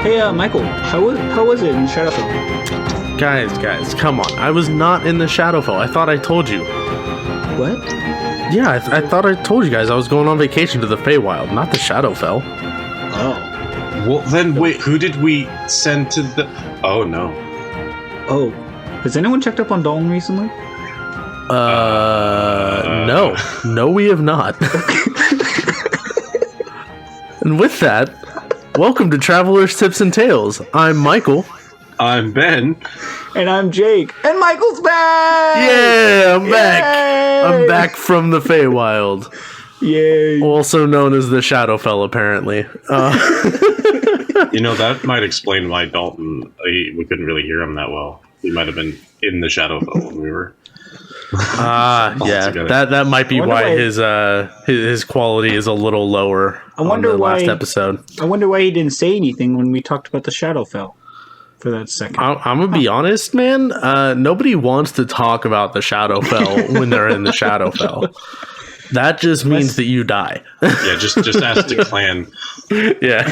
Hey, Michael, how was it in Shadowfell? Guys, come on. I was not in the Shadowfell. I thought I told you. What? Yeah, I thought I told you guys I was going on vacation to the Feywild, not the Shadowfell. Oh. Well, then, wait, who did we send to the... Oh, no. Oh. Has anyone checked up on Dalton recently? No. No, we have not. And with that, welcome to Traveler's Tips and Tales. I'm Michael. I'm Ben. And I'm Jake. And Michael's back! Yeah, I'm back. Yay! I'm back from the Feywild. Yay. Also known as the Shadowfell, apparently. You know, that might explain why Dalton, we couldn't really hear him that well. He might have been in the Shadowfell when we were... yeah, together. that might be why his quality is a little lower on the last episode. I wonder why he didn't say anything when we talked about the Shadowfell for that second. I'm gonna be honest, man. Nobody wants to talk about the Shadowfell when they're in the Shadowfell. That just means that you die. Yeah, just ask the clan. Yeah.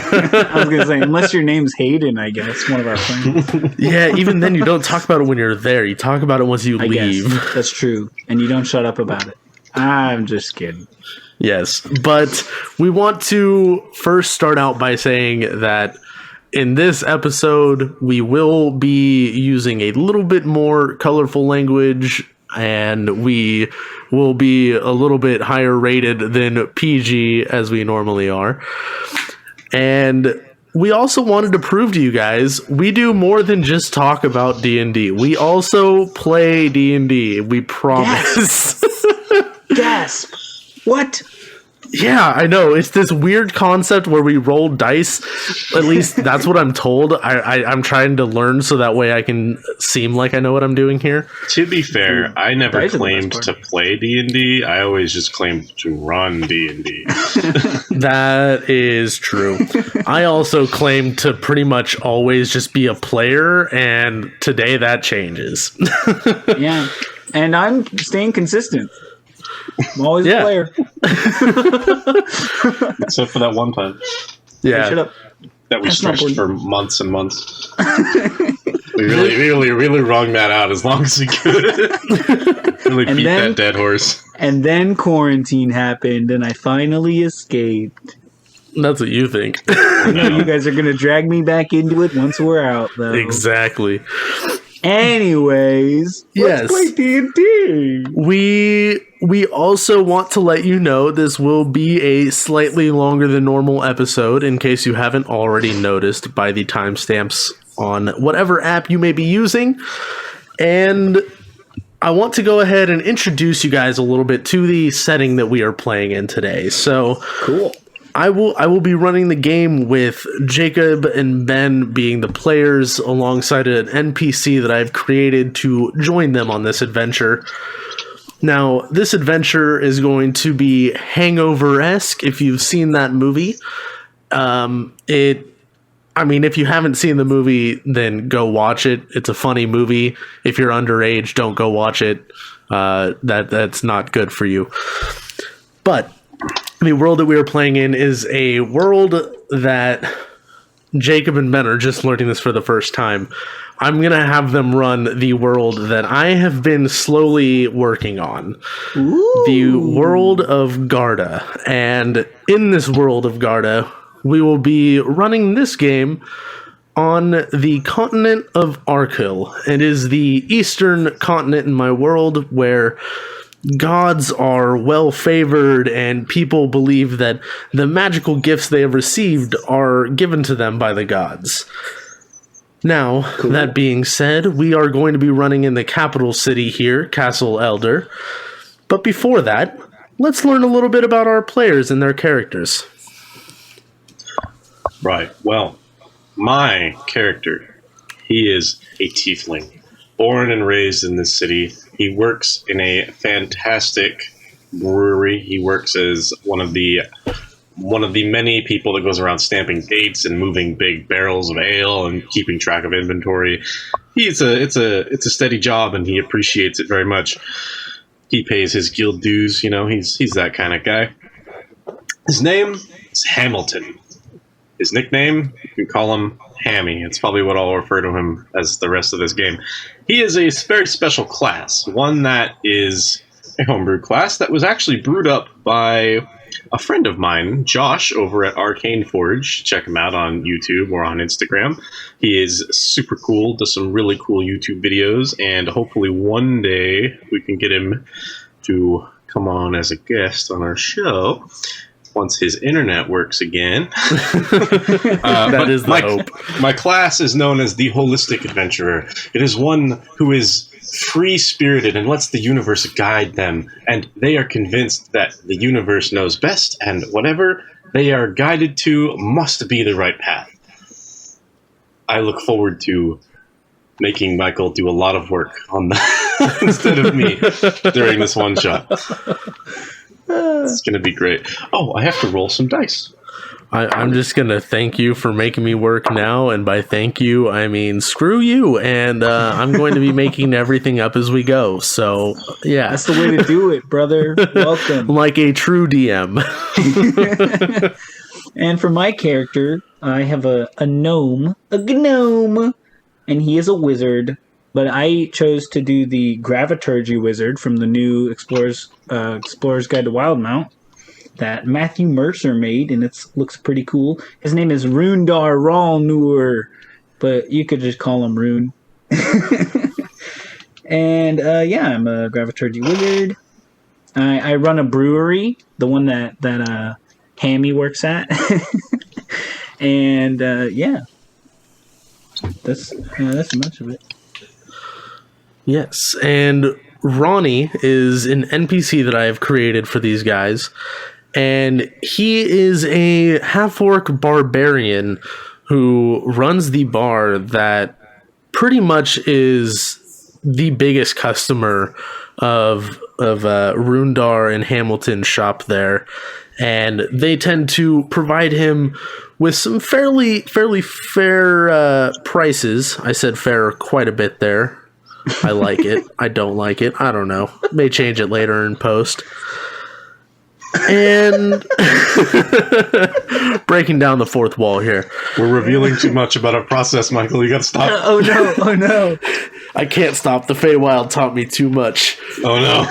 I was gonna say, unless your name's Hayden, I guess, one of our friends. Yeah, even then you don't talk about it when you're there. You talk about it once you leave. Guess. That's true. And you don't shut up about it. I'm just kidding. Yes. But we want to first start out by saying that in this episode, we will be using a little bit more colorful language, and we will be a little bit higher rated than PG as we normally are. And we also wanted to prove to you guys, we do more than just talk about D&D. We also play D&D. We promise. Gasp. What? Yeah, I know. It's this weird concept where we roll dice. At least that's what I'm told. I'm trying to learn so that way I can seem like I know what I'm doing here. To be fair, I never claimed to play D&D. I always just claimed to run D&D. That is true. I also claim to pretty much always just be a player, and today that changes. Yeah, and I'm staying consistent. I'm always a player. Except for that one time. Yeah. Hey, shut up. That we stretched for months and months. We really wrung that out as long as we could. Really beat that dead horse. And then quarantine happened, and I finally escaped. That's what you think. I know you guys are going to drag me back into it once we're out, though. Exactly. Anyways, let's play D&D. We also want to let you know this will be a slightly longer than normal episode, in case you haven't already noticed by the timestamps on whatever app you may be using. And I want to go ahead and introduce you guys a little bit to the setting that we are playing in today. So cool. I will be running the game with Jacob and Ben being the players alongside an NPC that I've created to join them on this adventure. Now, this adventure is going to be Hangover-esque, if you've seen that movie. If you haven't seen the movie, then go watch it. It's a funny movie. If you're underage, don't go watch it. That's not good for you. But the world that we are playing in is a world that Jacob and Ben are just learning this for the first time. I'm going to have them run the world that I have been slowly working on. Ooh. The world of Garda. And in this world of Garda, we will be running this game on the continent of Arkhill. It is the eastern continent in my world where gods are well favored and people believe that the magical gifts they have received are given to them by the gods. Now, That being said, we are going to be running in the capital city here, Castle Elder. But before that, let's learn a little bit about our players and their characters. Right. Well, my character, he is a tiefling, born and raised in this city. He works in a fantastic brewery. He works as one of the many people that goes around stamping dates and moving big barrels of ale and keeping track of inventory. It's a steady job, and he appreciates it very much. He pays his guild dues. You know, he's that kind of guy. His name is Hamilton. His nickname, you can call him Hammy. It's probably what I'll refer to him as the rest of this game. He is a very special class, one that is a homebrew class that was actually brewed up by a friend of mine, Josh, over at Arcane Forge. Check him out on YouTube or on Instagram. He is super cool, does some really cool YouTube videos, and hopefully one day we can get him to come on as a guest on our show once his internet works again. That is the hope. My class is known as the Holistic Adventurer. It is one who is free-spirited and lets the universe guide them, and they are convinced that the universe knows best, and whatever they are guided to must be the right path. I look forward to making Michael do a lot of work on that instead of me during this one shot. It's going to be great. Oh, I have to roll some dice. I'm just going to thank you for making me work now. And by thank you, I mean screw you. And I'm going to be making everything up as we go. So, yeah. That's the way to do it, brother. Welcome. Like a true DM. And for my character, I have a gnome. A gnome! And he is a wizard. But I chose to do the Graviturgy Wizard from the new Explorer's Guide to Wildmount that Matthew Mercer made, and it looks pretty cool. His name is Rundar Ralnur, but you could just call him Rune. And yeah, I'm a Graviturgy Wizard. I run a brewery, the one that Hammy works at. And yeah, that's much of it. Yes, and Ronnie is an NPC that I have created for these guys, and he is a half-orc barbarian who runs the bar that pretty much is the biggest customer of Rundar and Hamilton's shop there, and they tend to provide him with some fairly fair prices. I said fair quite a bit there. I like it. I don't like it. I don't know. May change it later in post. And breaking down the fourth wall here. We're revealing too much about our process, Michael. You gotta stop. Oh no! Oh no! I can't stop. The Feywild taught me too much. Oh no!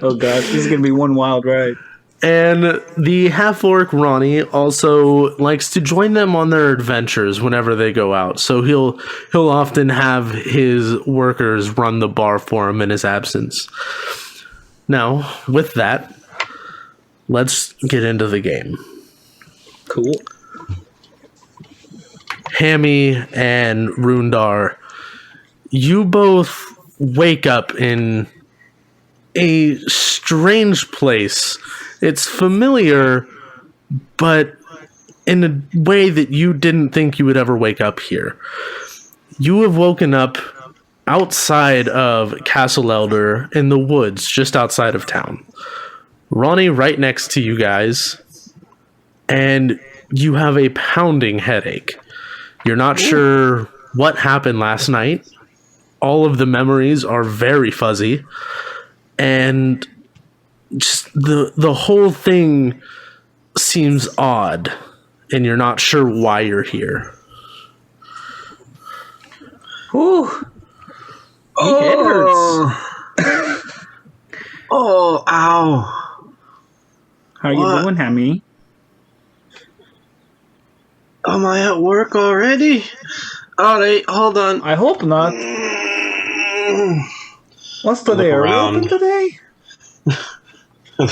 Oh gosh, this is gonna be one wild ride. And the half-orc Ronnie also likes to join them on their adventures whenever they go out. So he'll often have his workers run the bar for him in his absence. Now, with that, let's get into the game. Cool. Hammy and Rundar, you both wake up in a strange place. It's familiar, but in a way that you didn't think you would ever wake up here. You have woken up outside of Castle Elder in the woods just outside of town. Ronnie right next to you guys, and you have a pounding headache. You're not sure what happened last night. All of the memories are very fuzzy, and just the whole thing seems odd, and you're not sure why you're here. Whew. My head hurts. Oh, ow. How you doing, Hammy? Am I at work already? Alright, hold on. I hope not. What's today? Are we open today?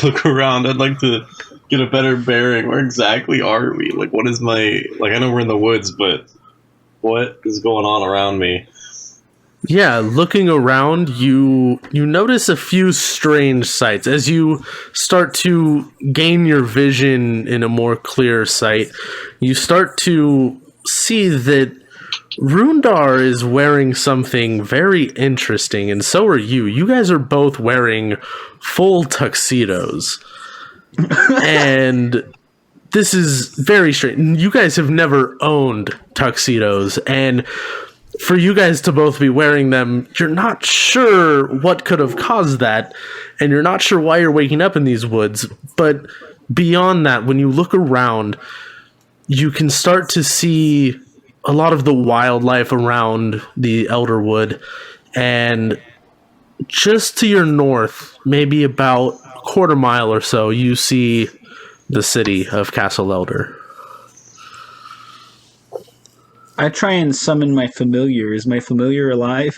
Look around. I'd like to get a better bearing. Where exactly are we? Like, what is my... Like, I know we're in the woods, but what is going on around me? Yeah, looking around, you notice a few strange sights. As you start to gain your vision in a more clear sight, you start to see that Rundar is wearing something very interesting, and so are you. You guys are both wearing full tuxedos. And this is very strange. You guys have never owned tuxedos, and for you guys to both be wearing them, you're not sure what could have caused that, and you're not sure why you're waking up in these woods. But beyond that, when you look around, you can start to see a lot of the wildlife around the Elderwood, and just to your north, maybe about a quarter mile or so, you see the city of Castle Elder. I try and summon my familiar. Is my familiar alive?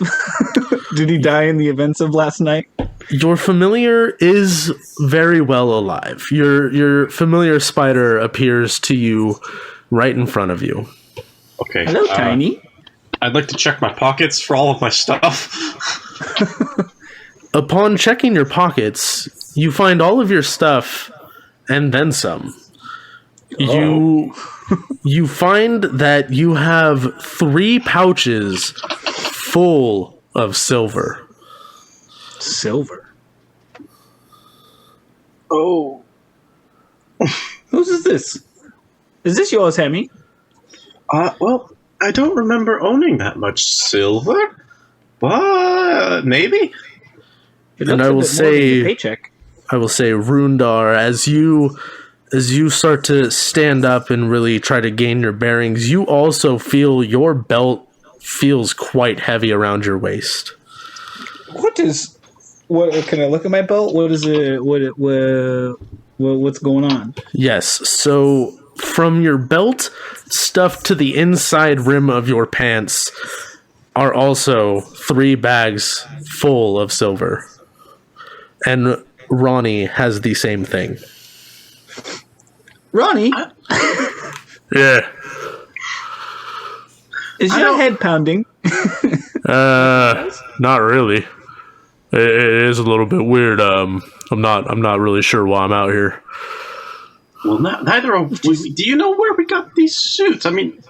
Did he die in the events of last night? Your familiar is very well alive. Your familiar spider appears to you right in front of you. Okay. Hello, Tiny. I'd like to check my pockets for all of my stuff. Upon checking your pockets, you find all of your stuff and then some. You find that you have 3 pouches full of silver. Silver. Oh. Whose is this? Is this yours, Hemi? Well, I don't remember owning that much silver. Maybe? It looks And a bit more than your paycheck. I will say, Rundar, as you start to stand up and really try to gain your bearings, you also feel your belt feels quite heavy around your waist. What can I look at my belt? What is it? What's going on? Yes, so from your belt stuffed to the inside rim of your pants are also 3 bags full of silver. And Ronnie has the same thing. Ronnie, Yeah. is your head pounding? Not really. It is a little bit weird. I'm not really sure why I'm out here. Well, neither are we. Do you know where we got these suits? I mean,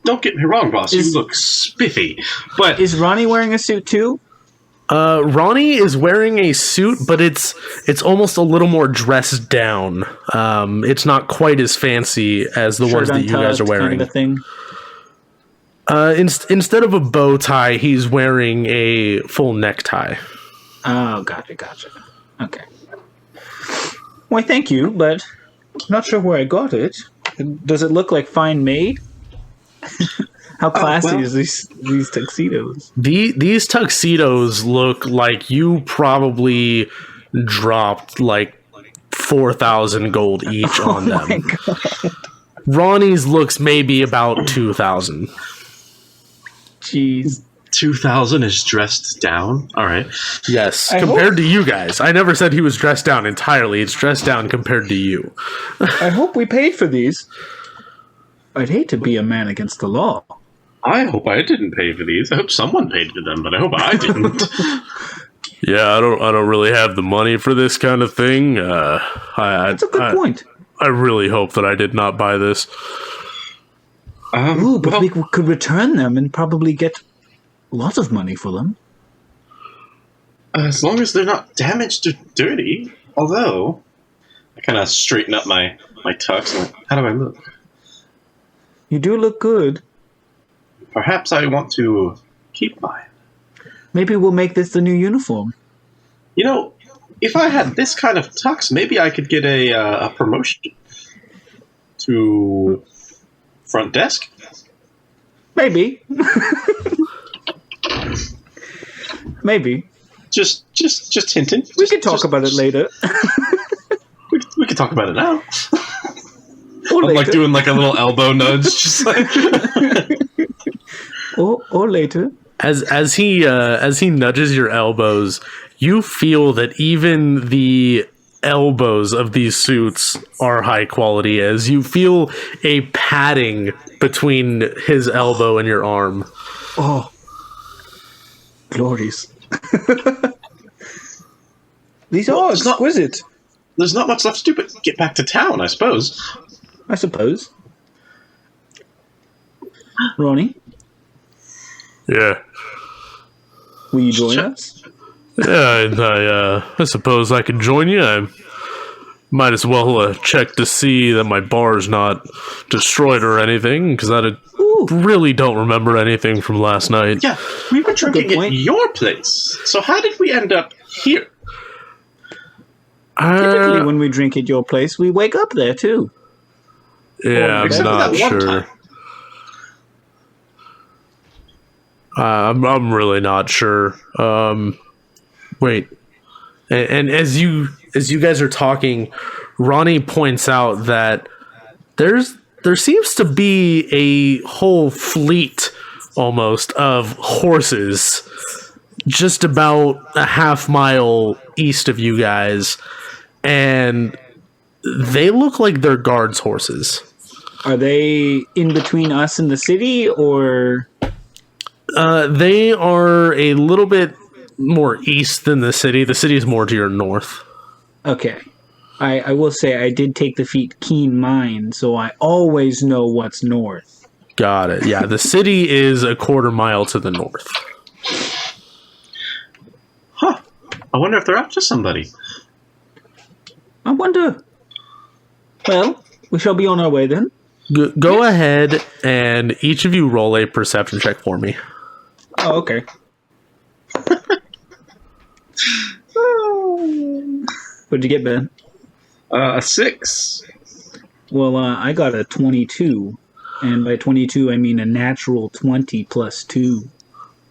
don't get me wrong, boss. You look spiffy. But Is Ronnie wearing a suit too? Ronnie is wearing a suit, but it's almost a little more dressed down. It's not quite as fancy as the ones that you guys are wearing. Kind of thing. Instead of a bow tie, he's wearing a full necktie. Oh, gotcha. Okay. Why, thank you, but not sure where I got it. Does it look like fine made? How classy is these tuxedos? These tuxedos look like you probably dropped like 4,000 gold each on them. My God. Ronnie's looks maybe about 2,000. Jeez. 2,000 is dressed down? All right. Yes, compared to you guys. I never said he was dressed down entirely. It's dressed down compared to you. I hope we paid for these. I'd hate to be a man against the law. I hope I didn't pay for these. I hope someone paid for them, but I hope I didn't. Yeah, I don't really have the money for this kind of thing. That's a good point. I really hope that I did not buy this. But we could return them and probably get lots of money for them. As long as they're not damaged or dirty. Although, I kind of straighten up my tux. And how do I look? You do look good. Perhaps I want to keep mine. Maybe we'll make this the new uniform. You know, if I had this kind of tux, maybe I could get a promotion to front desk. Maybe. Maybe. Just hinting. We can talk about it later. We can talk about it now. Or I'm later. like doing like a little elbow nudge, just like. or later. As he nudges your elbows, you feel that even the elbows of these suits are high quality, as you feel a padding between his elbow and your arm. Oh. Glories. These are exquisite. There's not much left to do but get back to town, I suppose. I suppose. Ronnie, Yeah. will you join us? Yeah, I suppose I can join you. I might as well check to see that my bar's not destroyed or anything, because I really don't remember anything from last night. Yeah, we were drinking good at point. your place. So how did we end up here? Typically, when we drink at your place, we wake up there too. Yeah, I'm Except for not that one sure. time. I'm really not sure. Wait, and as you guys are talking, Ronnie points out that there seems to be a whole fleet almost of horses just about a half mile east of you guys, and they look like they're guards' horses. Are they in between us and the city, or They are a little bit more east than the city. The city is more to your north. okay? I will say I did take the feat keen mind, so I always know what's north. Got it. Yeah, the city is a quarter mile to the north. Huh. I wonder if they're up to somebody. I wonder. Well, we shall be on our way then. Go ahead and each of you roll a perception check for me. Oh, okay. What'd you get, Ben? A 6. Well, I got a 22. And by 22, I mean a natural 20 plus 2.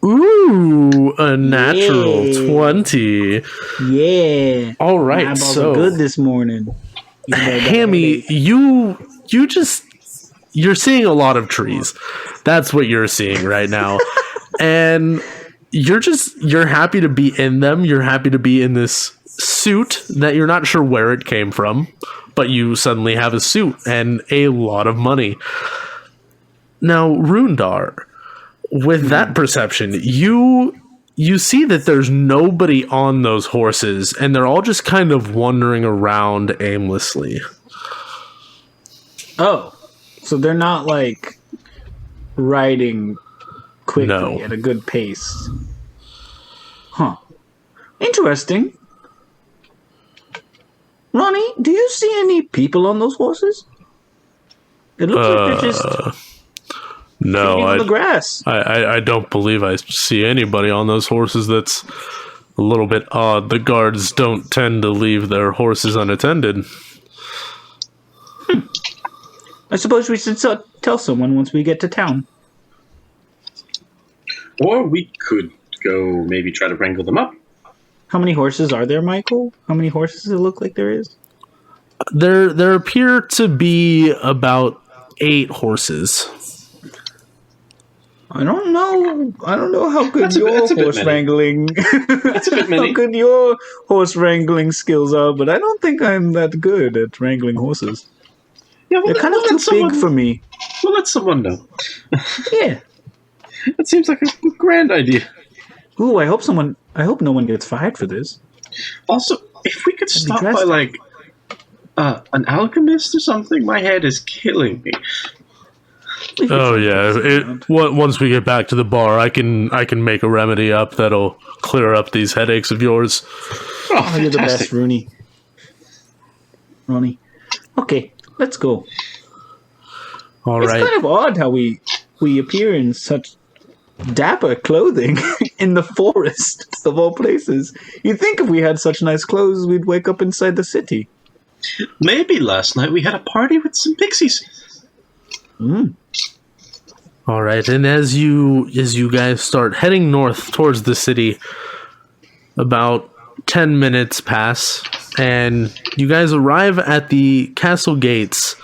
Ooh, a natural Yeah. 20. Yeah. All My right, eyeballs so are good this morning. Even though I got a Hammy, headache. you're seeing a lot of trees. That's what you're seeing right now. And you're happy to be in them. You're happy to be in this suit that you're not sure where it came from, but you suddenly have a suit and a lot of money. Now, Rundar, with that perception, you see that there's nobody on those horses, and they're all just kind of wandering around aimlessly. Oh, so they're not like riding quickly No. at a good pace. Huh. Interesting. Ronnie, do you see any people on those horses? It looks like they're just No, feeding on the grass. I don't believe I see anybody on those horses. That's a little bit odd. The guards don't tend to leave their horses unattended. I suppose we should tell someone once we get to town. Or we could go maybe try to wrangle them up. How many horses are there, Michael? How many horses does it look like there is? There appear to be about 8 horses. I don't know how good That's a your bit horse many. wrangling That's a bit how many. good your horse wrangling skills are, but I don't think I'm that good at wrangling horses. Yeah, They're kind of too big for me. We'll let someone know. Yeah. That seems like a grand idea. Ooh, I hope no one gets fired for this. Also, if we could That'd be stop by, drastic. like, an alchemist or something, my head is killing me. We could Oh try to yeah, fix it around. once we get back to the bar, I can make a remedy up that'll clear up these headaches of yours. Oh, You're the best, fantastic. Ronnie. Okay, let's go. All It's right. kind of odd how we appear in such dapper clothing in the forest of all places. You'd think if we had such nice clothes, we'd wake up inside the city. Maybe last night we had a party with some pixies. All right, and as you guys start heading north towards the city, about 10 minutes pass, and you guys arrive at the castle gates,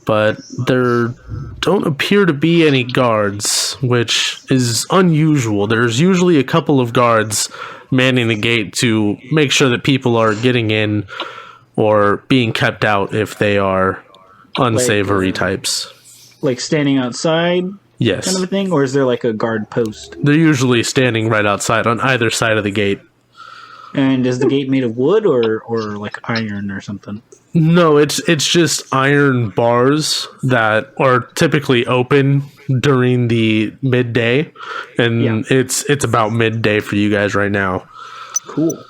but there don't appear to be any guards, which is unusual. There's usually a couple of guards manning the gate to make sure that people are getting in or being kept out if they are unsavory types. Like standing outside Yes. kind of a thing? Or is there like a guard post? They're usually standing right outside on either side of the gate. And is the gate made of wood or like iron or something? No, it's just iron bars that are typically open during the midday, and Yeah. it's about midday for you guys right now. Cool.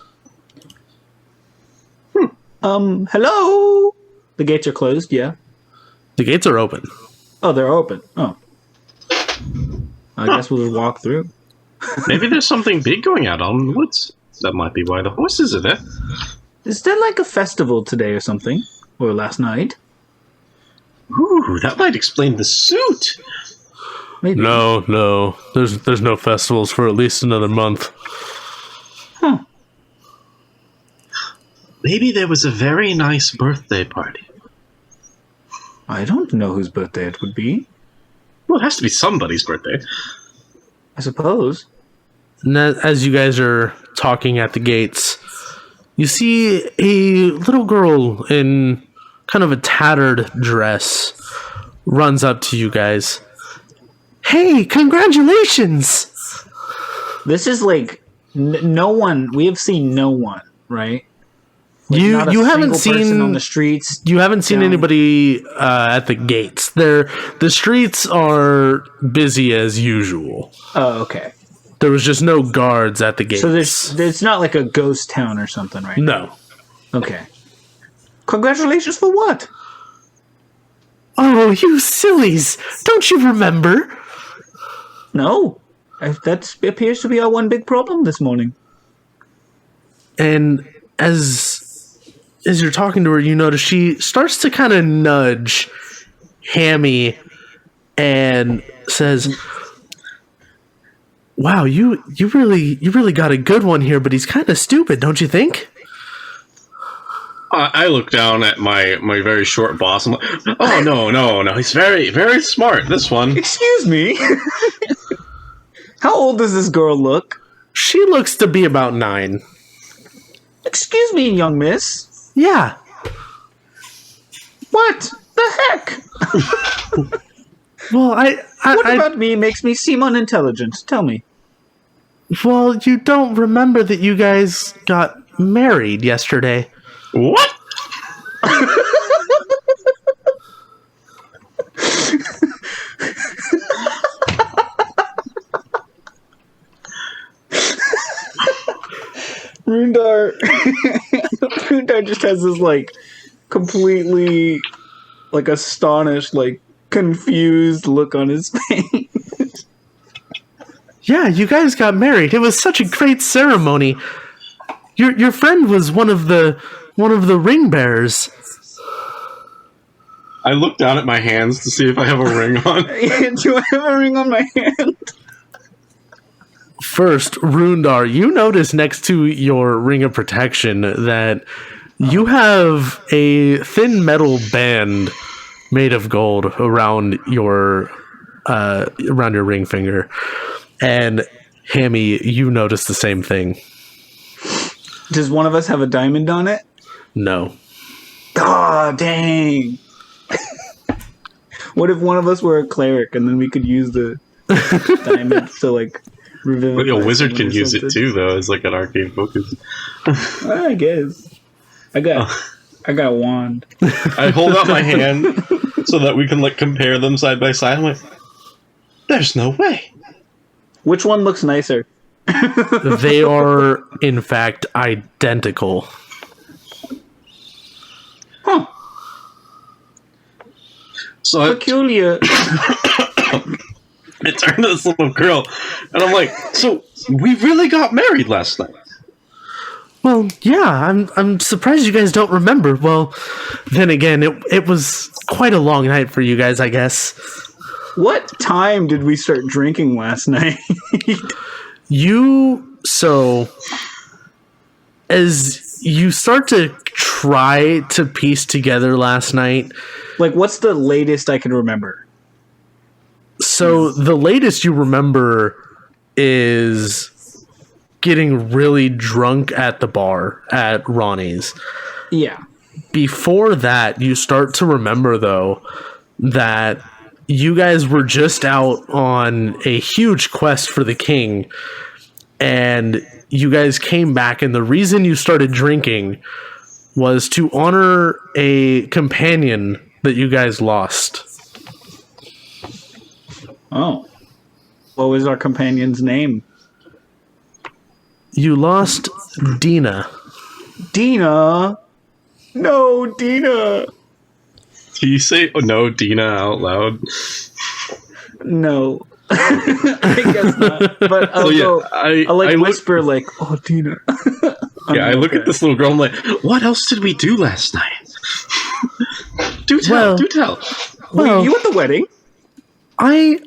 Hello? The gates are closed, yeah? The gates are open. Oh, they're open. Oh. I guess we'll just walk through. Maybe there's something big going out on in the woods. That might be why the horses are there. Is there like a festival today or something? Or last night? Ooh, that might explain the suit. Maybe. No. There's no festivals for at least another month. Huh. Maybe there was a very nice birthday party. I don't know whose birthday it would be. Well, it has to be somebody's birthday. I suppose. And as you guys are talking at the gates, you see a little girl in kind of a tattered dress runs up to you guys. Hey, congratulations! This is like no one. We have seen no one, right? Like, You not a you haven't single person seen on the streets. You haven't seen down. anybody at the gates. The streets are busy as usual. Oh, okay. There was just no guards at the gates. So there's not like a ghost town or something, right? no. Okay. Congratulations for what? Oh, you sillies! Don't you remember? No. That appears to be our one big problem this morning. And as you're talking to her, you notice she starts to kind of nudge Hammy and says, "Wow, you really got a good one here, but he's kind of stupid, don't you think?" I look down at my very short boss. I'm like, oh, no. He's very, very smart, this one. Excuse me. How old does this girl look? She looks to be about 9. Excuse me, young miss. Yeah. What the heck? Well, What about me makes me seem unintelligent? Tell me. Well, you don't remember that you guys got married yesterday. What? Rundar just has this like completely like astonished, like confused look on his face. Yeah, you guys got married. It was such a great ceremony. Your friend was one of the ring bearers. I look down at my hands to see if I have a ring on. Do I have a ring on my hand? First, Rundar, you notice next to your ring of protection that you have a thin metal band made of gold around your ring finger. And Hammy, you notice the same thing. Does one of us have a diamond on it? No. Ah, dang. What if one of us were a cleric and then we could use the diamond to like revive? A wizard can use it too, though, as like an arcane focus. I guess. I got a wand. I hold out my hand so that we can like compare them side by side. I'm like, there's no way. Which one looks nicer? They are, in fact, identical. Huh. So Peculiar. I turn to this little girl, and I'm like, so we really got married last night? Well, yeah, I'm surprised you guys don't remember. Well, then again, it was quite a long night for you guys, I guess. What time did we start drinking last night? As you start to try to piece together last night. Like, what's the latest I can remember? So the latest you remember is getting really drunk at the bar at Ronnie's. Yeah. Before that, you start to remember, though, that you guys were just out on a huge quest for the king, and you guys came back, and the reason you started drinking was to honor a companion that you guys lost. Oh. What was our companion's name? You lost Dina. Dina? No, Dina! Do you say, oh no, Dina, out loud? No. I guess not. But I'll whisper like, oh, Dina. Yeah, I look at this little girl, I'm like, what else did we do last night? Do tell. Were you at the wedding? I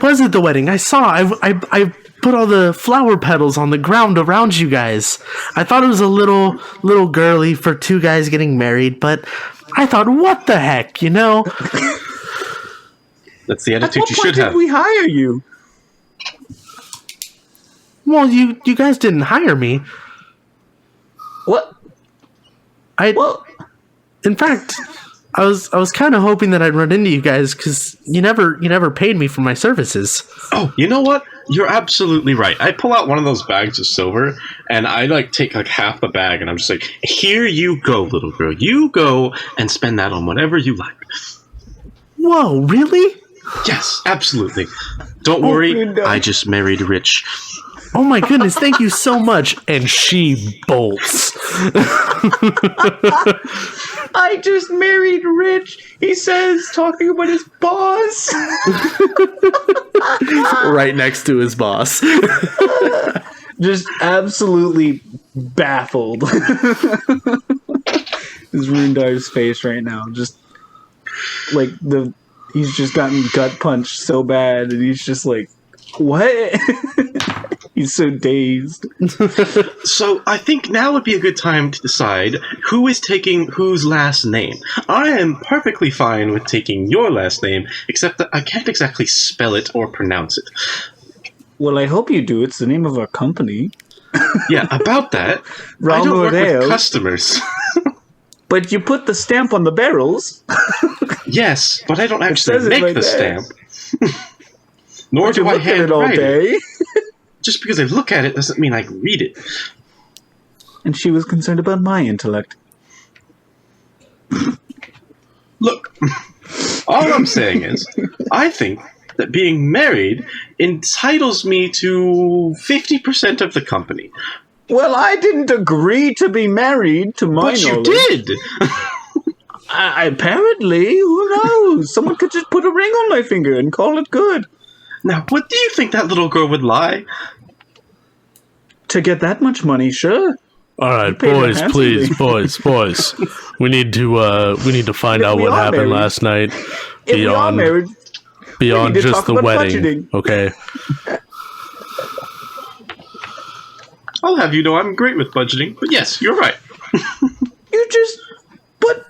was at the wedding. I saw. I put all the flower petals on the ground around you guys. I thought it was a little girly for two guys getting married, but I thought, what the heck, you know? That's the At attitude what you point should did have. we hire you? Well, you guys didn't hire me. What? Well, In fact, I was kind of hoping that I'd run into you guys because you never paid me for my services. Oh, you know what? You're absolutely right. I pull out one of those bags of silver, and I take half the bag, and I'm just like, here you go, little girl. You go and spend that on whatever you like. Whoa, really? Yes, absolutely. Don't worry, no. I just married rich. Oh my goodness, thank you so much. And she bolts. I just married Rich. He says, talking about his boss. Right next to his boss. Just absolutely baffled. Is Rundar's face right now. Just like he's just gotten gut punched so bad, and he's just like, what? He's so dazed. So I think now would be a good time to decide who is taking whose last name. I am perfectly fine with taking your last name, except that I can't exactly spell it or pronounce it. Well, I hope you do. It's the name of our company. Yeah, about that. I don't work with customers. But you put the stamp on the barrels. Yes, but I don't actually says it make right the there. stamp. Nor But you do I look at hand it all write it. day. Just because I look at it doesn't mean I can read it. And she was concerned about my intellect. Look, all I'm saying is, I think that being married entitles me to 50% of the company. Well, I didn't agree to be married, to my But you knowledge. did! Apparently, who knows? Someone could just put a ring on my finger and call it good. Now, what do you think that little girl would lie? To get that much money, sure. All right, paid her boys, handsomely. please, boys. We need to find If out we what are happened married- last night If we are married, beyond we need to just talk the about wedding. budgeting. Okay. I'll have you know I'm great with budgeting, but yes, you're right. you just... But...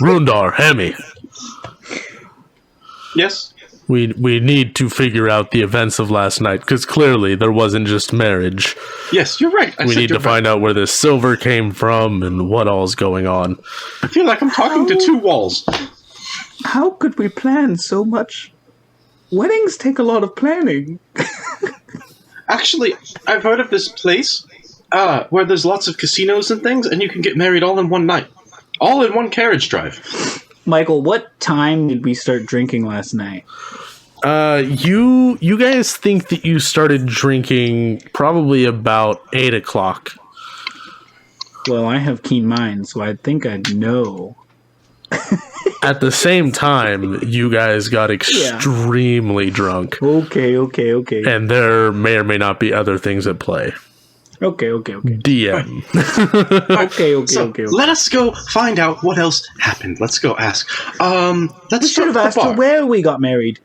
Rundar, Hemi, Yes? we need to figure out the events of last night because clearly there wasn't just marriage. Yes, you're right. We need to find out where this silver came from and what all's going on. I feel like I'm talking to two walls. How could we plan so much? Weddings take a lot of planning. Actually, I've heard of this place where there's lots of casinos and things, and you can get married all in one night. All in one carriage drive. Michael, what time did we start drinking last night? You guys think that you started drinking probably about 8 o'clock. Well, I have keen mind, so I think I'd know. At the same time, you guys got extremely drunk. Okay. And there may or may not be other things at play. Okay. DM. Okay. Let us go find out what else happened. Let's go ask. Let's We should start have with asked the her bar. where we got married.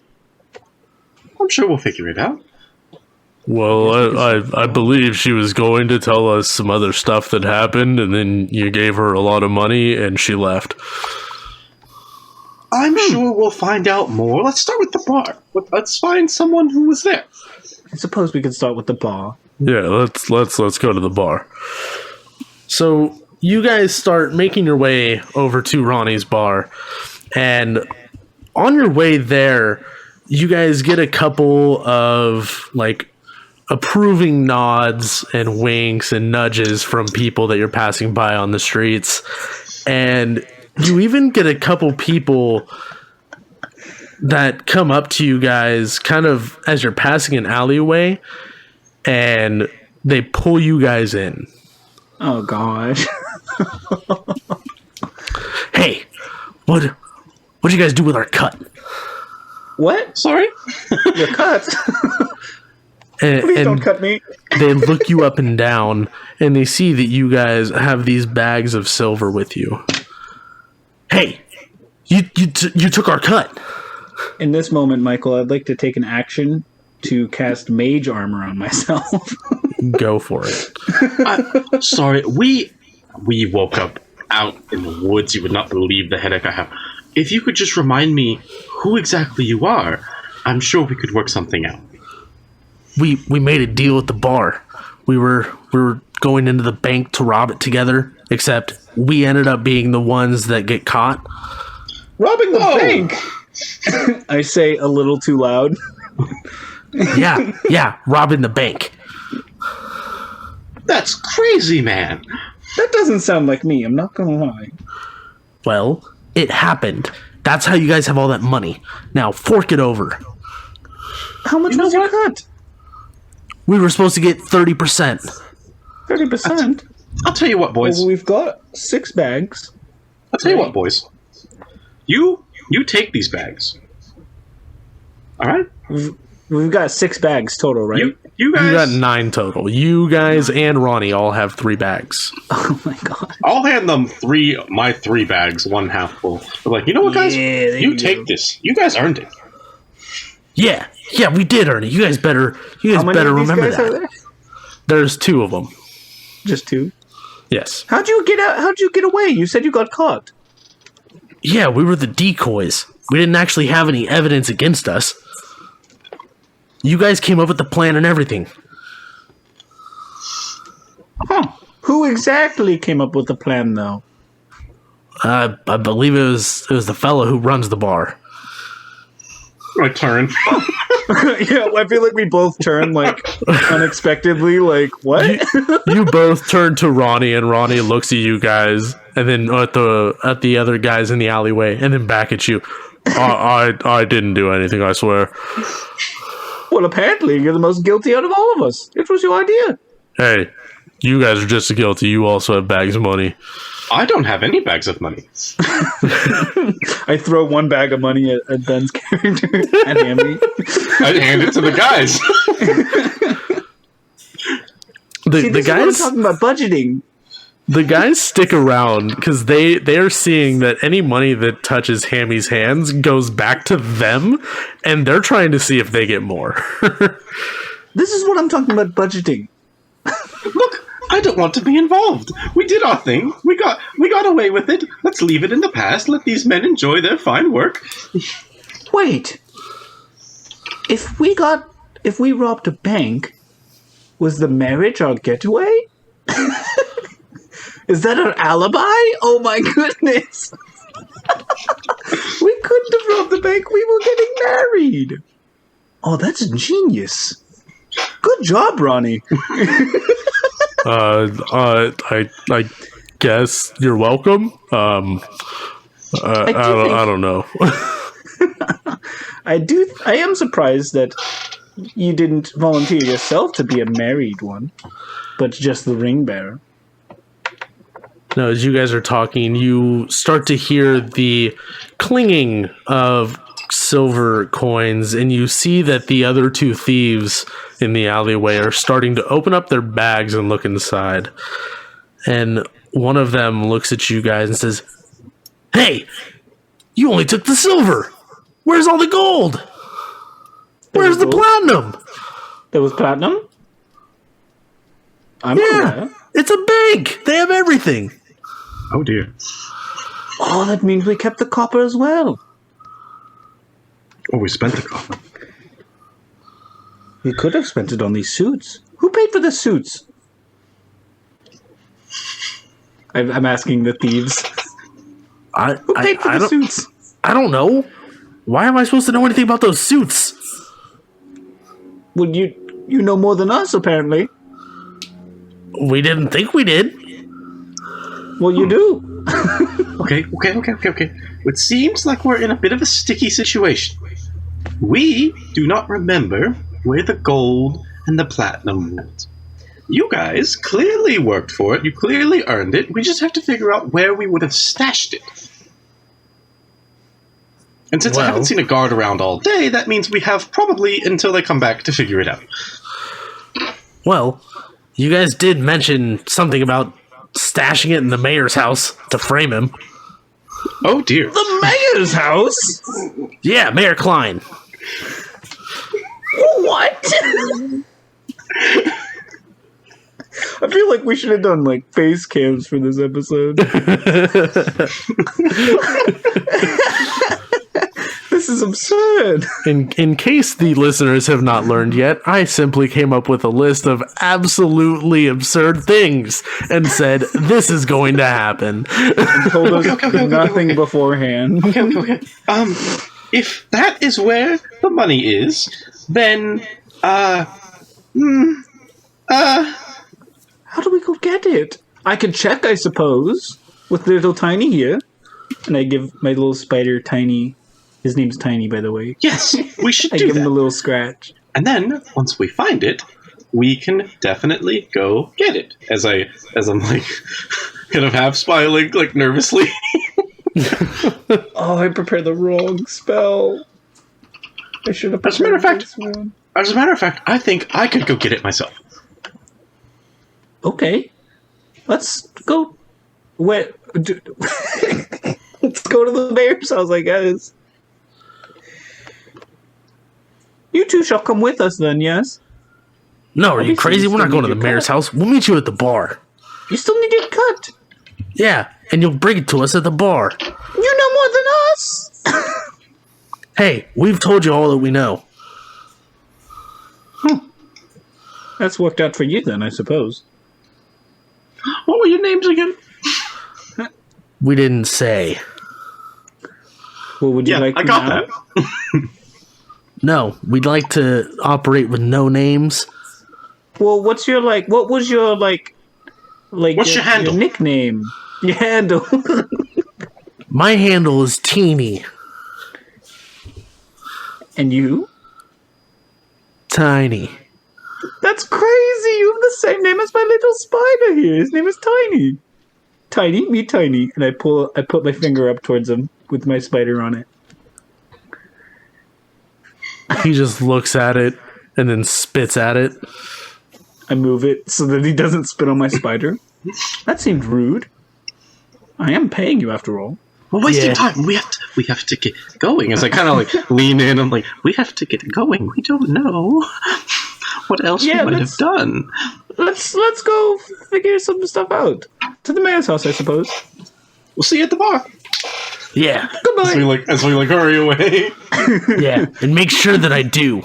I'm sure we'll figure it out. Well, I believe she was going to tell us some other stuff that happened, and then you gave her a lot of money, and she left. I'm sure we'll find out more. Let's start with the bar. Let's find someone who was there. I suppose we could start with the bar. Yeah, let's go to the bar. So you guys start making your way over to Ronnie's bar, and on your way there, you guys get a couple of approving nods and winks and nudges from people that you're passing by on the streets, and you even get a couple people that come up to you guys kind of as you're passing an alleyway, and they pull you guys in. Oh, gosh. Hey, what'd you guys do with our cut? What? Sorry? Your cut? And, Please don't and cut me. they look you up and down, and they see that you guys have these bags of silver with you. Hey, You took our cut. In this moment, Michael, I'd like to take an action to cast mage armor on myself. Go for it. Sorry, we woke up out in the woods. You would not believe the headache I have. If you could just remind me who exactly you are, I'm sure we could work something out. We made a deal at the bar. We were going into the bank to rob it together, except we ended up being the ones that get caught. Robbing the bank! I say a little too loud. Yeah, robbing the bank. That's crazy, man. That doesn't sound like me, I'm not gonna lie. Well, it happened. That's how you guys have all that money. Now, fork it over. How much was your cut? We were supposed to get 30%. 30%? I'll tell you what, boys. Well, we've got 6 bags. I'll tell you what, boys. You take these bags. All right? We've got 6 bags total, right? You guys. You got 9 total. You guys and Ronnie all have 3 bags. Oh my god. I'll hand them my 3 bags, 1 half full. They're like, you know what, guys? Yeah, you take this. You guys earned it. Yeah, we did earn it. You guys better How many of these remember guys that. are there? There's 2 of them. Just 2? Yes. How'd you get out? How'd you get away? You said you got caught. Yeah, we were the decoys. We didn't actually have any evidence against us. You guys came up with the plan and everything. Huh. Who exactly came up with the plan, though? I believe it was the fellow who runs the bar. My turn. Yeah, I feel like we both turn, like, unexpectedly, like, what? You both turn to Ronnie, and Ronnie looks at you guys, and then at the other guys in the alleyway, and then back at you. I didn't do anything, I swear. Well, apparently you're the most guilty out of all of us. It was your idea. Hey, you guys are just as guilty. You also have bags of money. I don't have any bags of money. I throw 1 bag of money at Ben's character and Hammy. I hand it to the guys. See, The this guys is what I'm talking about budgeting. The guys stick around because they are seeing that any money that touches Hammy's hands goes back to them, and they're trying to see if they get more. This is what I'm talking about budgeting. Look, I don't want to be involved. We did our thing. We got away with it. Let's leave it in the past. Let these men enjoy their fine work. Wait. If we robbed a bank, was the marriage our getaway? Is that our alibi? Oh my goodness. We couldn't have robbed the bank. We were getting married. Oh, that's genius. Good job, Ronnie. I guess you're welcome. I don't know. I am surprised that you didn't volunteer yourself to be a married one, but just the ring bearer. Now, as you guys are talking, you start to hear the clinging of silver coins, and you see that the other 2 thieves in the alleyway are starting to open up their bags and look inside. And one of them looks at you guys and says, "Hey, you only took the silver. Where's all the gold? Where's the platinum?" There was platinum? I'm Yeah, aware. it's a bank. They have everything. Oh dear. Oh, that means we kept the copper as well. Oh, we spent the copper. We could have spent it on these suits. Who paid for the suits? I'm asking the thieves. Who paid for the suits? I don't know. Why am I supposed to know anything about those suits? Well, you know more than us, apparently. We didn't think we did. Well, you do. Okay. It seems like we're in a bit of a sticky situation. We do not remember where the gold and the platinum went. You guys clearly worked for it. You clearly earned it. We just have to figure out where we would have stashed it. And since I haven't seen a guard around all day, that means we have probably until they come back to figure it out. Well, you guys did mention something about stashing it in the mayor's house to frame him. Oh dear. The mayor's house? Yeah, Mayor Klein. What? I feel like we should have done like face cams for this episode. This is absurd. In case the listeners have not learned yet, I simply came up with a list of absolutely absurd things and said, this is going to happen. And told us nothing beforehand. Okay. If that is where the money is, then, How do we go get it? I can check, I suppose, with little Tiny here. And I give my little spider Tiny. His name's Tiny, by the way. yes, we should I do give him a that. little scratch. And then, once we find it, we can definitely go get it. As I'm like, kind of half smiling, like nervously. Oh, I prepared the wrong spell. I should have As a matter of prepared fact- this one. As a matter of fact, I think I could go get it myself. Okay. Let's go. Let's go to the mayor's house, I guess. You two shall come with us then, yes? No, are you Obviously, crazy? you We're not still going to the need your mayor's cut. house. We'll meet you at the bar. You still need your cut. Yeah, and you'll bring it to us at the bar. You know more than us. Hey, we've told you all that we know. That's worked out for you then, I suppose. What were your names again? We didn't say. Well, would you Yeah, like I got now? that. No, we'd like to operate with no names. Well, what was your What's your handle? Your nickname. Your handle. My handle is Teeny. And you? Tiny. That's crazy. You have the same name as my little spider here. His name is Tiny. Tiny, meet Tiny. And I put my finger up towards him with my spider on it. He just looks at it and then spits at it. I move it so that he doesn't spit on my spider. That seemed rude. I am paying you after all. We're wasting Yeah. time. We have to get going. As I kind of like lean in, I'm like, we have to get going. We don't know what else Yeah, we might have let's- done. Let's go figure some stuff out. To the mayor's house, I suppose. We'll see you at the bar. Yeah, Goodbye. As we hurry away. yeah. And make sure that I do.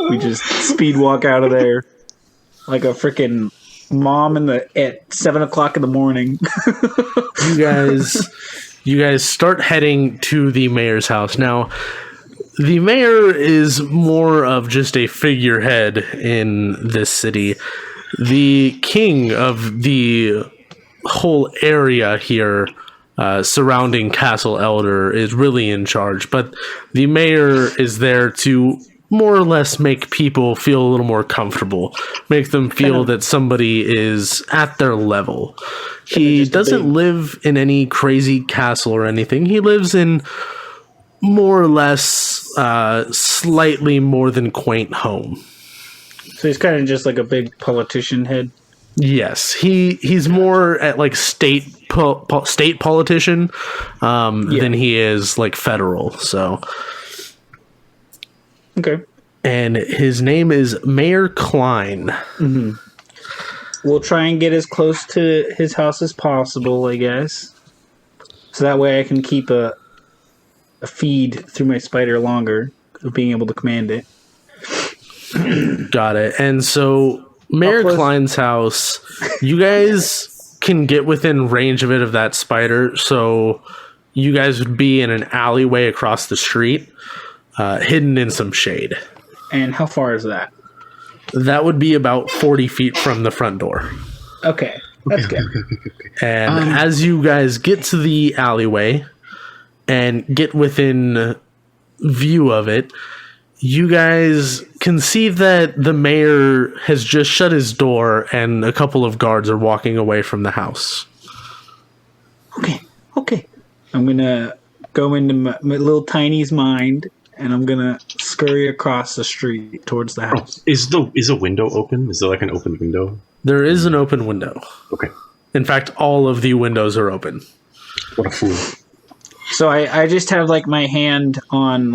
We just speed walk out of there like a freaking mom at 7 o'clock in the morning. You guys start heading to the mayor's house. Now, the mayor is more of just a figurehead in this city. The king of the whole area here surrounding Castle Elder is really in charge, but the mayor is there to more or less make people feel a little more comfortable, make them feel that somebody is at their level. He just a doesn't big- live in any crazy castle or anything. He lives in more or less slightly more than quaint home. So he's kind of just like a big politician head. Yes, he's more at like state politician than he is like federal. So, Okay. and his name is Mayor Klein. We'll try and get as close to his house as possible, I guess. So that way I can keep a feed through my spider longer of being able to command it. Got it. And so Mayor close- Klein's house, you guys can get within range of it of that spider. So you guys would be in an alleyway across the street, hidden in some shade. And how far is that? That would be about 40 feet from the front door. Okay. That's good. And as you guys get to the alleyway and get within view of it, you guys can see that the mayor has just shut his door and a couple of guards are walking away from the house. Okay. I'm going to go into my little Tiny's mind, and I'm going to scurry across the street towards the house. Is a window open? Is there like an open window? There is an open window. Okay. In fact, all of the windows are open. What a fool. So I just have like my hand on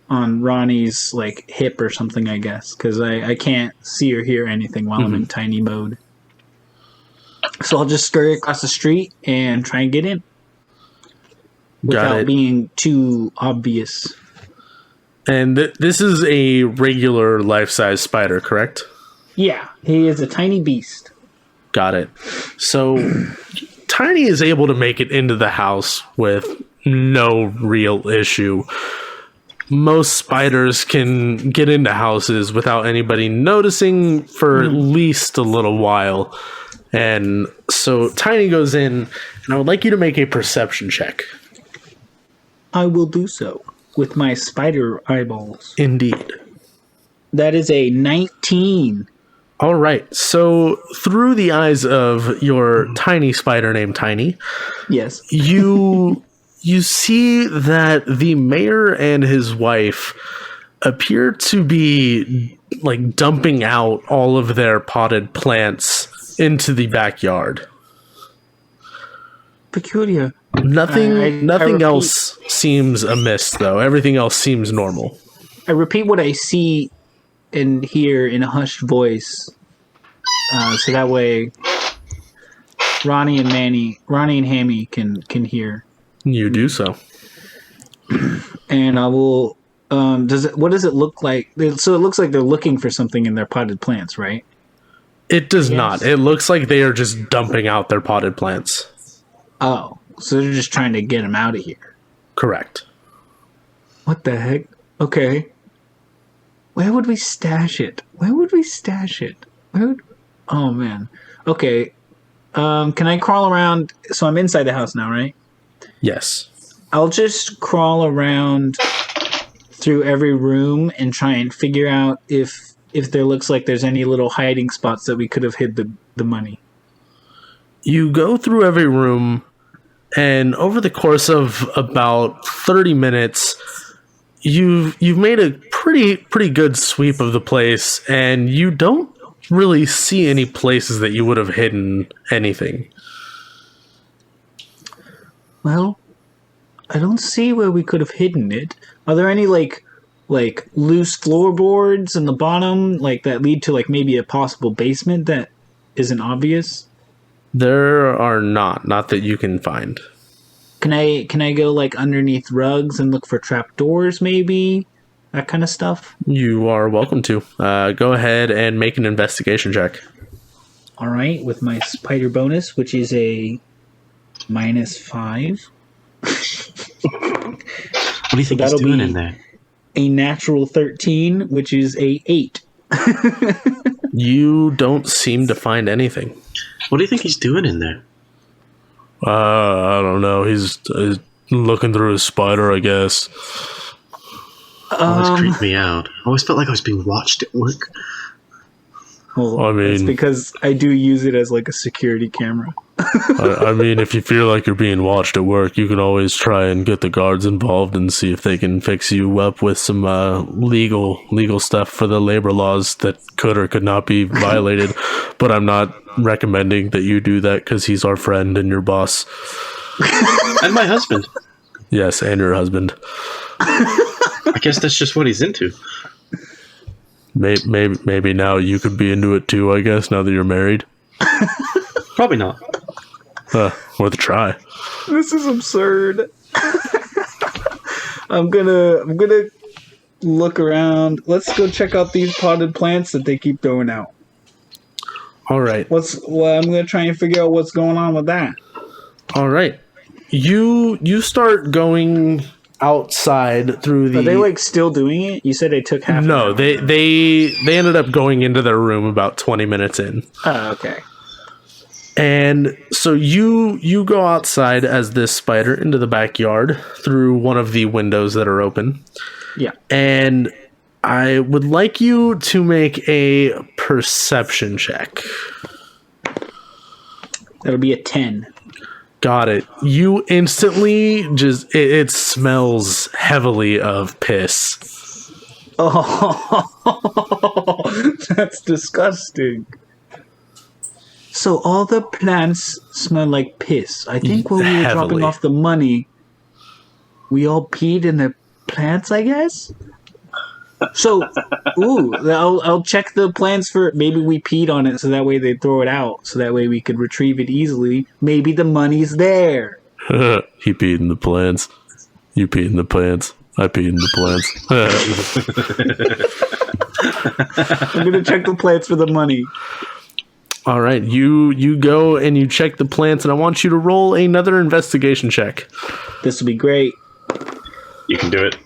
Ronnie's like hip or something, I guess, because I can't see or hear anything while I'm in tiny mode. So I'll just scurry across the street and try and get in without being too obvious. And this is a regular life-size spider, correct? Yeah, he is a tiny beast. Got it. So Tiny is able to make it into the house with no real issue. Most spiders can get into houses without anybody noticing for at least a little while. And so Tiny goes in, and I would like you to make a perception check. I will do so with my spider eyeballs. Indeed. That is a 19. All right. So through the eyes of your tiny spider named Tiny, Yes. you see that the mayor and his wife appear to be like dumping out all of their potted plants into the backyard. Peculiar. Nothing I repeat- else seems amiss, though. Everything else seems normal. I repeat what I see and hear in a hushed voice, so that way Ronnie and Hammy can hear. You do so. And I will. What does it look like? So it looks like they're looking for something in their potted plants, right? It does Yes. not. It looks like they are just dumping out their potted plants. Oh, so they're just trying to get them out of here. Correct. What the heck? Okay. Where would we stash it? Oh man. Okay. Can I crawl around? So I'm inside the house now, right? Yes. I'll just crawl around through every room and try and figure out if there looks like there's any little hiding spots that we could have hid the money. You go through every room, and over the course of about 30 minutes, you've made a pretty good sweep of the place, and you don't really see any places that you would have hidden anything. Well, I don't see where we could have hidden it. Are there any like loose floorboards in the bottom, like that lead to like maybe a possible basement that isn't obvious? There are not that you can find. Can I go like underneath rugs and look for trapdoors, maybe? That kind of stuff? You are welcome to. Go ahead and make an investigation check. All right, with my spider bonus, which is a -5. What do you think he's that'll doing be- in there? A natural 13, which is a 8. You don't seem to find anything. What do you think he's doing in there? I don't know. He's looking through his spider, I guess. Always creeped me out. I always felt like I was being watched at work. Well, I mean- it's because I do use it as like a security camera. I mean, if you feel like you're being watched at work, you can always try and get the guards involved and see if they can fix you up with some legal stuff for the labor laws that could or could not be violated. But I'm not recommending that you do that because he's our friend and your boss. And my husband. Yes, and your husband. I guess that's just what he's into. Maybe now you could be into it too, I guess, now that you're married. Probably not. Worth a try. This is absurd. I'm gonna look around. Let's go check out these potted plants that they keep throwing out. All right. I'm gonna try and figure out what's going on with that. All right. You start going outside through the... Are they like still doing it? You said they took half. No, an hour. they ended up going into their room about 20 minutes in. Oh, okay. And so you go outside as this spider into the backyard through one of the windows that are open. Yeah. And I would like you to make a perception check. That'll be a 10. Got it. You instantly just... It smells heavily of piss. Oh, that's disgusting. So all the plants smell like piss. I think when we were Heavily. dropping off the money, we all peed in the plants, I guess? So, I'll check the plants for, maybe we peed on it so that way they throw it out, so that way we could retrieve it easily. Maybe the money's there. He peed in the plants. You peed in the plants. I peed in the plants. I'm gonna check the plants for the money. All right, you go and you check the plants, and I want you to roll another investigation check. This will be great. You can do it.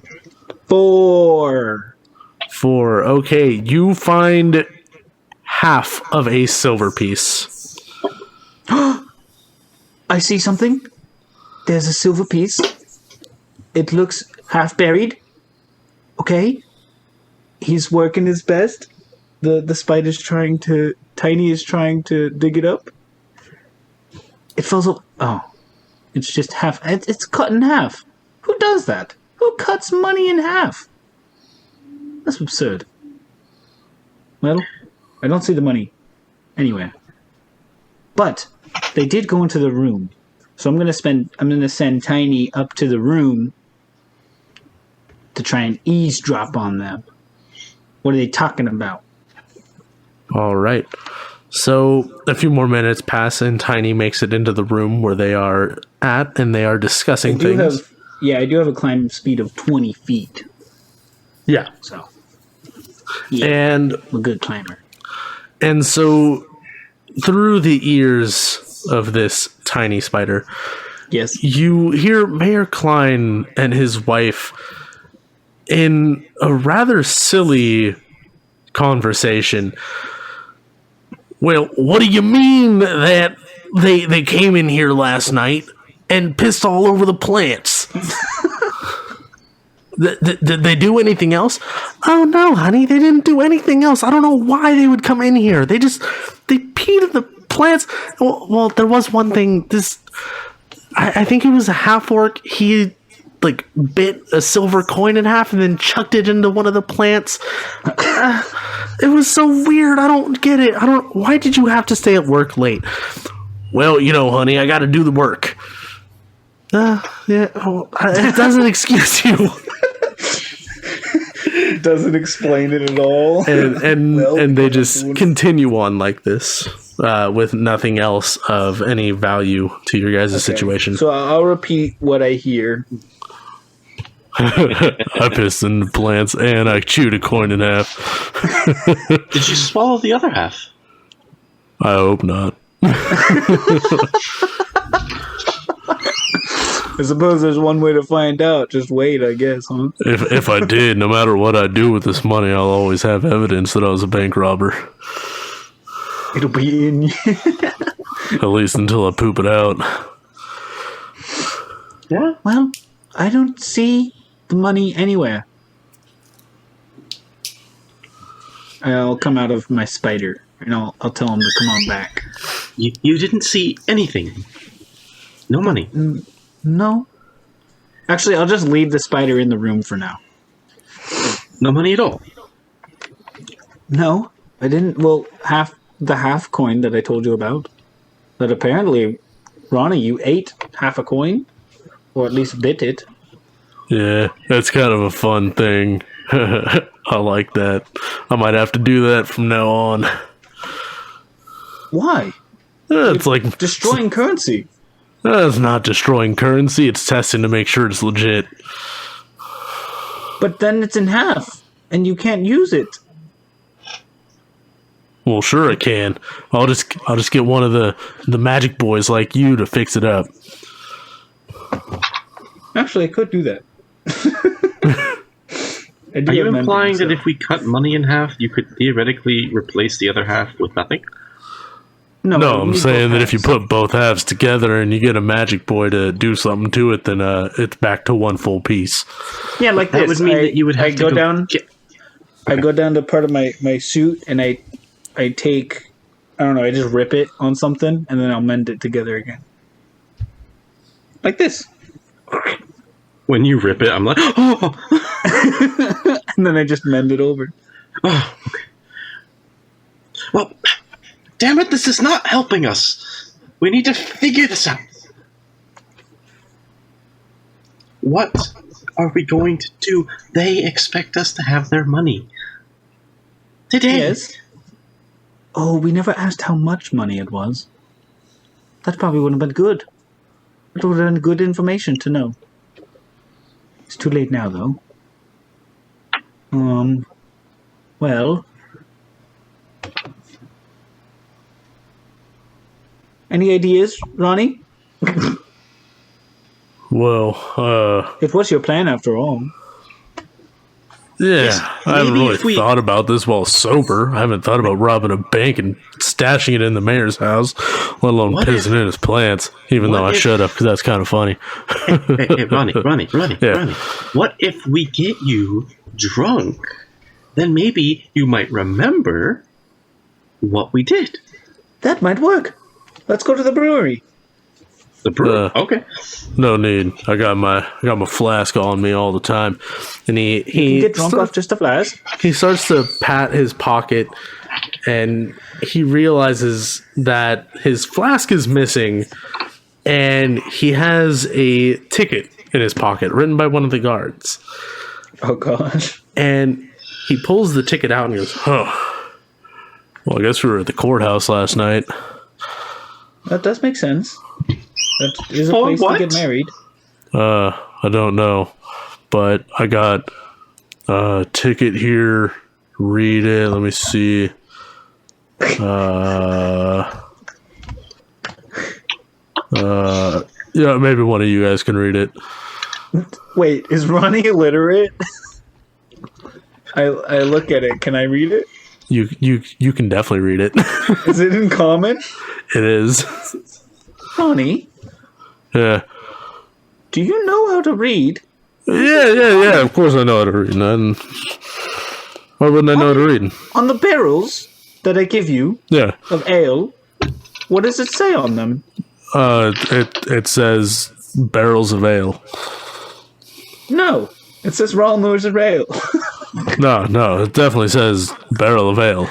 4. 4. Okay, you find half of a silver piece. I see something. There's a silver piece. It looks half buried. Okay. He's working his best. The spider's Tiny is trying to dig it up. It falls up. Oh. It's just half. It's cut in half. Who does that? Who cuts money in half? That's absurd. Well, I don't see the money anywhere. But they did go into the room. So I'm gonna send Tiny up to the room to try and eavesdrop on them. What are they talking about? All right. So a few more minutes pass, and Tiny makes it into the room where they are at, and they are discussing things. I do have a climb speed of 20 feet. Yeah. So, yeah, And I'm a good climber. And so, through the ears of this tiny spider, Yes. you hear Mayor Klein and his wife in a rather silly conversation. Well, what do you mean that they came in here last night and pissed all over the plants? Did they do anything else? Oh no, honey, they didn't do anything else. I don't know why they would come in here. They peed in the plants. Well, there was one thing. I think he was a half orc. He bit a silver coin in half and then chucked it into one of the plants. It was so weird. I don't get it. Why did you have to stay at work late? Well, honey, I got to do the work. It doesn't excuse you. It doesn't explain it at all. And they just continue on like this with nothing else of any value to your guys' situation. So I'll repeat what I hear. I pissed in the plants and I chewed a coin in half. Did you swallow the other half? I hope not. I suppose there's one way to find out. Just wait, I guess, huh? If I did, no matter what I do with this money, I'll always have evidence that I was a bank robber. It'll be in. At least until I poop it out. Yeah. Well, I don't see the money anywhere. I'll come out of my spider and I'll tell him to come on back. You didn't see anything. No money. No. Actually, I'll just leave the spider in the room for now. No money at all. No, I didn't. Well, the half coin that I told you about. That apparently, Ronnie, you ate half a coin, or at least bit it. Yeah, that's kind of a fun thing. I like that. I might have to do that from now on. Why? It's like Destroying currency. It's not destroying currency. It's testing to make sure it's legit. But then it's in half, and you can't use it. Well, sure I can. I'll just get one of the magic boys like you to fix it up. Actually, I could do that. Are you implying that if we cut money in half, you could theoretically replace the other half with nothing? No, I'm saying that if you put both halves together and you get a magic boy to do something to it, then it's back to one full piece. Yeah, like That this. would mean that you would have I to go down. Get, I go down to part of my suit and I take, I don't know, I just rip it on something and then I'll mend it together again. Like this. when you rip it, I'm like, oh! And then I just mend it over. Oh, okay. Well, Damn it, this is not helping us. We need to figure this out. What are we going to do? They expect us to have their money. Today. Yes. Oh, we never asked how much money it was. That probably would have been good. It would have been good information to know. It's too late now, though. Well... Any ideas, Ronnie? Well, It was your plan after all. yeah, Yes, I haven't maybe really if we- thought about this while sober. I haven't thought about robbing a bank and stashing it in the mayor's house, let alone What pissing in his plants, even what though I if- should have, because that's kind of funny. Hey, Ronnie. Yeah. What if we get you drunk? Then maybe you might remember what we did. That might work. Let's go to the brewery. The brew. Okay. No need. I got my flask on me all the time, and You can get drunk off just a flask. he starts to pat his pocket, and he realizes that his flask is missing, and he has a ticket in his pocket written by one of the guards. Oh, gosh. And he pulls the ticket out and goes, Oh, well, I guess we were at the courthouse last night. That does make sense. That is a For place what? to get married. I don't know, but I got a ticket here. Read it. Let me see. Yeah, maybe one of you guys can read it. Wait, is Ronnie illiterate? I look at it. Can I read it? You can definitely read it. Is it in common? It is. Ronnie, Yeah. do you know how to read? Yeah. Of course I know how to read. Why wouldn't I know how to read? On the barrels that I give you Yeah. of ale, what does it say on them? It says barrels of ale. No, it says Raw Moors of Ale. No, it definitely says barrel of ale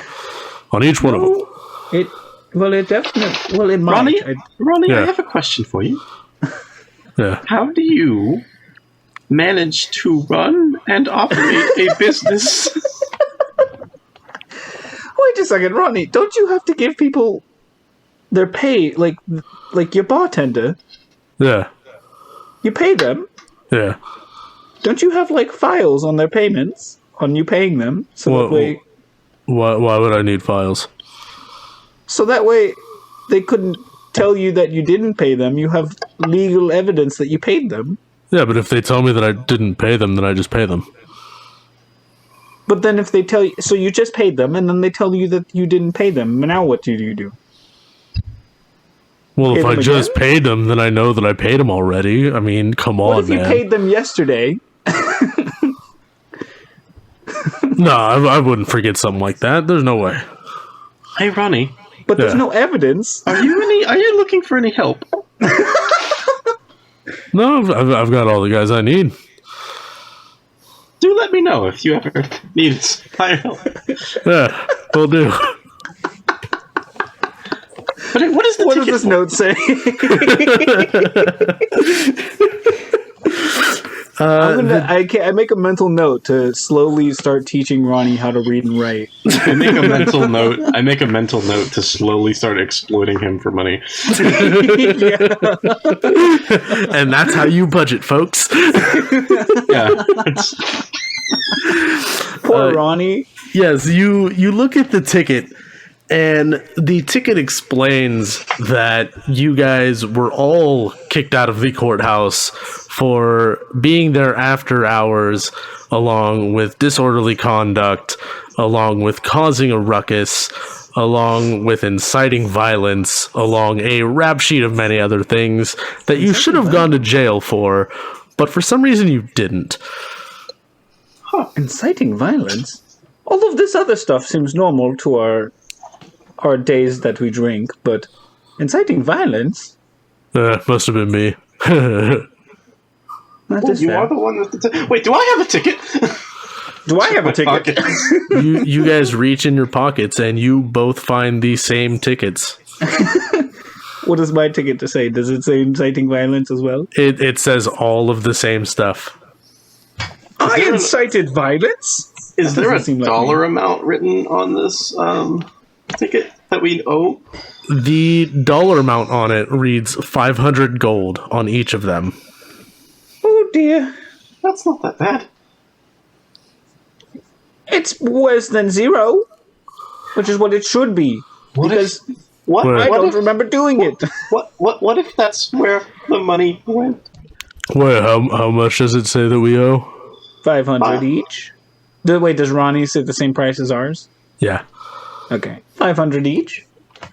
on each one of them. It definitely, well, it might. Ronnie, Yeah. I have a question for you. Yeah. How do you manage to run and operate a business? Wait a second, Ronnie, don't you have to give people their pay, like your bartender? Yeah. You pay them. Yeah. Don't you have, like, files on their payments? On you paying them? Why would I need files? So that way they couldn't tell you that you didn't pay them. You have legal evidence that you paid them. Yeah, but if they tell me that I didn't pay them, then I just pay them. But then if they tell you, so you just paid them, and then they tell you that you didn't pay them, now what do you do? Well, Pay if I them just again? paid them, then I know that I paid them already. I mean, come What on, if you man. paid them yesterday? No, I wouldn't forget something like that. There's no way. Hey, Ronnie, But there's Yeah. no evidence. are you looking for any help? No, I've got all the guys I need. Do let me know if you ever need my help. Yeah, will do. But what is the What does ticket this for? note say? I make a mental note to slowly start teaching Ronnie how to read and write. I make a mental note. I make a mental note to slowly start exploiting him for money. and that's how you budget, folks. Yeah, Poor Ronnie. Yes, you look at the ticket, and the ticket explains that you guys were all kicked out of the courthouse for being there after hours, along with disorderly conduct, along with causing a ruckus, along with inciting violence, along a rap sheet of many other things that you should have gone to jail for, but for some reason you didn't. Inciting violence? All of this other stuff seems normal to our days that we drink, but inciting violence? Must have been me. That is you fair. are the one with the ticket. Wait, do I have a ticket? Do I have a ticket? You guys reach in your pockets and you both find the same tickets. What does my ticket to say? Does it say inciting violence as well? It says all of the same stuff. I incited violence? Is there a seem like dollar amount written on this ticket that we owe? The dollar amount on it reads 500 gold on each of them. Oh dear. That's not that bad. It's worse than 0, which is what it should be. Because What? I What don't if, remember doing it. what if that's where the money went? Wait, how much does it say that we owe? 500 each. Wait, does Ronnie say the same price as ours? Yeah. Okay. 500 each.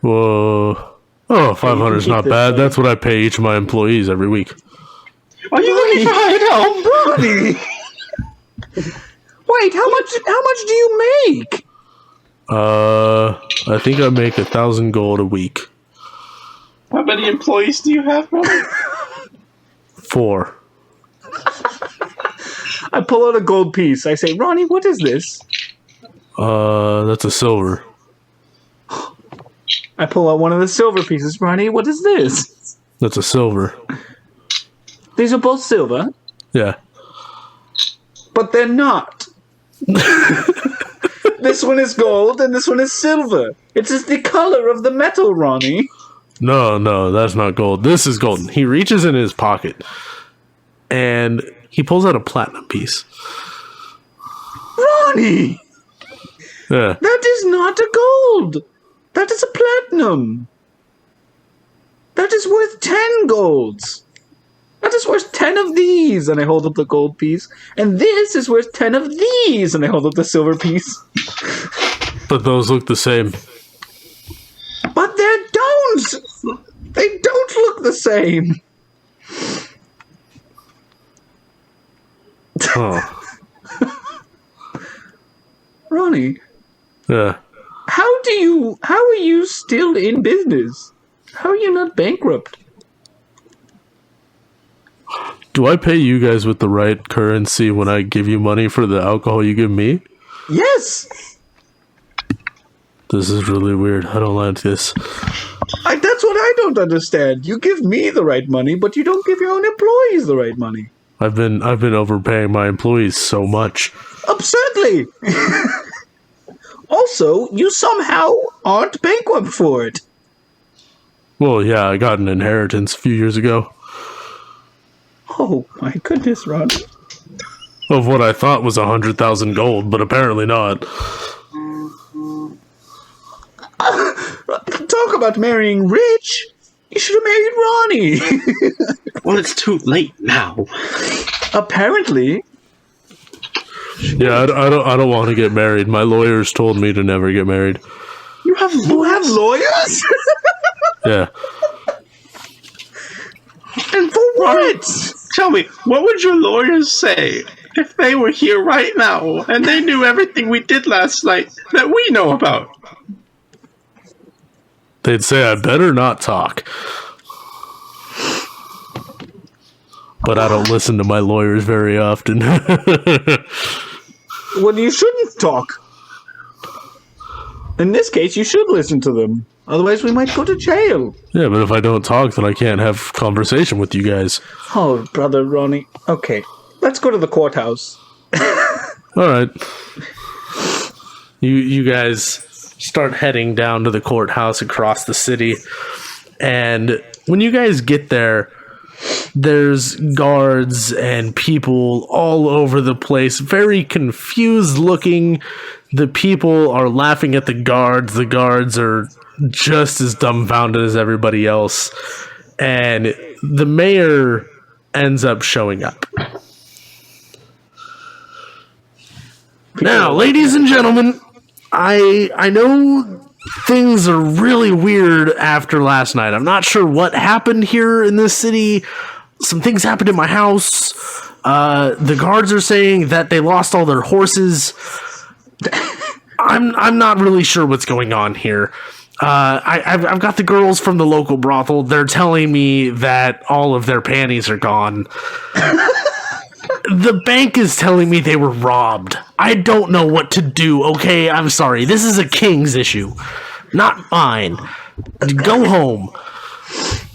Whoa. Oh, 500 is keep not this, bad. buddy. That's what I pay each of my employees every week. Are you looking for hired help? Ronnie! Wait, how much do you make? I think I make 1,000 gold a week. How many employees do you have, brother? 4. I pull out a gold piece. I say, Ronnie, what is this? That's a silver. I pull out one of the silver pieces. Ronnie, what is this? That's a silver. These are both silver, Yeah. but they're not. This one is gold and this one is silver. It's just the color of the metal, Ronnie. No, that's not gold. This is golden. He reaches in his pocket and he pulls out a platinum piece. Ronnie! Yeah. That is not a gold. That is a platinum. That is worth 10 golds. That is worth 10 of these. And I hold up the gold piece. And this is worth 10 of these. And I hold up the silver piece. But those look the same. But they don't. They don't look the same. Oh. Ronnie, Yeah. how are you still in business? How are you not bankrupt? Do I pay you guys with the right currency when I give you money for the alcohol you give me? Yes. This is really weird. I don't like this. That's what I don't understand. You give me the right money, but you don't give your own employees the right money. I've been overpaying my employees so much. Absurdly. Also, you somehow aren't bankrupt for it. Well, yeah, I got an inheritance a few years ago Oh my goodness, Ron. of what I thought was 100,000 gold, but apparently not. Talk about marrying rich. You should have married Ronnie. Well, it's too late now. Apparently. Yeah, I don't want to get married. My lawyers told me to never get married. You have lawyers? Yeah. And for what? Tell me, what would your lawyers say if they were here right now and they knew everything we did last night that we know about? They'd say I better not talk. But I don't listen to my lawyers very often. Well, you shouldn't talk. In this case, you should listen to them. Otherwise, we might go to jail. Yeah, but if I don't talk, then I can't have conversation with you guys. Oh, brother Ronnie. Okay, let's go to the courthouse. All right. You guys start heading down to the courthouse across the city. And when you guys get there, there's guards and people all over the place, very confused looking. The people are laughing at the guards. The guards are just as dumbfounded as everybody else. And the mayor ends up showing up. Now, ladies and gentlemen, I know things are really weird after last night. I'm not sure what happened here in this city. Some things happened in my house. The guards are saying that they lost all their horses. I'm not really sure what's going on here. I've got the girls from the local brothel. They're telling me that all of their panties are gone. The bank is telling me they were robbed. I don't know what to do, okay? I'm sorry. This is a king's issue, not mine. Go home.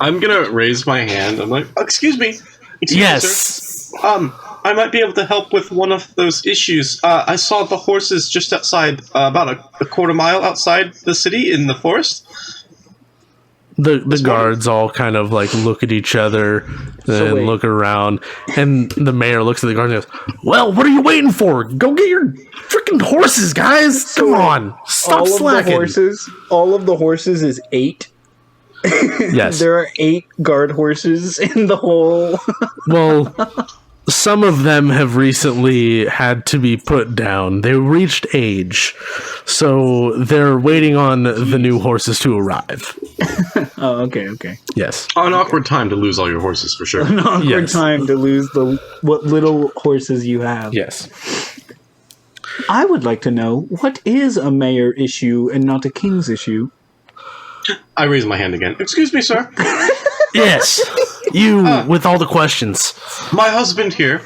I'm gonna raise my hand. I'm like, excuse me. Yes. Sir. I might be able to help with one of those issues. I saw the horses just outside, about a quarter mile outside the city in the forest. The guards all kind of like look at each other and look around, and the mayor looks at the guards and goes, Well, what are you waiting for? Go get your freaking horses, guys. Come on. Stop slacking. All of the horses is 8. yes. There are 8 guard horses in the whole. Well, some of them have recently had to be put down. They reached age, so they're waiting on the new horses to arrive. Oh, okay. Yes. An awkward time to lose all your horses, for sure. An awkward time to lose what little horses you have. Yes. I would like to know, what is a mayor issue and not a king's issue? I raise my hand again. Excuse me, sir. Yes. You with all the questions. My husband here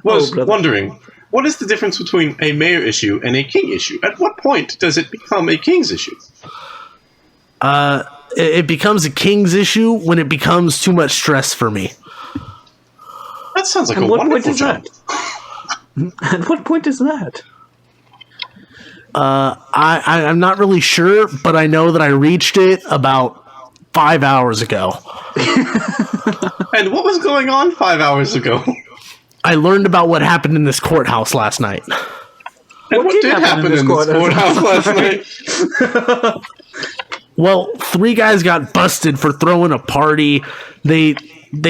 was brother. wondering, what is the difference between a mayor issue and a king issue? At what point does it become a king's issue? It becomes a king's issue when it becomes too much stress for me. That sounds like And a what point wonderful is job. that? At what point is that? I'm not really sure, but I know that I reached it about 5 hours ago. And what was going on 5 hours ago? I learned about what happened in this courthouse last night. And what did happen in this courthouse last night? Well, 3 guys got busted for throwing a party. They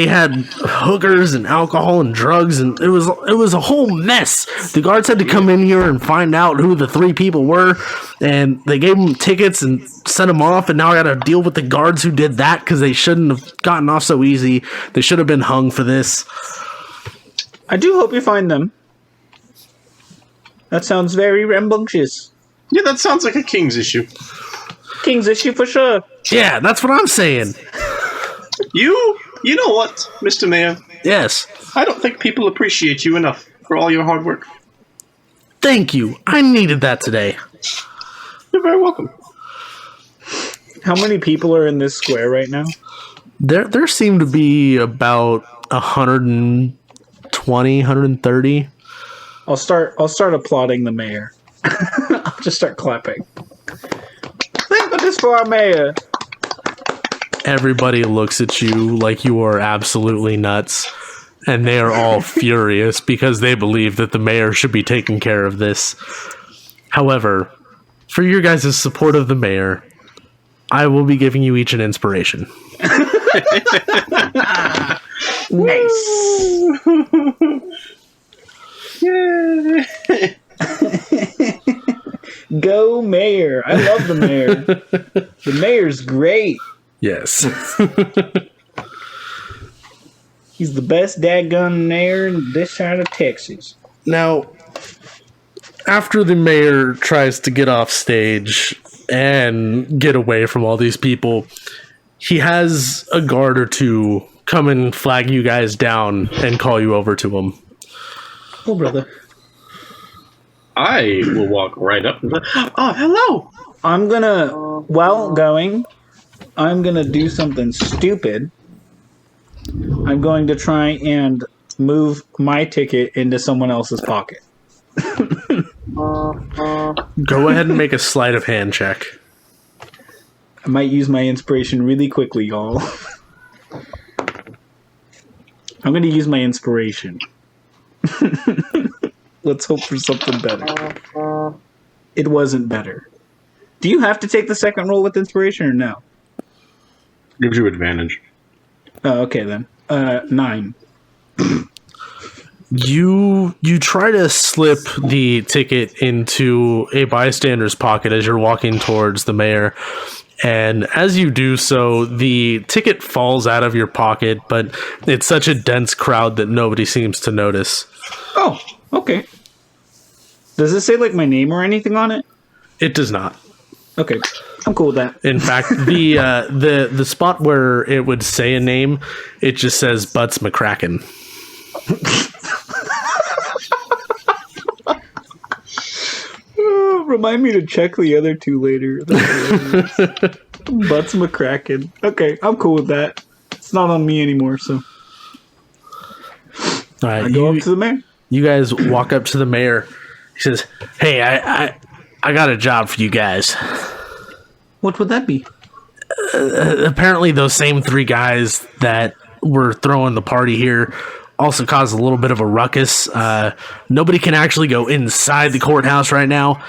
had hookers and alcohol and drugs, and it was a whole mess. The guards had to come in here and find out who the 3 people were, and they gave them tickets and sent them off, and now I got to deal with the guards who did that because they shouldn't have gotten off so easy. They should have been hung for this. I do hope you find them. That sounds very rambunctious. Yeah, that sounds like a king's issue. King's issue for sure. Yeah, that's what I'm saying. You know what, Mr. Mayor? Yes. I don't think people appreciate you enough for all your hard work. Thank you. I needed that today. You're very welcome. How many people are in this square right now? There seem to be about 120, 130. I'll start applauding the mayor. I'll just start clapping. Thank goodness for our mayor. Everybody looks at you like you are absolutely nuts, and they are all furious because they believe that the mayor should be taking care of this. However, for your guys' support of the mayor, I will be giving you each an inspiration. Nice. Go mayor. I love the mayor. The mayor's great. Yes. He's the best dadgun mayor in this side of Texas. Now, after the mayor tries to get off stage and get away from all these people, he has a guard or 2 come and flag you guys down and call you over to him. Oh, brother. I will walk right up and oh, hello! I'm gonna, while going, I'm gonna do something stupid. I'm going to try and move my ticket into someone else's pocket. Go ahead and make a sleight of hand check. I might use my inspiration really quickly, y'all. I'm going to use my inspiration. Let's hope for something better. It wasn't better. Do you have to take the second roll with inspiration or no? Gives you advantage. Oh, okay then. 9. You try to slip the ticket into a bystander's pocket as you're walking towards the mayor, and as you do so, the ticket falls out of your pocket, but it's such a dense crowd that nobody seems to notice. Oh, okay. Does it say like my name or anything on it? It does not. Okay, I'm cool with that. In fact, the spot where it would say a name, it just says Butts McCracken. remind me to check the other two later. Butts McCracken. Okay, I'm cool with that. It's not on me anymore, so All right, I go up to the mayor. you guys walk up to the mayor. He says, "Hey, I got a job for you guys. What would that be? Apparently those same three guys that were throwing the party here also caused a little bit of a ruckus. Nobody can actually go inside the courthouse right now.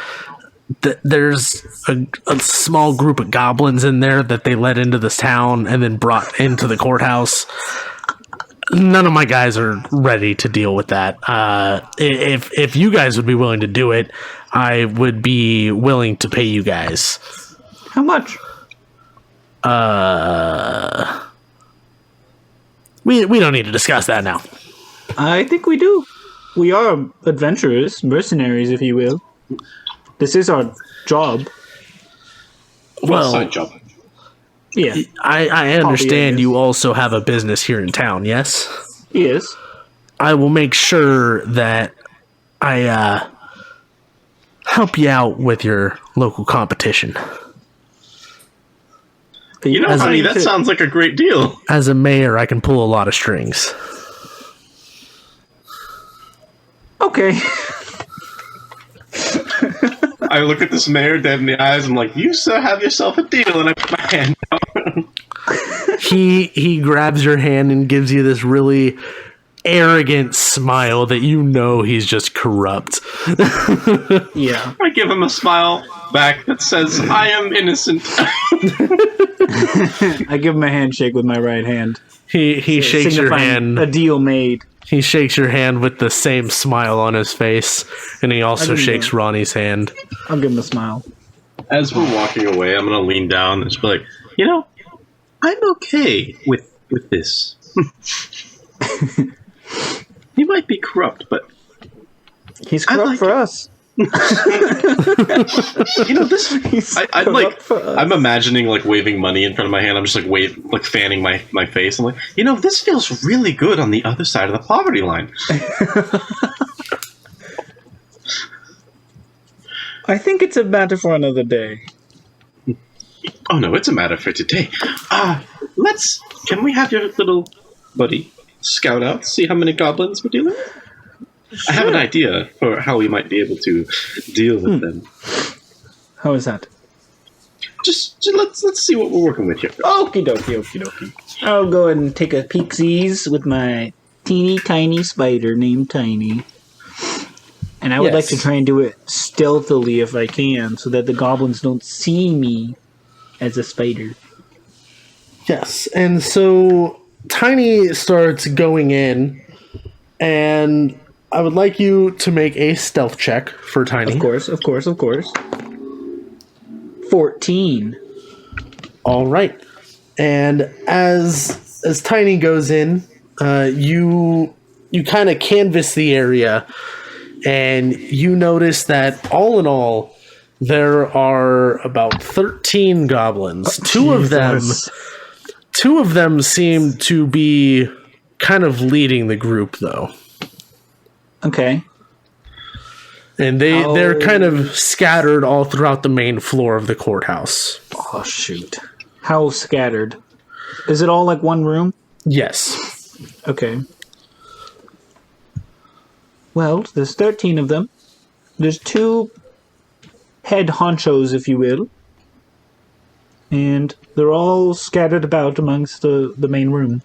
There's a small group of goblins in there that they let into this town and then brought into the courthouse. None of my guys are ready to deal with that. If you guys would be willing to do it, I would be willing to pay you guys. How much? We don't need to discuss that now. I think we do. We are adventurers, mercenaries, if you will. This is our job. Well, Side job. Yeah. I understand Hobby, I you guess. also have a business here in town, yes? Yes. I will make sure that I help you out with your local competition. You know, As honey, a- that sounds like a great deal. As a mayor, I can pull a lot of strings. Okay. I look at this mayor dead in the eyes. I'm like, you sir have yourself a deal, and I put my hand out. He grabs your hand and gives you this really arrogant smile that you know he's just corrupt. Yeah. I give him a smile back that says, I am innocent. I give him a handshake with my right hand. He shakes your Signifying hand. A deal made. He shakes your hand with the same smile on his face, and he also I didn't shakes know. Ronnie's hand. I'll give him a smile. As we're walking away, I'm going to lean down and just be like, you know, I'm okay with this. He might be corrupt, but He's I corrupt like for it. us. you know this. He's I'm like, corrupt for us. I'm imagining like waving money in front of my hand. I'm just like fanning my face. I'm like, you know, this feels really good on the other side of the poverty line. I think it's a matter for another day. Oh no, it's a matter for today. Can we have your little buddy scout out, see how many goblins we're dealing with? I have an idea for how we might be able to deal with them. How is that? Just let's see what we're working with here. Okie dokie. I'll go ahead and take a peeksies with my teeny tiny spider named Tiny. And I would like Yes. to try and do it stealthily if I can, so that the goblins don't see me as a spider. Yes, and so Tiny starts going in, and I would like you to make a stealth check for Tiny. Of course. 14. All right. And as Tiny goes in, you kind of canvass the area, and you notice that all in all, there are about 13 goblins. Two of them seem to be kind of leading the group, though. Okay. And they're kind of scattered all throughout the main floor of the courthouse. Oh, shoot. How scattered? Is it all like one room? Yes. Okay. Well, there's 13 of them. There's 2 head honchos, if you will. And they're all scattered about amongst the main room.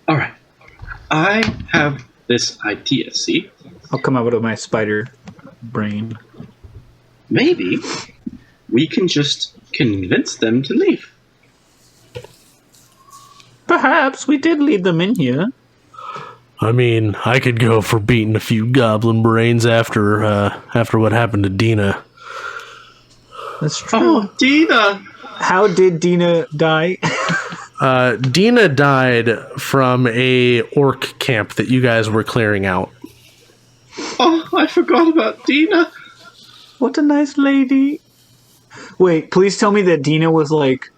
All right, I have this idea. See, I'll come out with my spider brain. maybe we can just convince them to leave. Perhaps we did lead them in here. I mean, I could go for beating a few goblin brains after what happened to Dina. That's true. Oh, Dina! How did Dina die? Dina died from a orc camp that you guys were clearing out. Oh, I forgot about Dina. What a nice lady. Wait, please tell me that Dina was like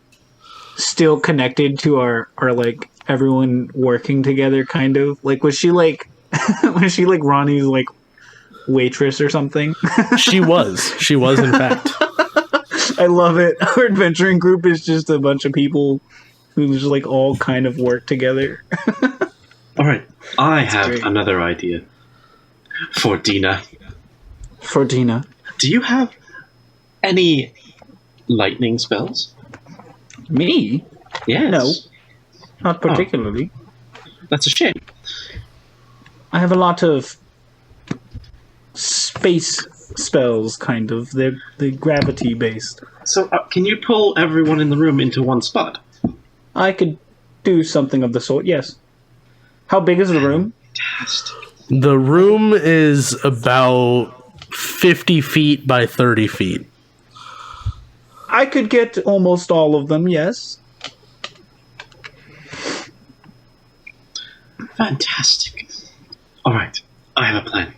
still connected to our like everyone working together kind of. Like was she like Ronnie's like waitress or something? She was in fact. I love it. Our adventuring group is just a bunch of people who just like all kind of work together. All right, I have great. another idea for Dina. For Dina. Do you have any lightning spells? Me? Yes. No. Not particularly. That's a shame. I have a lot of space spells, kind of. They're gravity based. So, can you pull everyone in the room into one spot? I could do something of the sort, yes. How big is the room? Fantastic. The room is about 50 feet by 30 feet. I could get almost all of them, yes. Fantastic. All right, I have a plan.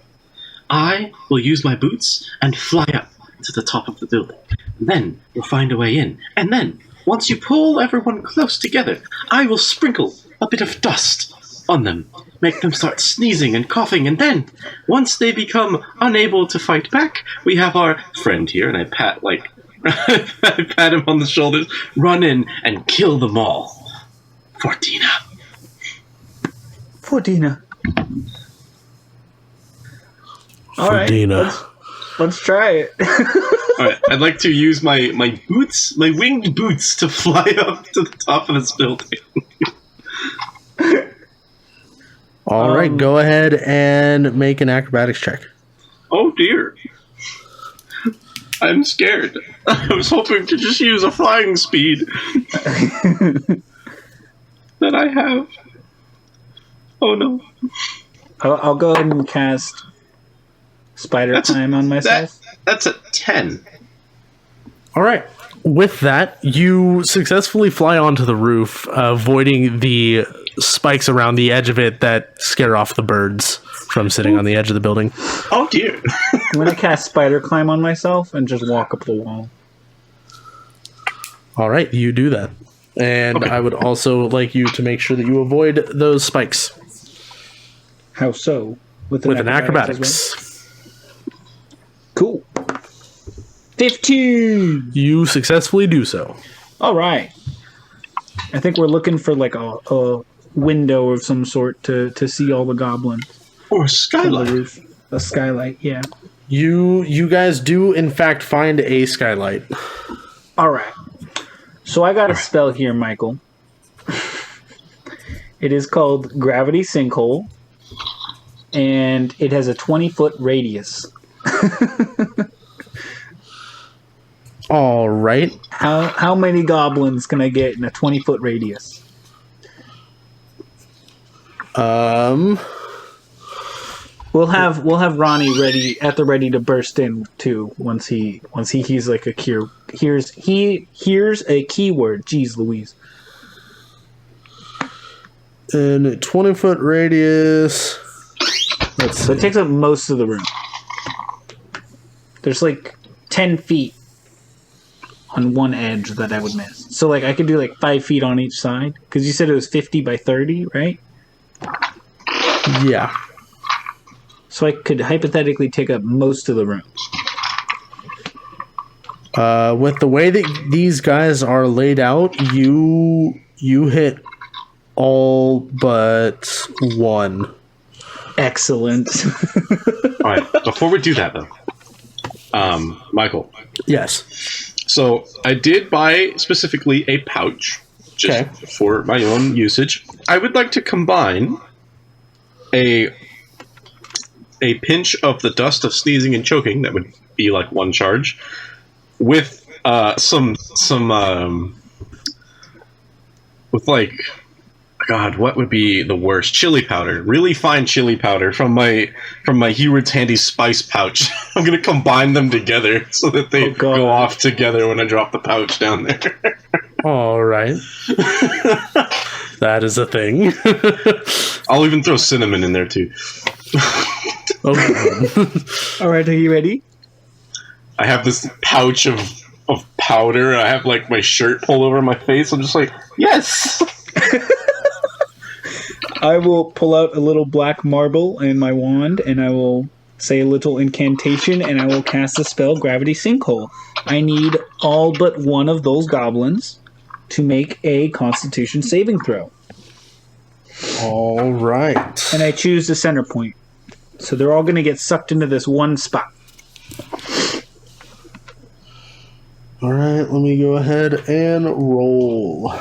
I will use my boots and fly up to the top of the building. And then we'll find a way in. And then, once you pull everyone close together, I will sprinkle a bit of dust on them, make them start sneezing and coughing, and then, once they become unable to fight back, we have our friend here, and I pat, I pat him on the shoulders, run in and kill them all. For Dina. For Dina. All right, Dina. let's try it. Alright, I'd like to use my boots, my winged boots, to fly up to the top of this building. All right, go ahead and make an acrobatics check. Oh dear. I'm scared. I was hoping to just use a flying speed that I have. Oh no. I'll go ahead and cast Spider Climb on myself. That's a 10. All right. With that, you successfully fly onto the roof, avoiding the spikes around the edge of it that scare off the birds from sitting on the edge of the building. Oh dear. I'm going to cast Spider Climb on myself and just walk up the wall. All right, you do that. And Okay. I would also like you to make sure that you avoid those spikes How so? With an as acrobatics. well? Cool. 15! You successfully do so. All right. I think we're looking for like a window of some sort to see all the goblins Or a on the skylight. roof. A skylight, yeah. You guys do, in fact, find a skylight. All right. So I got a spell here, Michael. It is called Gravity Sinkhole, and it has a 20-foot radius. All right. How many goblins can I get in a 20-foot radius? We'll have Ronnie ready to burst in too once he hears like a cure. Here's a keyword. Jeez Louise. In a 20-foot radius. So it takes up most of the room. There's like 10 feet on one edge that I would miss. So like I could do like 5 feet on each side because you said it was 50 by 30, right? Yeah. So I could hypothetically take up most of the room. With the way that these guys are laid out, you hit all but one. Excellent. All right. Before we do that, though, Michael. Yes. So I did buy specifically a pouch just for my own usage. I would like to combine a pinch of the dust of sneezing and choking, that would be like one charge, with with like, God, what would be the worst? Chili powder, really fine chili powder from my Heward's Handy Spice pouch. I'm gonna combine them together so that they go off together when I drop the pouch down there. All right. That is a thing. I'll even throw cinnamon in there too. Okay. All right, are you ready? I have this pouch of powder. I have like my shirt pulled over my face. I'm just like, yes. I will pull out a little black marble and my wand, and I will say a little incantation, and I will cast the spell Gravity Sinkhole. I need all but one of those goblins to make a Constitution saving throw. All right. And I choose the center point. So they're all going to get sucked into this one spot. All right, let me go ahead and roll.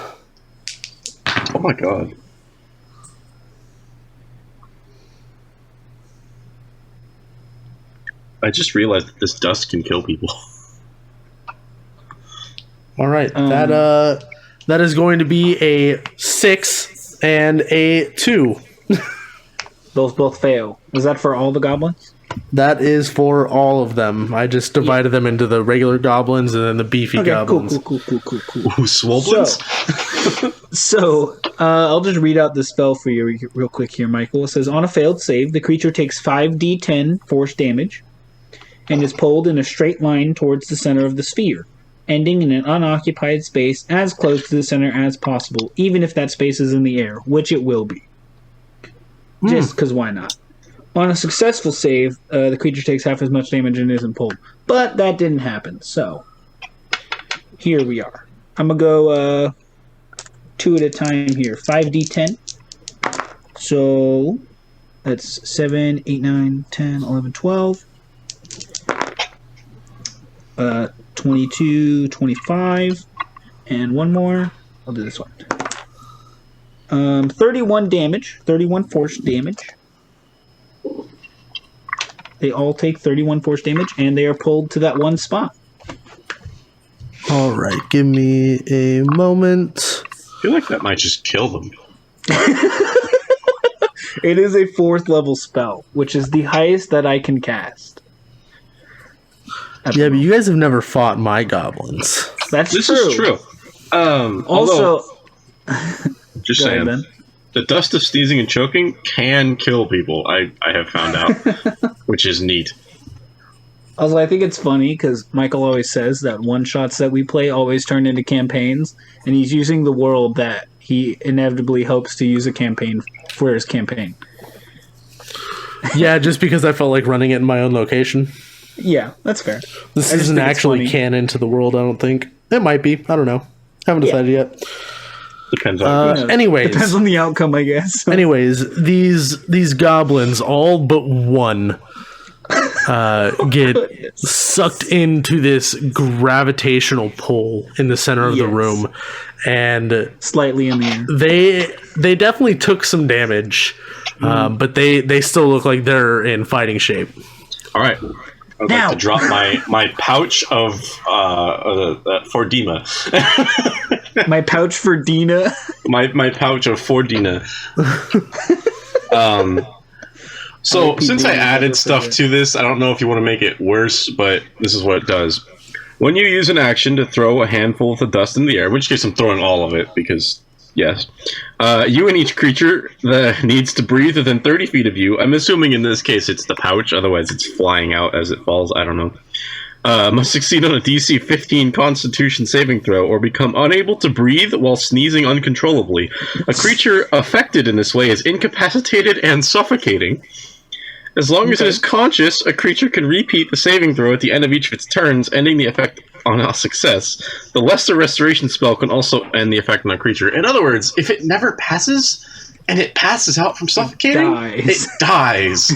Oh my god. I just realized that this dust can kill people. All right, that is going to be a 6 and a 2. Those both fail. Was that for all the goblins? That is for all of them. I just divided them into the regular goblins and then the beefy goblins. Cool. Ooh, swoblins? So, I'll just read out the spell for you real quick here, Michael. It says, on a failed save, the creature takes 5d10 force damage and is pulled in a straight line towards the center of the sphere, ending in an unoccupied space as close to the center as possible, even if that space is in the air, which it will be. Just because why not? On a successful save, the creature takes half as much damage and isn't pulled. But that didn't happen, so here we are. I'm going to go 2 at a time here. 5d10. So that's 7, 8, 9, 10, 11, 12. 22, 25. And one more. I'll do this one. 31 damage. 31 force damage. They all take 31 force damage, and they are pulled to that one spot. All right, give me a moment. I feel like that might just kill them. It is a 4th level spell, which is the highest that I can cast. Yeah, but you guys have never fought my goblins. That's This true. is true. Also, Just go ahead, saying, Ben. the dust of sneezing and choking can kill people. I have found out, which is neat. Also, I think it's funny because Michael always says that one-shots that we play always turn into campaigns, and he's using the world that he inevitably hopes to use a campaign for his campaign. Yeah, just because I felt like running it in my own location. Yeah, that's fair. This I just isn't think it's actually funny. canon to the world, I don't think. It might be. I don't know. Haven't decided yet. Depends on Yeah, Anyways. depends on the outcome, I guess. Anyways, these goblins, all but one, get sucked into this gravitational pull in the center of the Yes. room, and Slightly in the air. they definitely took some damage, but they still look like they're in fighting shape. All right. I would Now. like to drop my pouch of for Dima. My pouch for Dina. my pouch of for Dina. So R.I.P. since I Dina, added never stuff forget. to this, I don't know if you want to make it worse, but this is what it does. When you use an action to throw a handful of the dust in the air, which case I'm throwing all of it because yes, you and each creature that needs to breathe within 30 feet of you, I'm assuming in this case it's the pouch, otherwise it's flying out as it falls, I don't know, must succeed on a DC 15 Constitution saving throw or become unable to breathe while sneezing uncontrollably. A creature affected in this way is incapacitated and suffocating. As long as it is conscious, a creature can repeat the saving throw at the end of each of its turns, ending the effect on a success. The lesser restoration spell can also end the effect on a creature. In other words, if it never passes, and it passes out from suffocating, it dies.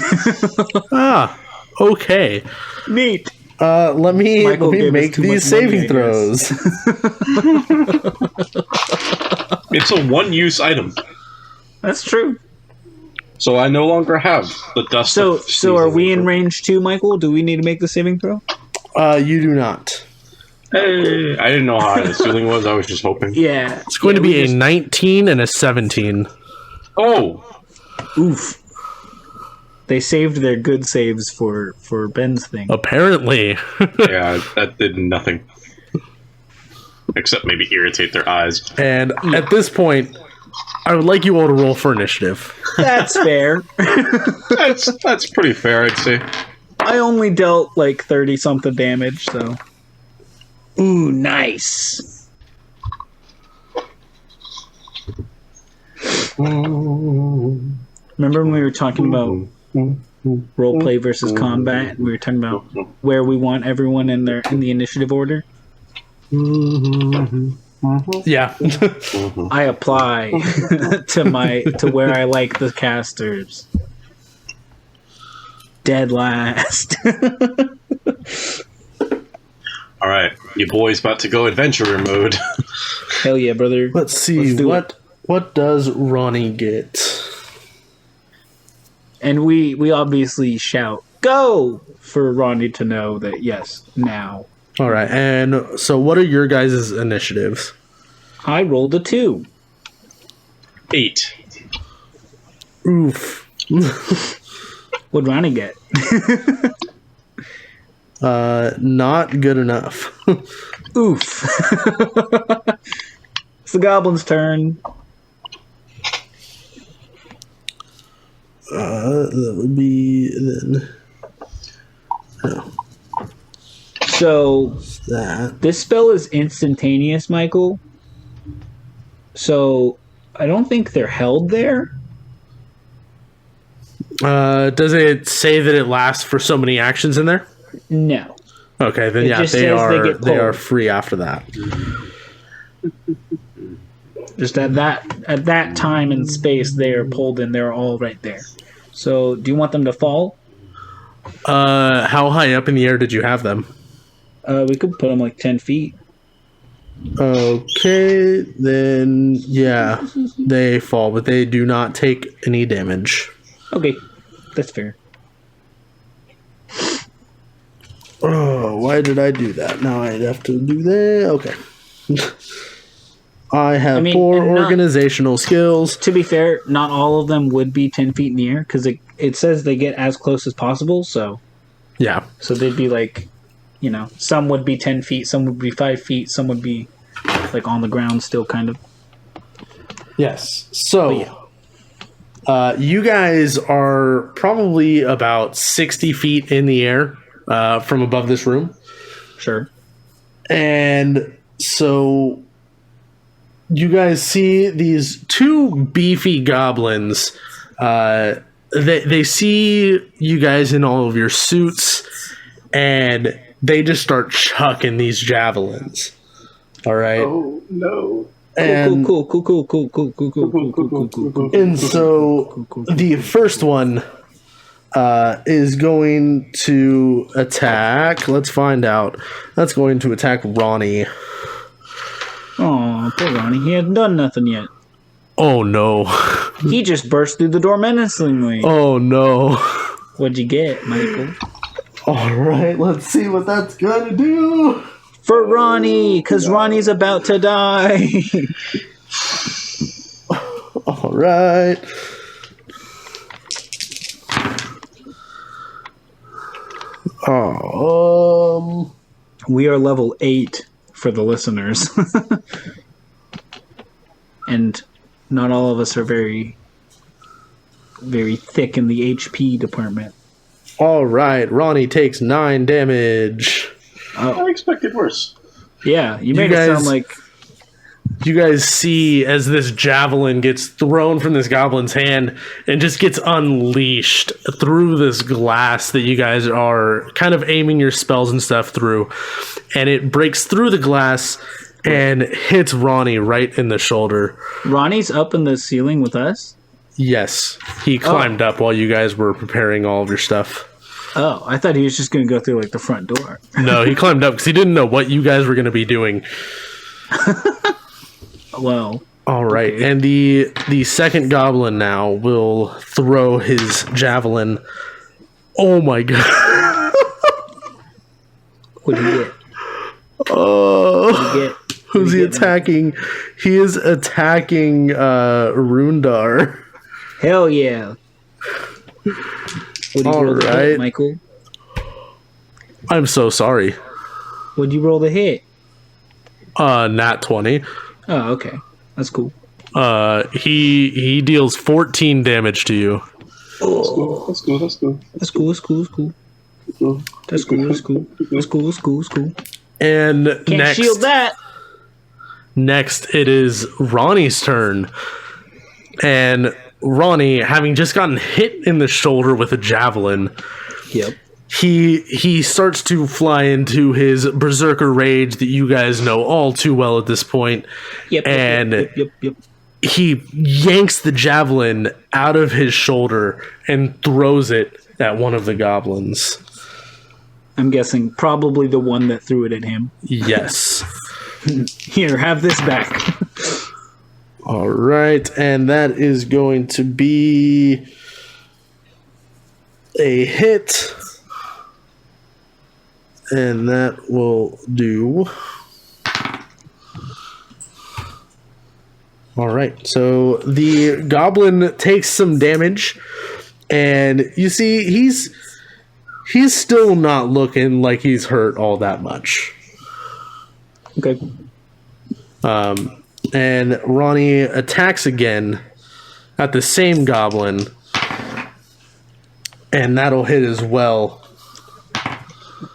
Okay. Neat. Let me Michael gave us make too these much money, saving I throws. It's a one-use item. That's true. So I no longer have the dust. So of are sneezing we in over. range 2, Michael? Do we need to make the saving throw? You do not. Hey, I didn't know how high the ceiling was. I was just hoping. Yeah. It's going to be a 19 and a 17. Oh, Oof. They saved their good saves for Ben's thing. Apparently. yeah, that did nothing. Except maybe irritate their eyes. And at this point, I would like you all to roll for initiative. That's fair. That's pretty fair, I'd say. I only dealt like 30-something damage, so. Ooh, nice. Remember when we were talking about roleplay versus combat. We were talking about where we want everyone in the initiative order. Yeah. I apply to where I like the casters. Dead last. All right, you boys about to go adventurer mode. Hell yeah, brother. Let's see what does Ronnie get? And we obviously shout "Go!" for Ronnie to know that yes, now. All right, and so what are your guys' initiatives? I rolled a 2. 8. Oof. What'd Ronnie get? Not good enough. Oof. It's the goblin's turn. That would be then. No. So That. this spell is instantaneous, Michael. So I don't think they're held there. Does it say that it lasts for so many actions in there? No. Okay, then It yeah, just they says are they get are pulled. free after that. Just at that time and space, they are pulled and they're all right there. So do you want them to fall? How high up in the air did you have them? We could put them like 10 feet. Okay, then yeah, they fall, but they do not take any damage. Okay, that's fair. Oh, why did I do that? Now I'd have to do that. Okay. I have poor and not- organizational skills. To be fair, not all of them would be 10 feet in the air because it says they get as close as possible. So Yeah. they'd be like, some would be 10 feet, some would be 5 feet, some would be like on the ground still kind of. Yes. So, you guys are probably about 60 feet in the air from above this room. Sure. And so you guys see these two beefy goblins. They see you guys in all of your suits, and they just start chucking these javelins. All right. Oh no! And Cool. And so the first one is going to attack. Let's find out. That's going to attack Ronnie. Oh, poor Ronnie. He hasn't done nothing yet. Oh no. He just burst through the door menacingly. Oh no. What'd you get, Michael? All right, let's see what that's gonna do. For Ronnie, because Ronnie's about to die. All right. We are level 8 for the listeners. And not all of us are very, very thick in the HP department. All right, Ronnie takes 9 damage. I expected worse. Yeah, you made it guys- sound like... You guys see as this javelin gets thrown from this goblin's hand and just gets unleashed through this glass that you guys are kind of aiming your spells and stuff through. And it breaks through the glass and hits Ronnie right in the shoulder. Ronnie's up in the ceiling with us? Yes, he climbed up while you guys were preparing all of your stuff. Oh, I thought he was just going to go through like the front door. No, he climbed up because he didn't know what you guys were going to be doing. Well, All right, okay. and the second goblin now will throw his javelin. Oh my god! What'd you get? Oh, What'd you get? who's he What'd you get, man? attacking? He is attacking Rundar. Hell yeah. What'd you All roll the right. hit, Michael? I'm so sorry. What'd you roll the hit? Nat 20. Oh, okay. That's cool. He deals 14 damage to you. Oh, That's cool. that's cool. That's cool. That's cool. That's cool. And Can't shield that. Next, it is Ronnie's turn. And Ronnie, having just gotten hit in the shoulder with a javelin, Yep. he starts to fly into his berserker rage that you guys know all too well at this point. Yep. And Yep. he yanks the javelin out of his shoulder and throws it at one of the goblins. I'm guessing probably the one that threw it at him. Yes. Here, have this back. All right, and that is going to be a hit. And that will do. All right, so the goblin takes some damage, and you see he's still not looking like he's hurt all that much. Okay. And Ronnie attacks again at the same goblin, and that'll hit as well.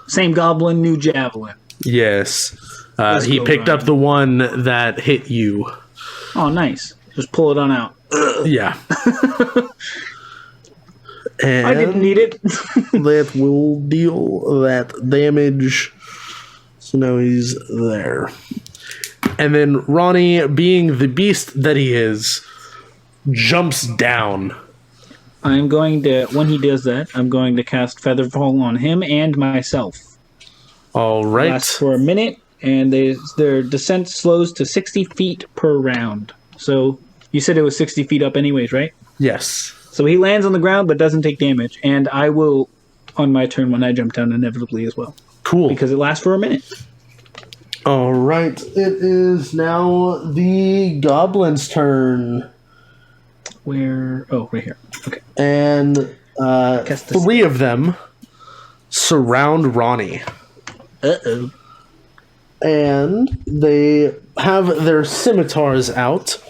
Same goblin, new javelin. Yes. He go, picked Ryan. up the one that hit you. Oh, nice. Just pull it on out. Yeah. And I didn't need it. that will deal that damage. So now he's there. And then Ronnie, being the beast that he is, jumps down. I'm going to, when he does that, I'm going to cast Featherfall on him and myself. All right. Lasts for a minute, and their descent slows to 60 feet per round. So you said it was 60 feet up anyways, right? Yes. So he lands on the ground but doesn't take damage, and I will, on my turn when I jump down, inevitably as well. Cool. Because it lasts for a minute. All right. It is now the goblin's turn. Where? Oh, right here. Okay. And Cast this. 3 of them surround Ronnie. Uh-oh. And they have their scimitars out,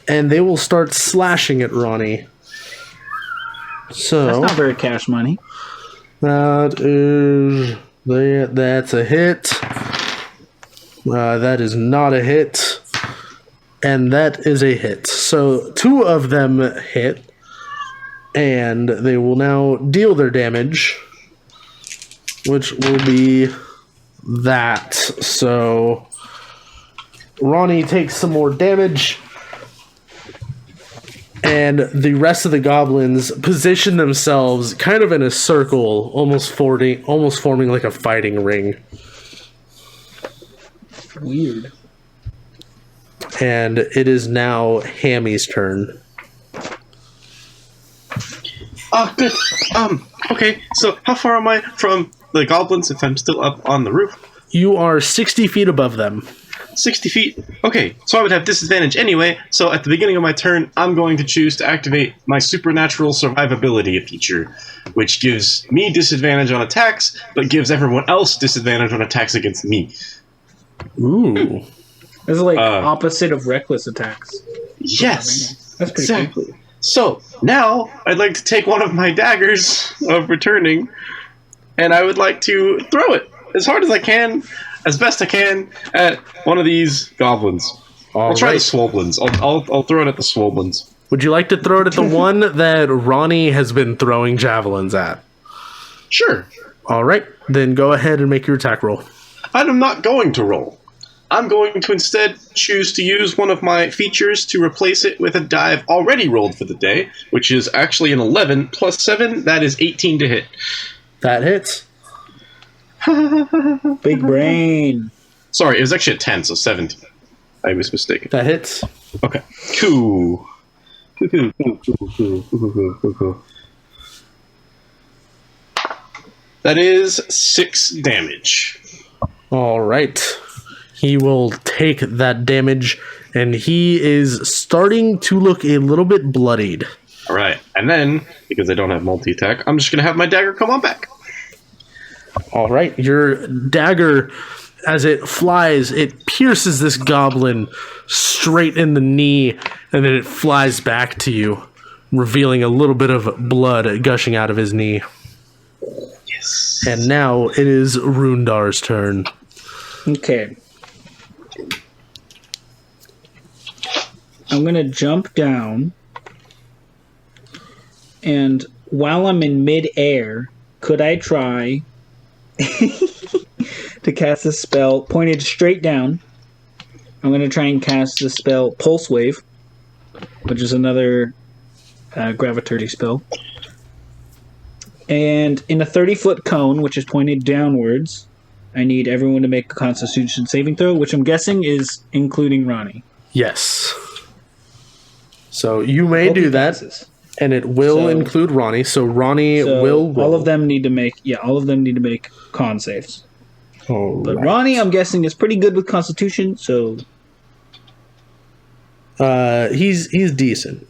and they will start slashing at Ronnie. So That's not very cash money. that's a hit. That is not a hit. And that is a hit. So 2 of them hit, and they will now deal their damage, which will be that. So Ronnie takes some more damage, and the rest of the goblins position themselves kind of in a circle, almost forming like a fighting ring. Weird. And it is now Hammy's turn. Oh, good. Okay, so how far am I from the goblins if I'm still up on the roof? You are 60 feet above them. 60 feet. Okay, so I would have disadvantage anyway, so at the beginning of my turn, I'm going to choose to activate my supernatural survivability feature, which gives me disadvantage on attacks, but gives everyone else disadvantage on attacks against me. Ooh. This is like opposite of reckless attacks. Yes! That's pretty Exactly. cool. So, now, I'd like to take one of my daggers of returning, and I would like to throw it as hard as I can, as best I can, at one of these goblins. I'll try the swoblins. I'll throw it at the swoblins. Would you like to throw it at the one that Ronnie has been throwing javelins at? Sure. All right, then go ahead and make your attack roll. I'm not going to roll. I'm going to instead choose to use one of my features to replace it with a die I've already rolled for the day, which is actually an 11 plus 7. That is 18 to hit. That hits. Big brain. Sorry, it was actually a 10, so 17. I was mistaken. That hits. Okay. Cool. That is 6 damage. All right. He will take that damage, and he is starting to look a little bit bloodied. Alright, and then, because I don't have multi-attack, I'm just going to have my dagger come on back. All right. Your dagger, as it flies, it pierces this goblin straight in the knee, and then it flies back to you, revealing a little bit of blood gushing out of his knee. Yes. And now it is Rundar's turn. Okay. I'm going to jump down And while I'm in mid-air, could I try to cast a spell pointed straight down? I'm going to try and cast the spell Pulse Wave, which is another gravity spell. And in a 30-foot cone, which is pointed downwards, I need everyone to make a Constitution saving throw, which I'm guessing is including Ronnie. Yes. So you may do that, and it will include Ronnie. So Ronnie will roll. All of them need to make con saves. But Ronnie, I'm guessing, is pretty good with Constitution, so he's decent.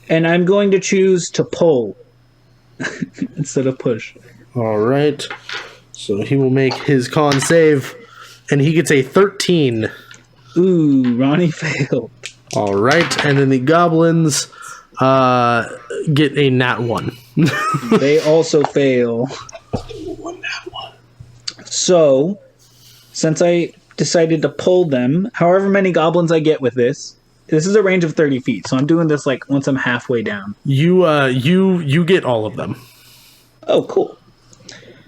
And I'm going to choose to pull instead of push. All right. So he will make his con save, and he gets a 13. Ooh, Ronnie failed. All right, and then the goblins get a nat 1. They also fail. So, since I decided to pull them, however many goblins I get with this is a range of 30 feet. So I'm doing this like once I'm halfway down. You get all of them. Oh, cool.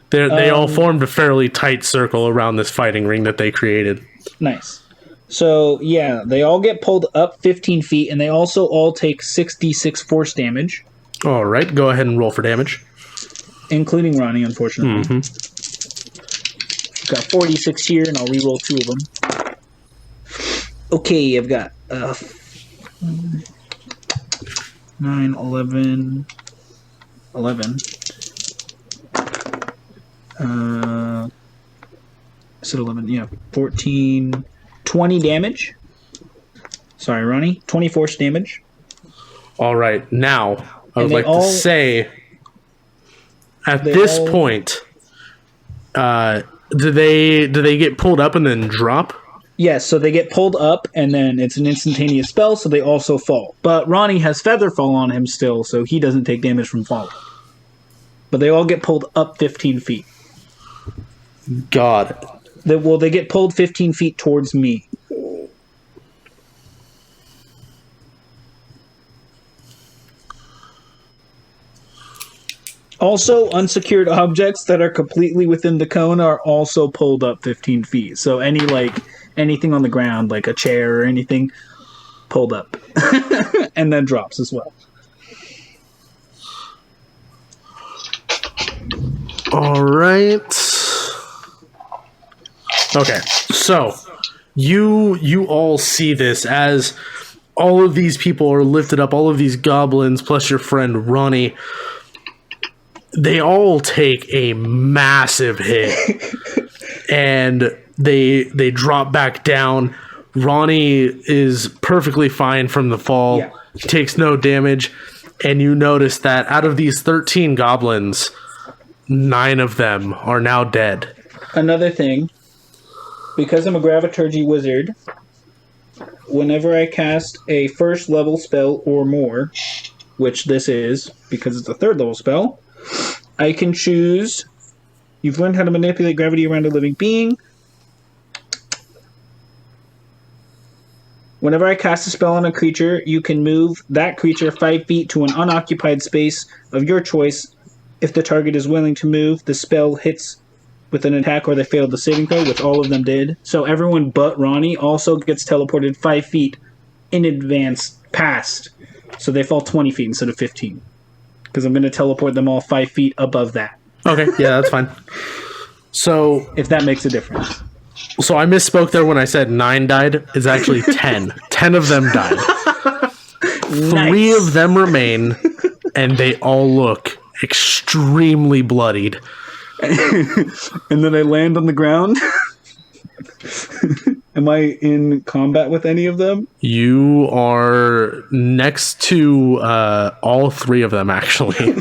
They all formed a fairly tight circle around this fighting ring that they created. Nice. So, yeah, they all get pulled up 15 feet, and they also all take 6d6 force damage. All right, go ahead and roll for damage. Including Ronnie, unfortunately. Got 46 here, and I'll reroll 2 of them. Okay, I've got 9, 11... I said 11, yeah. 14... 20 damage. Sorry, Ronnie. 20 force damage. All right. Now, I would like to say, at this point, do they get pulled up and then drop? Yes, so they get pulled up, and then it's an instantaneous spell, so they also fall. But Ronnie has Feather Fall on him still, so he doesn't take damage from falling. But they all get pulled up 15 feet. Got it. They get pulled 15 feet towards me. Also, unsecured objects that are completely within the cone are also pulled up 15 feet. So anything on the ground, like a chair or anything, pulled up. And then drops as well. All right. Okay, so you all see this as all of these people are lifted up, all of these goblins, plus your friend Ronnie. They all take a massive hit, and they drop back down. Ronnie is perfectly fine from the fall. Yeah. He takes no damage, and you notice that out of these 13 goblins, 9 of them are now dead. Another thing. Because I'm a Graviturgy wizard, whenever I cast a first level spell or more, which this is, because it's a 3rd level spell, I can choose, you've learned how to manipulate gravity around a living being. Whenever I cast a spell on a creature, you can move that creature 5 feet to an unoccupied space of your choice. If the target is willing to move, the spell hits with an attack or they failed the saving throw, which all of them did. So everyone but Ronnie also gets teleported 5 feet in advance past. So they fall 20 feet instead of 15. Because I'm going to teleport them all 5 feet above that. Okay, yeah, that's fine. So if that makes a difference. So I misspoke there when I said 9 died. It's actually 10. 10 of them died. Nice. 3 of them remain, and they all look extremely bloodied. And then I land on the ground. Am I in combat with any of them? You are next to all 3 of them, actually.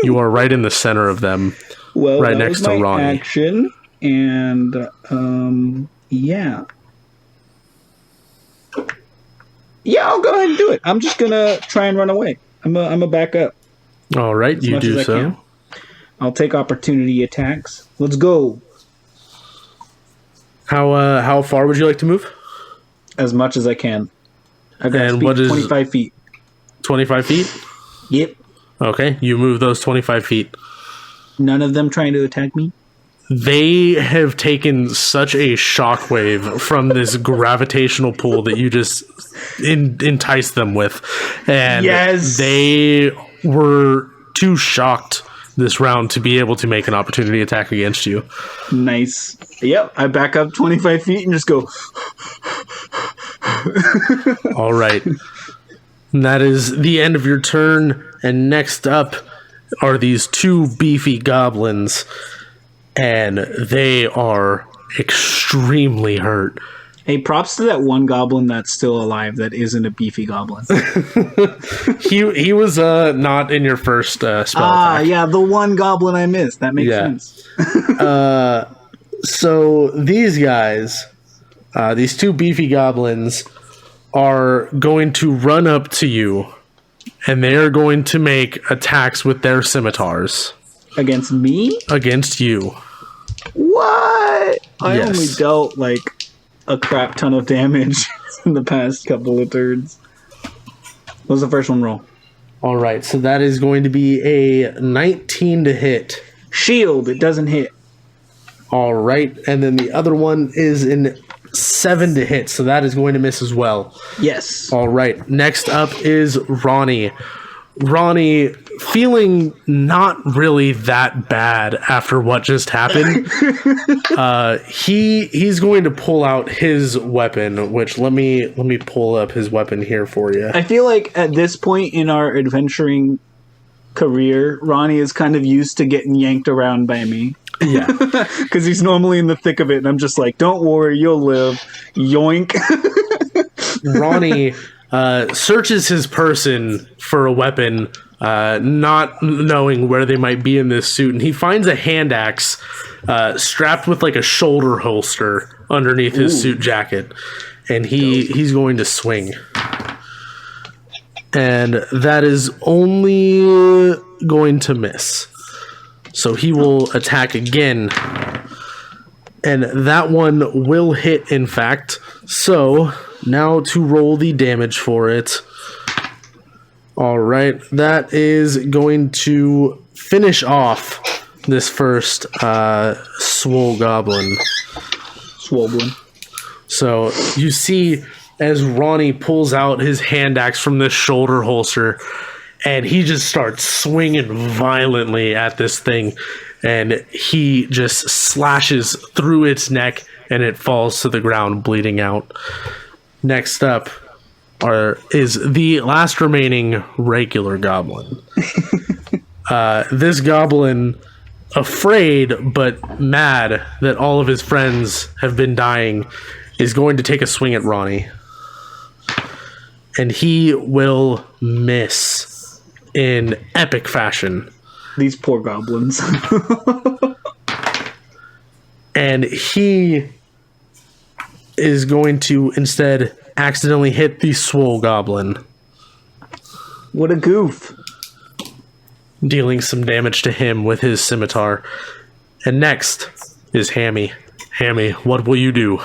You are right in the center of them. Well, right next to Ronnie. Action, and yeah. Yeah, I'll go ahead and do it. I'm just gonna try and run away. I'm a back up. All right, you do so. I'll take opportunity attacks. Let's go. How far would you like to move? As much as I can. I've got and what is 25 feet. 25 feet? Yep. Okay, you move those 25 feet. None of them trying to attack me? They have taken such a shockwave from this gravitational pull that you just entice them with. And Yes! they were too shocked this round to be able to make an opportunity attack against you. Nice. Yep, I back up 25 feet and just go... All right. And that is the end of your turn. And next up are these two beefy goblins. And they are extremely hurt. Hey, props to that one goblin that's still alive that isn't a beefy goblin. He was not in your first spell attack. Yeah, the one goblin I missed. That makes sense. So these guys, these two beefy goblins, are going to run up to you, and they are going to make attacks with their scimitars. Against me? Against you. What? I Yes. only dealt, like, a crap ton of damage in the past couple of turns. What was the first one roll? All right, so that is going to be a 19 to hit. Shield, it doesn't hit. All right, and then the other one is in 7 to hit, so that is going to miss as well. Yes. All right, next up is Ronnie. Ronnie, feeling not really that bad after what just happened, he's going to pull out his weapon. Which let me pull up his weapon here for you. I feel like at this point in our adventuring career, Ronnie is kind of used to getting yanked around by me. Yeah, Because he's normally in the thick of it, and I'm just like, don't worry, you'll live. Yoink. Ronnie searches his person for a weapon, not knowing where they might be in this suit, and he finds a hand axe strapped with like a shoulder holster underneath his suit jacket, and he's going to swing. And that is only going to miss. So he will attack again. And that one will hit, in fact. So now to roll the damage for it. All right. That is going to finish off this first swole goblin. Swoblin. So you see as Ronnie pulls out his hand axe from this shoulder holster, and he just starts swinging violently at this thing, and he just slashes through its neck, and it falls to the ground bleeding out. Next up is the last remaining regular goblin. This goblin, afraid but mad that all of his friends have been dying, is going to take a swing at Ronnie. And he will miss in epic fashion. These poor goblins. And he is going to instead accidentally hit the swole goblin, What a goof. dealing some damage to him with his scimitar. And next is Hammy. Hammy, what will you do?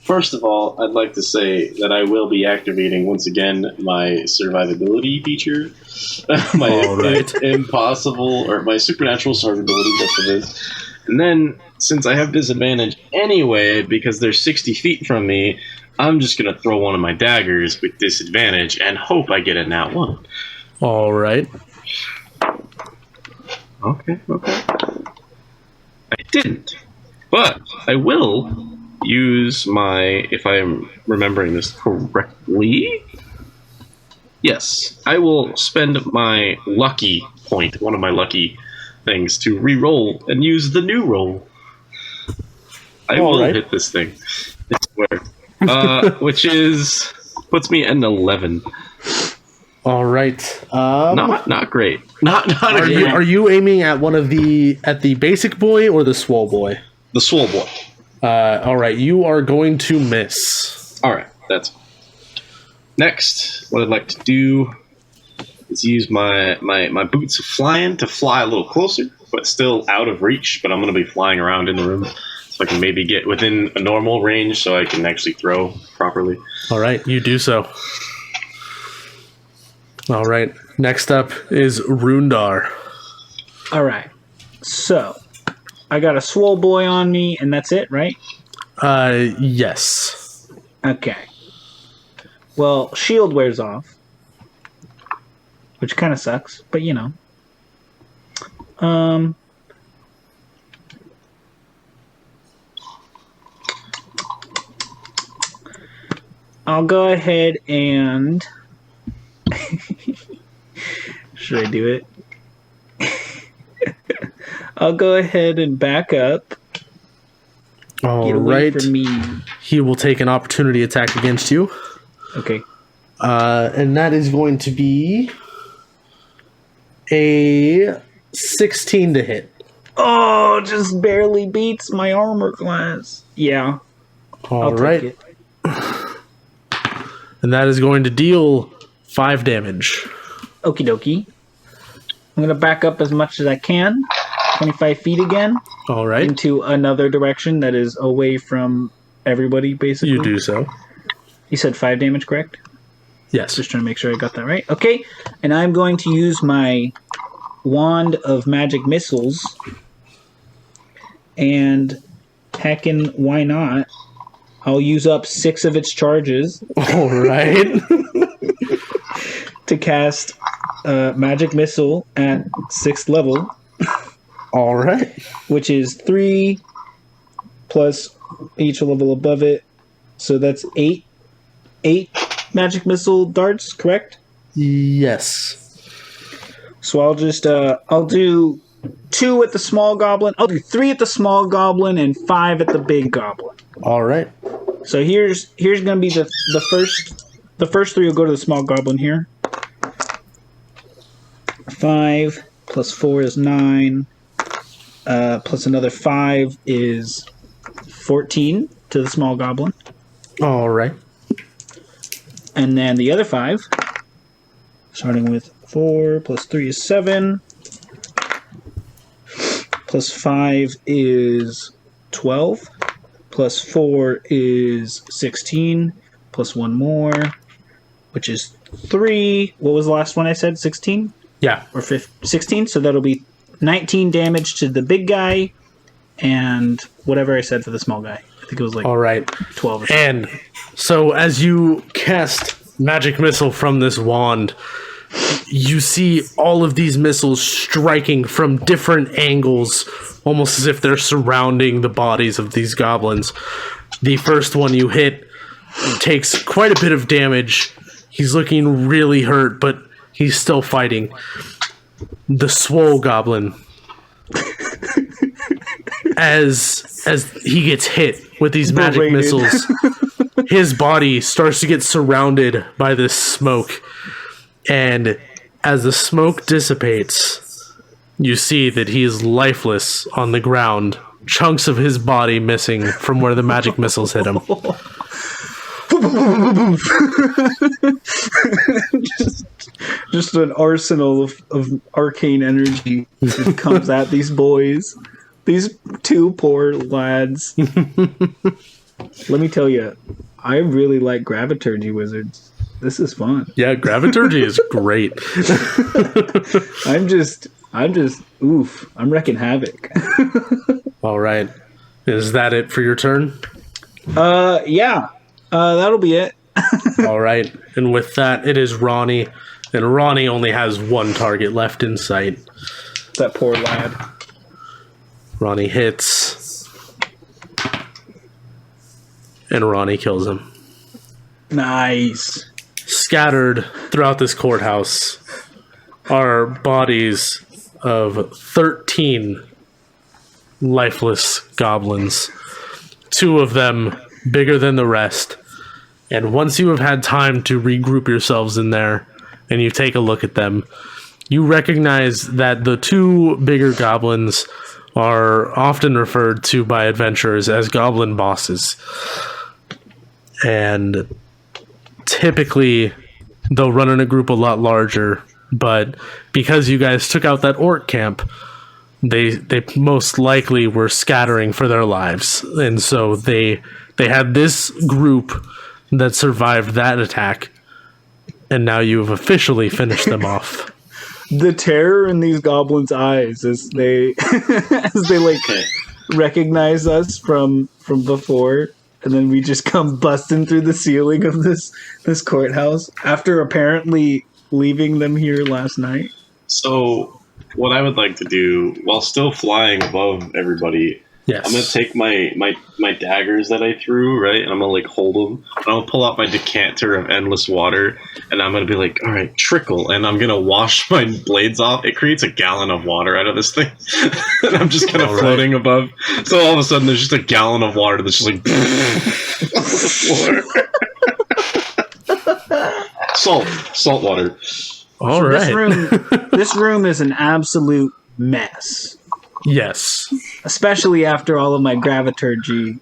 First of all, I'd like to say that I will be activating once again my survivability feature. All right. Impossible, or my supernatural survivability, that's what it is. And then, since I have disadvantage anyway, because they're 60 feet from me, I'm just going to throw one of my daggers with disadvantage and hope I get a nat 1. All right. Okay. I didn't. But I will use my, if I'm remembering this correctly, yes, I will spend my lucky point, one of my lucky things, to re-roll and use the new roll. I All will right. hit this thing, I swear. Which puts me at an 11. All right. Not great. Not Are you aiming at at the basic boy or the swole boy? the swole boy. All right. You are going to miss. All right, that's next. What I'd like to do is use my boots of flying to fly a little closer, but still out of reach. But I'm going to be flying around in the room, so I can maybe get within a normal range, so I can actually throw properly. All right. You do so. All right. Next up is Rundar. All right. So, I got a swole boy on me, and that's it, right? Yes. Okay. Well, shield wears off, which kind of sucks, but you know. I'll go ahead and... Should I do it? I'll go ahead and back up. All Get away right. from me. He will take an opportunity attack against you. Okay. And that is going to be a 16 to hit. Oh, just barely beats my armor class. Yeah. All I'll right. take it. And that is going to deal 5 damage. Okie dokie. I'm going to back up as much as I can. 25 feet again. All right. Into another direction that is away from everybody, basically. You do so. You said 5 damage, correct? Yes. Just trying to make sure I got that right. Okay. And I'm going to use my wand of magic missiles. And heckin' why not? I'll use up 6 of its charges All right. to cast magic missile at 6th level, All right. which is 3 plus each level above it. So that's 8 magic missile darts, correct? Yes. So I'll just I'll do 2 at the small goblin. I'll do 3 at the small goblin and 5 at the big goblin. All right. So here's gonna be the first 3 will go to the small goblin here. 5 plus 4 is 9. Plus another 5 is 14 to the small goblin. All right. And then the other 5, starting with 4 plus 3 is 7. Plus 5 is 12. Plus 4 is 16. Plus 1 more, which is 3. What was the last one I said? 16? Yeah. Or 16? So that'll be 19 damage to the big guy and whatever I said for the small guy. I think it was like All right. 12 or something. And so as you cast magic missile from this wand, you see all of these missiles striking from different angles, almost as if they're surrounding the bodies of these goblins. The first one you hit takes quite a bit of damage. He's looking really hurt, but he's still fighting. The swole goblin, as he gets hit with these magic Berated. missiles, his body starts to get surrounded by this smoke. And as the smoke dissipates, you see that he is lifeless on the ground. Chunks of his body missing from where the magic missiles hit him. Just an arsenal of arcane energy that comes at these boys. These 2 poor lads. Let me tell you, I really like Graviturgy Wizards. This is fun. Yeah, Graviturgy is great. I'm just, oof. I'm wrecking havoc. All right. Is that it for your turn? Yeah. That'll be it. All right. And with that, it is Ronnie. And Ronnie only has 1 target left in sight. That poor lad. Ronnie hits. And Ronnie kills him. Nice. Scattered throughout this courthouse are bodies of 13 lifeless goblins. 2 of them bigger than the rest. And once you have had time to regroup yourselves in there and you take a look at them, you recognize that the 2 bigger goblins are often referred to by adventurers as goblin bosses. And typically they'll run in a group a lot larger, but because you guys took out that orc camp, they most likely were scattering for their lives. And so they had this group that survived that attack, and now you've officially finished them off. The terror in these goblins' eyes as they like recognize us from before, and then we just come busting through the ceiling of this courthouse after apparently leaving them here last night. So, what I would like to do, while still flying above everybody, Yes. I'm gonna take my daggers that I threw, right, and I'm gonna like hold them. I'm gonna pull out my decanter of endless water, and I'm gonna be like, all right, trickle, and I'm gonna wash my blades off. It creates a gallon of water out of this thing, and I'm just kind of floating above. So all of a sudden, there's just a gallon of water that's just like on the floor. Salt water. All right. This room is an absolute mess. Yes. Especially after all of my graviturgy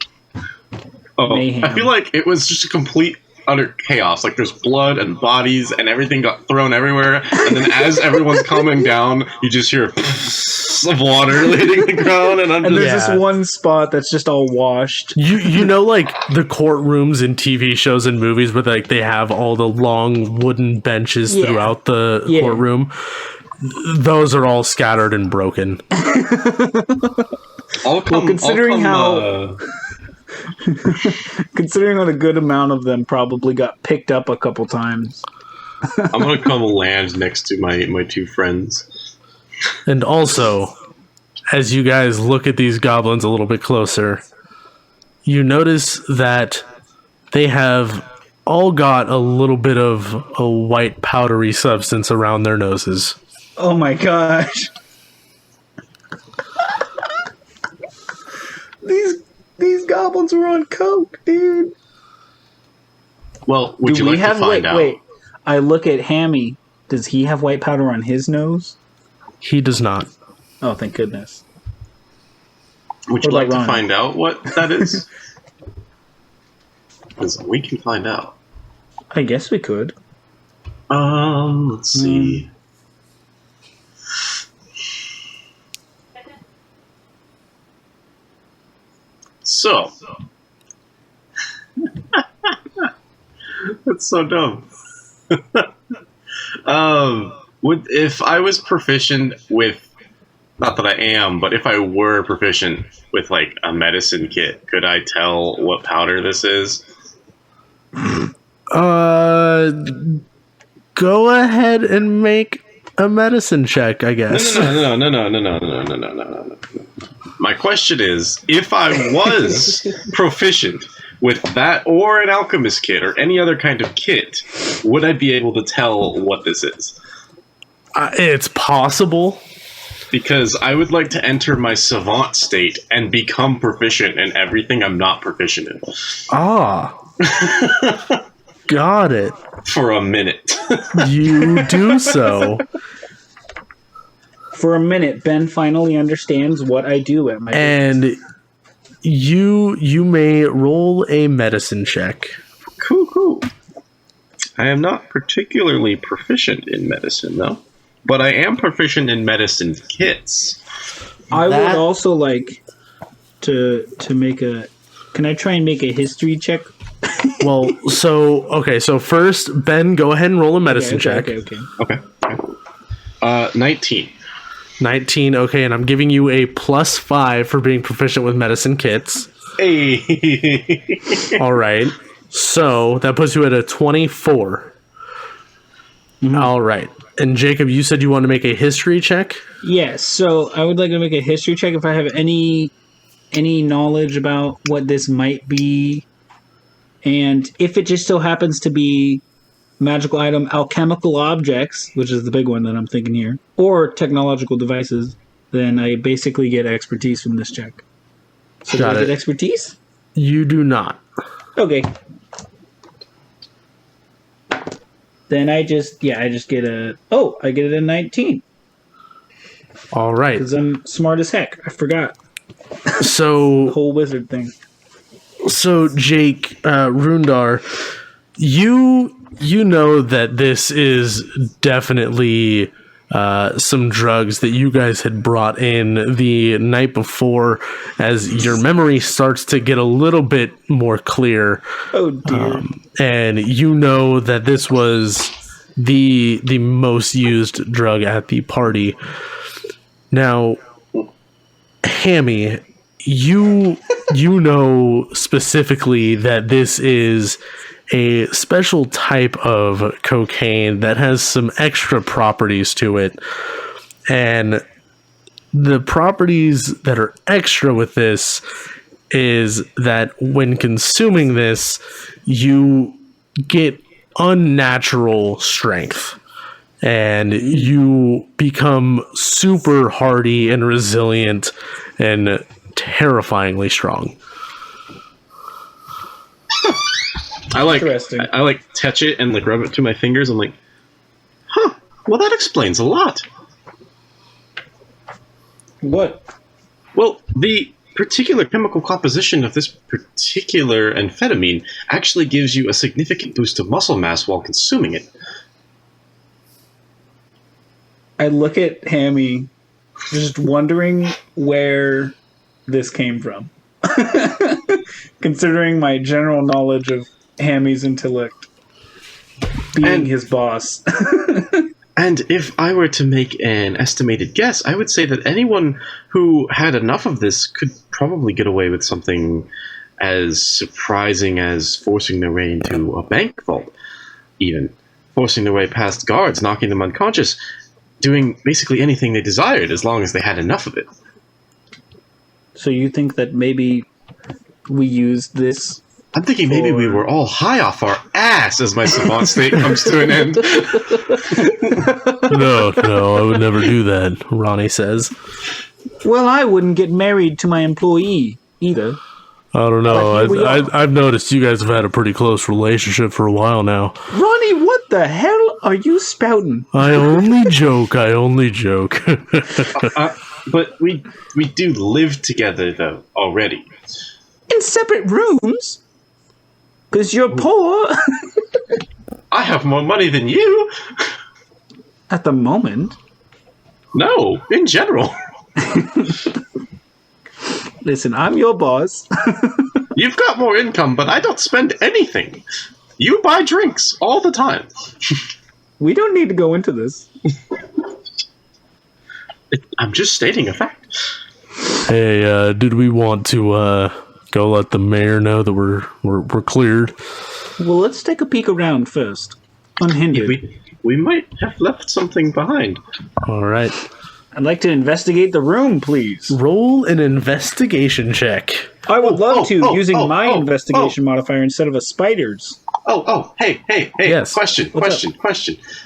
mayhem. I feel like it was just a complete utter chaos. Like there's blood and bodies and everything got thrown everywhere. And then as everyone's coming down, you just hear of water hitting the ground. And there's this one spot that's just all washed. You know, like the courtrooms in TV shows and movies where like they have all the long wooden benches throughout the courtroom. Those are all scattered and broken. Considering what a good amount of them probably got picked up a couple times. I'm gonna come land next to my two friends. And also, as you guys look at these goblins a little bit closer, you notice that they have all got a little bit of a white powdery substance around their noses. Oh my gosh. These goblins were on coke, dude. Well, would you like to find out? Wait, I look at Hammy. Does he have white powder on his nose? He does not. Oh, thank goodness. Would you like to find out what that is? Because we can find out. I guess we could. Let's see. So, that's so dumb. If I was proficient with, not that I am, but if I were proficient with like a medicine kit, could I tell what powder this is? Go ahead and make a medicine check, I guess. No. My question is, if I was proficient with that or an alchemist kit or any other kind of kit, would I be able to tell what this is? It's possible. Because I would like to enter my savant state and become proficient in everything I'm not proficient in. Got it. For a minute. You do so. For a minute, Ben finally understands what I do at my business. And you may roll a medicine check. Cool. I am not particularly proficient in medicine, though. But I am proficient in medicine kits. I would also like to make a... Can I try and make a history check? Well, so first, Ben, go ahead and roll a medicine check. Okay. 19. 19, okay, and I'm giving you a +5 for being proficient with medicine kits. Hey! All right. So that puts you at a 24. Mm-hmm. All right. And Jacob, you said you want to make a history check? Yes, so I would like to make a history check if I have any knowledge about what this might be. And if it just so happens to be magical item, alchemical objects, which is the big one that I'm thinking here, or technological devices, then I basically get expertise from this check. So do I get expertise? You do not. Okay. Then I just get a 19. All right. Because I'm smart as heck. I forgot. So the whole wizard thing. So Jake, Rundar, you know that this is definitely some drugs that you guys had brought in the night before as your memory starts to get a little bit more clear. Oh, dear. And you know that this was the most used drug at the party. Now, Hammy, you know specifically that this is a special type of cocaine that has some extra properties to it. And the properties that are extra with this is that when consuming this, you get unnatural strength. And you become super hardy and resilient and terrifyingly strong. I like Interesting. I like touch it and like rub it through my fingers. I'm like, huh? Well, that explains a lot. What? Well, the particular chemical composition of this particular amphetamine actually gives you a significant boost of muscle mass while consuming it. I look at Hammy, just wondering where this came from. Considering my general knowledge of Hammy's intellect, being his boss. And if I were to make an estimated guess, I would say that anyone who had enough of this could probably get away with something as surprising as forcing their way into a bank vault, even forcing their way past guards, knocking them unconscious, doing basically anything they desired as long as they had enough of it. So you think that maybe we used this? I'm thinking maybe we were all high off our ass as my savant state comes to an end. No, I would never do that, Ronnie says. Well, I wouldn't get married to my employee either. I don't know. But here we are. I've noticed you guys have had a pretty close relationship for a while now. Ronnie, what the hell are you spouting? I only joke. But we do live together, though, already. In separate rooms? Because you're poor. I have more money than you. At the moment. No, in general. Listen, I'm your boss. You've got more income, but I don't spend anything. You buy drinks all the time. We don't need to go into this. I'm just stating a fact. Hey, did we want to go let the mayor know that we're cleared? Well, let's take a peek around first. Unhindered. We might have left something behind. All right. I'd like to investigate the room, please. Roll an investigation check. I would love to, using my investigation modifier instead of a spider's. Hey, Yes. Question.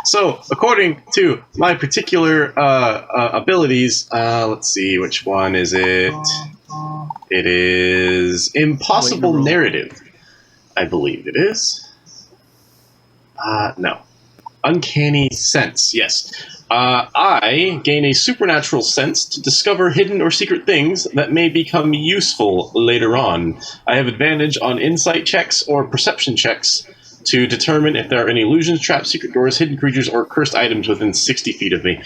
So, according to my particular abilities, let's see, which one is it? It is Impossible Narrative, I believe it is. No. Uncanny Sense, yes. I gain a supernatural sense to discover hidden or secret things that may become useful later on. I have advantage on insight checks or perception checks to determine if there are any illusions, traps, secret doors, hidden creatures, or cursed items within 60 feet of me.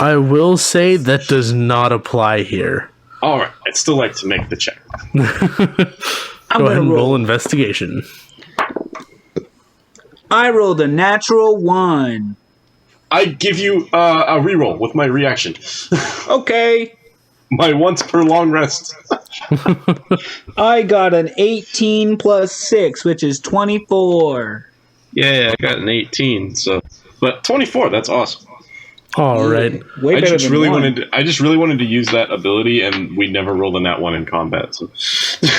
I will say that does not apply here. Alright, I'd still like to make the check. Go ahead and roll investigation. I rolled a natural 1. I give you a reroll with my reaction. Okay. My once per long rest. I got an 18 plus 6, which is 24. Yeah, I got an 18. So, but 24, that's awesome. All right. Way better than one. I just really wanted to use that ability, and we never rolled a nat 1 in combat. So.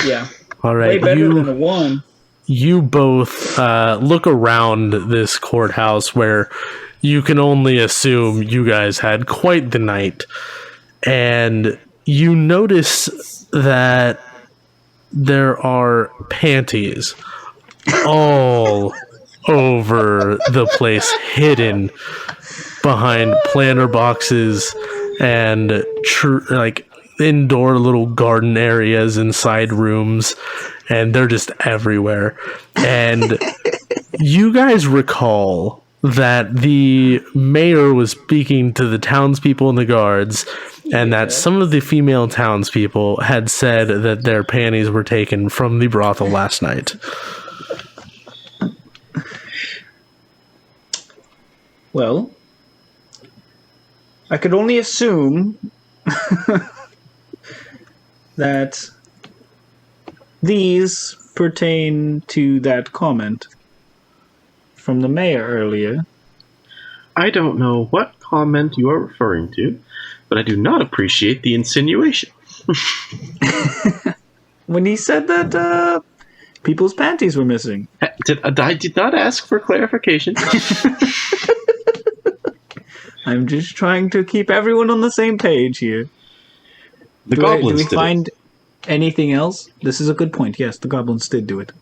Yeah. All right. Way better than a 1. You both look around this courthouse where you can only assume you guys had quite the night. And you notice that there are panties all over the place, hidden behind planter boxes and like indoor little garden areas inside rooms, and they're just everywhere. And you guys recall that the mayor was speaking to the townspeople and the guards, and that some of the female townspeople had said that their panties were taken from the brothel last night. Well, I could only assume that these pertain to that comment from the mayor earlier. I don't know what comment you are referring to, but I do not appreciate the insinuation. When he said that people's panties were missing. I did not ask for clarification. I'm just trying to keep everyone on the same page here. The do goblins we find anything else? This is a good point. Yes, the goblins did do it.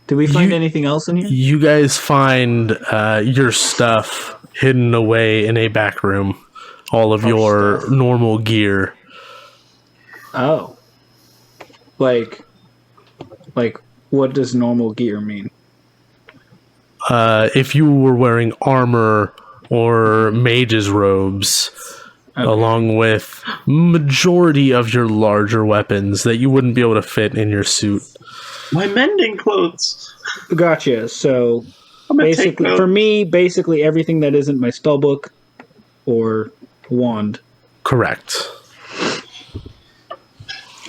Did we find anything else in here? You guys find your stuff hidden away in a back room. All of your normal gear. Oh. Like, what does normal gear mean? If you were wearing armor or mage's robes, along with majority of your larger weapons that you wouldn't be able to fit in your suit. My mending clothes. Gotcha. So, I'm gonna basically, take for me, basically everything that isn't my spellbook or wand. Correct.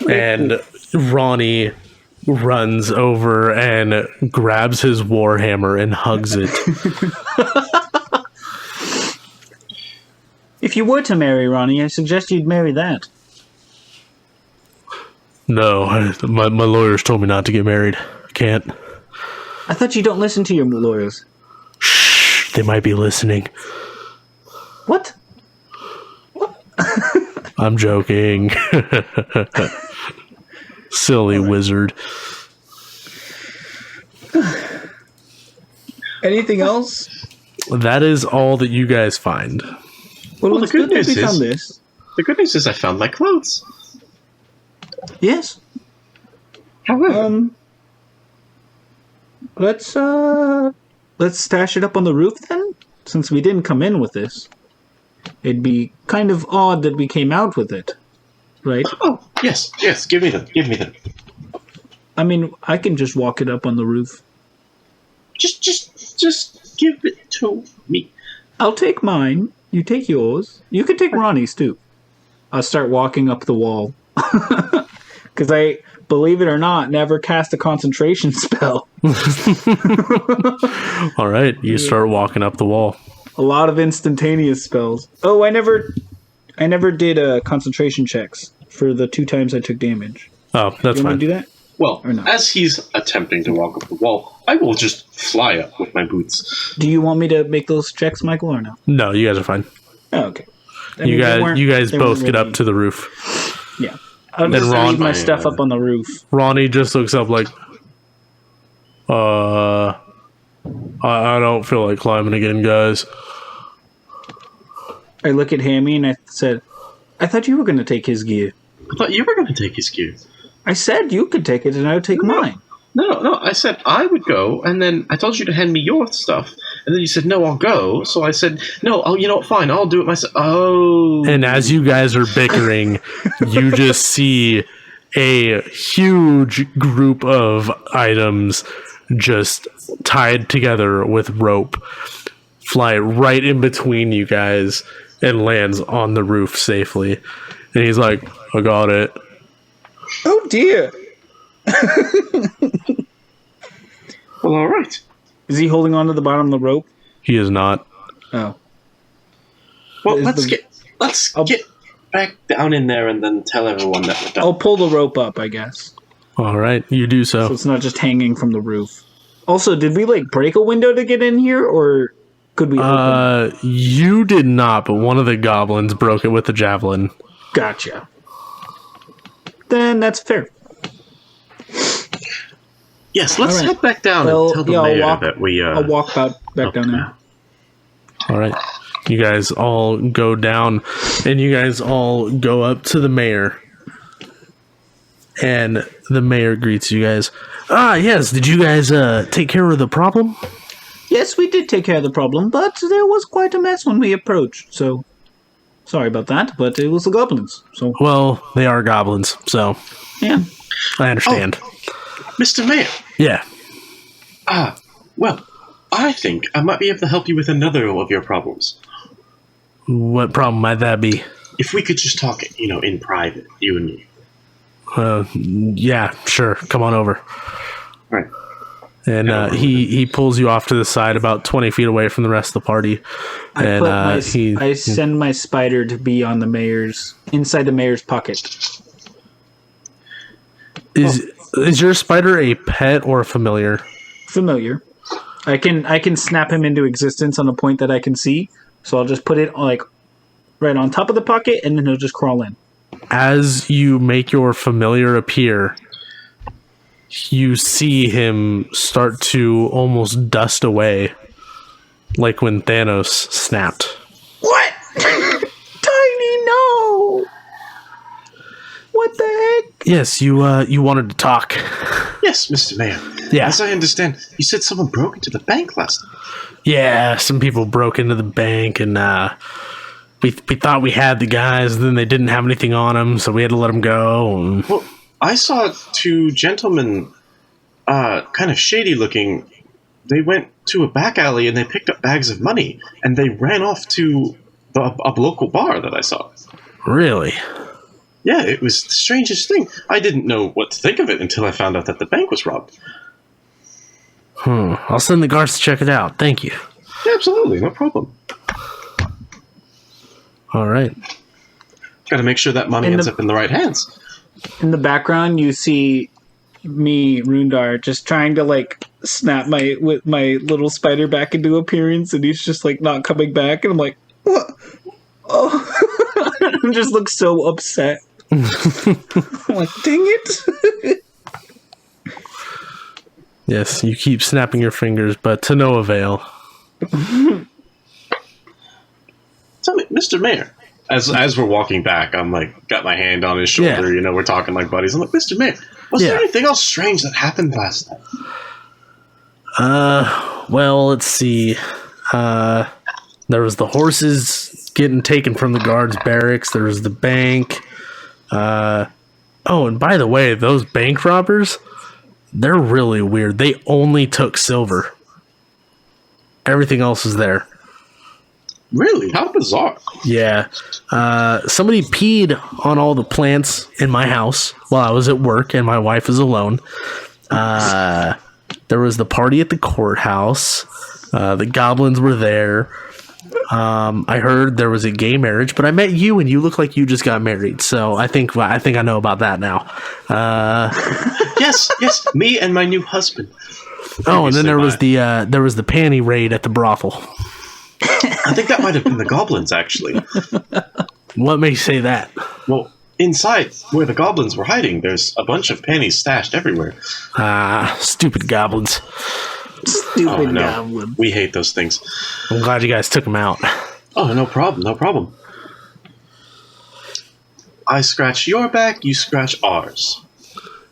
And Ronnie runs over and grabs his warhammer and hugs it. If you were to marry Ronnie, I suggest you'd marry that. No, my lawyers told me not to get married. Can't. I thought you don't listen to your lawyers. Shh, they might be listening. What? I'm joking. Silly wizard. Anything else? That is all that you guys find. Well, the it's good good that news we found is- this. The good news is I found my clothes. Yes. However, Let's stash it up on the roof then, since we didn't come in with this. It'd be kind of odd that we came out with it, right? oh yes, give me them. I mean, I can just walk it up on the roof. Just give it to me. I'll take mine. You take yours. You can take Ronnie's too. I'll start walking up the wall. Because I, believe it or not, never cast a concentration spell. All right, you start walking up the wall. A lot of instantaneous spells. Oh, I never did concentration checks for the 2 times I took damage. Oh, that's You want fine. to do that? Well, Or not. as he's attempting to walk up the wall, I will just fly up with my boots. Do you want me to make those checks, Michael, or no? No, you guys are fine. Oh, okay. I You mean, guys they both weren't get up really- to the roof. Yeah. I'll Then just Ron- leave my stuff up on the roof. Ronnie just looks up like, I don't feel like climbing again, guys. I look at Hammy and I said, I thought you were going to take his gear. I thought you were going to take his gear. I said you could take it and I would take mine. No, I said I would go, and then I told you to hand me your stuff, and then you said, no, I'll go. So I said, no, you know what, fine, I'll do it myself. Oh. And as you guys are bickering, you just see a huge group of items just tied together with rope fly right in between you guys and lands on the roof safely. And he's like, I got it. Oh, dear. Well, all right. Is he holding on to the bottom of the rope? He is not. Oh. Well, Is let's the- get back down in there and then tell everyone that we're done. I'll pull the rope up, I guess. All right, you do So so. it's not just hanging from the roof. Also, did we, break a window to get in here, or could we open it? You did not, but one of the goblins broke it with the javelin. Gotcha. Then that's fair. Yes, let's All right. head back down Well, and tell the yeah, mayor I'll walk, that we... I'll walk back down there. All right. You guys all go down and you guys all go up to the mayor. And the mayor greets you guys. Ah, yes. Did you guys take care of the problem? Yes, we did take care of the problem, but there was quite a mess when we approached, so sorry about that, but it was the goblins, so Well, they are goblins, so yeah. I understand. Mr. Mayor, Yeah. well, I think I might be able to help you with another of your problems. What problem might that be? If we could just talk, in private, you and me. Yeah, sure. Come on over. All right. And he pulls you off to the side about 20 feet away from the rest of the party. I send my spider to be on inside the mayor's pocket. Is your spider a pet or a familiar? Familiar. I can snap him into existence on a point that I can see. So I'll just put it like right on top of the pocket, and then he'll just crawl in. As you make your familiar appear, you see him start to almost dust away, like when Thanos snapped. What? Tiny, no! What the heck? Yes, you wanted to talk. Yes, Mr. Mayor. Yeah. As I understand, you said someone broke into the bank last night. Yeah, some people broke into the bank, and we thought we had the guys, and then they didn't have anything on them, so we had to let them go. Well, I saw two gentlemen, kind of shady looking. They went to a back alley and they picked up bags of money, and they ran off to a local bar that I saw. Really? Yeah, it was the strangest thing. I didn't know what to think of it until I found out that the bank was robbed. I'll send the guards to check it out. Thank you. Yeah, absolutely, no problem. All right. Got to make sure that money ends up in the right hands. In the background, you see me, Rundar, just trying to like snap my little spider back into appearance, and he's just like not coming back, and I'm like, what? Oh, I just look so upset. I'm like, dang it. Yes, you keep snapping your fingers, but to no avail. Tell me, Mr. Mayor, as we're walking back, I'm like, got my hand on his shoulder, we're talking like buddies. I'm like, Mr. Mayor, was there anything else strange that happened last night? Well, let's see. There was the horses getting taken from the guards' barracks. There was the bank. And by the way, those bank robbers, they're really weird. They only took silver. Everything else is there. Really? How bizarre. Yeah. Somebody peed on all the plants in my house while I was at work, and my wife is alone. There was the party at the courthouse. The goblins were there. I heard there was a gay marriage, but I met you, and you look like you just got married. So I think I know about that now. Yes, me and my new husband. And then there was the panty raid at the brothel. I think that might have been the goblins, actually. What makes you say that? Well, inside where the goblins were hiding, there's a bunch of panties stashed everywhere. Stupid goblins. Stupid goblins. We hate those things. I'm glad you guys took them out. Oh, no problem. I scratch your back, you scratch ours.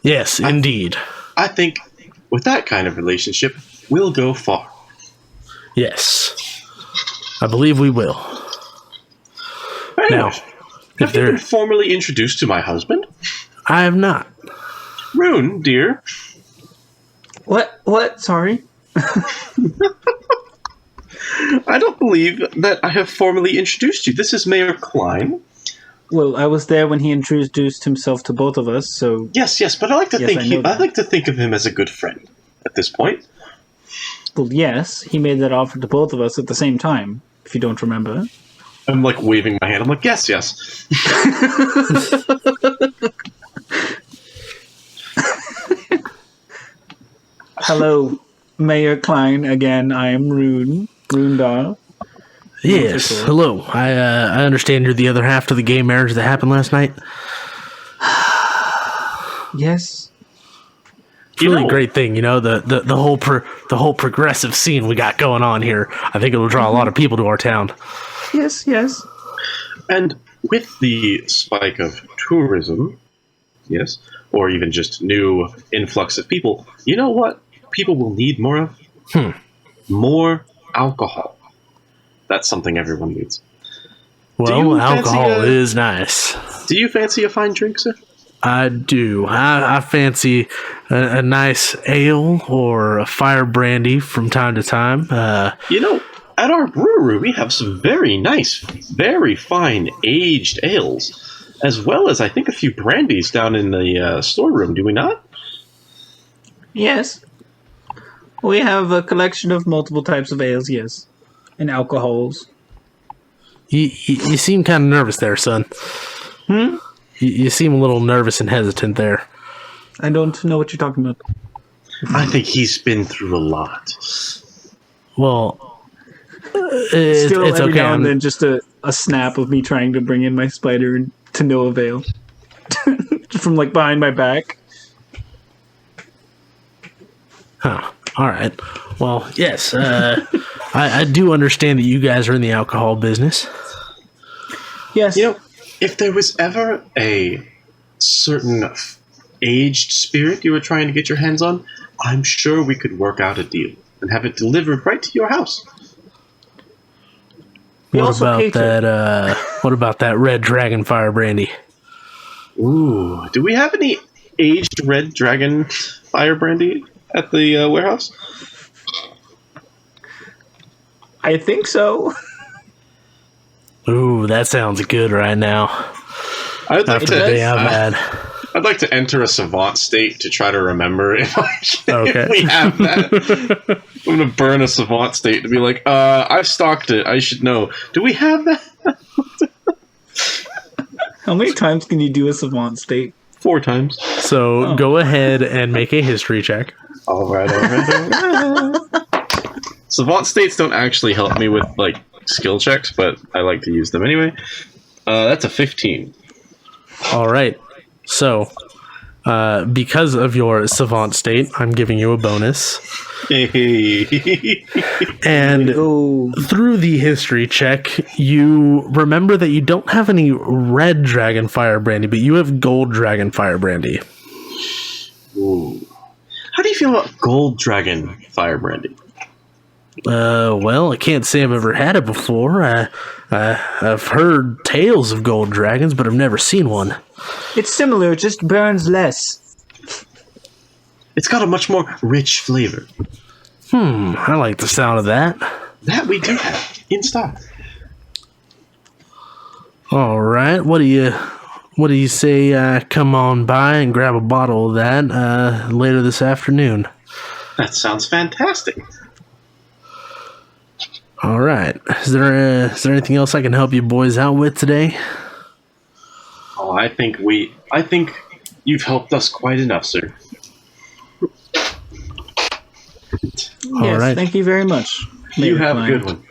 Yes, indeed. I think with that kind of relationship, we'll go far. Yes. I believe we will. Now, have you been formally introduced to my husband? I have not. Rune, dear. What? Sorry? I don't believe that I have formally introduced you. This is Mayor Klein. Well, I was there when he introduced himself to both of us, so... Yes, but I like to think of him as a good friend at this point. Well, yes, he made that offer to both of us at the same time, if you don't remember. I'm like waving my hand. I'm like, yes. Hello, Mayor Klein. Again, I am Rundar. Yes, hello. I understand you're the other half to the gay marriage that happened last night. Yes. It's really a great thing, the whole progressive scene we got going on here. I think it'll draw a lot of people to our town. Yes. And with the spike of tourism, yes, or even just new influx of people, you know what people will need more of? More alcohol. That's something everyone needs. Well, alcohol is nice. Do you fancy a fine drink, sir? I do. I fancy a nice ale or a fire brandy from time to time. At our brewery, we have some very nice, very fine aged ales, as well as I think a few brandies down in the storeroom. Do we not? Yes. We have a collection of multiple types of ales, yes. And alcohols. You seem kind of nervous there, son. You seem a little nervous and hesitant there. I don't know what you're talking about. I think he's been through a lot. Well, Still, it's every okay. now and then, just a snap of me trying to bring in my spider to no avail. From, like, behind my back. Huh. All right. Well, yes. I do understand that you guys are in the alcohol business. Yes. If there was ever a certain aged spirit you were trying to get your hands on, I'm sure we could work out a deal and have it delivered right to your house. What about that red dragon fire brandy? Ooh, do we have any aged red dragon fire brandy at the warehouse? I think so. Ooh, that sounds good right now. I'd like After the day I've had. I'd like to enter a savant state to try to remember if Okay. we have that. I'm gonna burn a savant state to be like, I've stocked it. I should know. Do we have that? How many times can you do a savant state? 4 times. So go ahead and make a history check. All right. Savant states don't actually help me with like skill checks, but I like to use them anyway. That's a 15. All right. So, because of your savant state, I'm giving you a bonus. And through the history check, you remember that you don't have any red dragon fire brandy, but you have gold dragon fire brandy. Ooh. How do you feel about gold dragon fire brandy? Well, I can't say I've ever had it before. I've heard tales of gold dragons, but I've never seen one. It's similar, it just burns less. It's got a much more rich flavor. I like the sound of that. That we do have in stock. All right, what do you say? Come on by and grab a bottle of that later this afternoon. That sounds fantastic. All right. Is there anything else I can help you boys out with today? Oh, I think you've helped us quite enough, sir. Yes, right. thank you very much. You have a good one.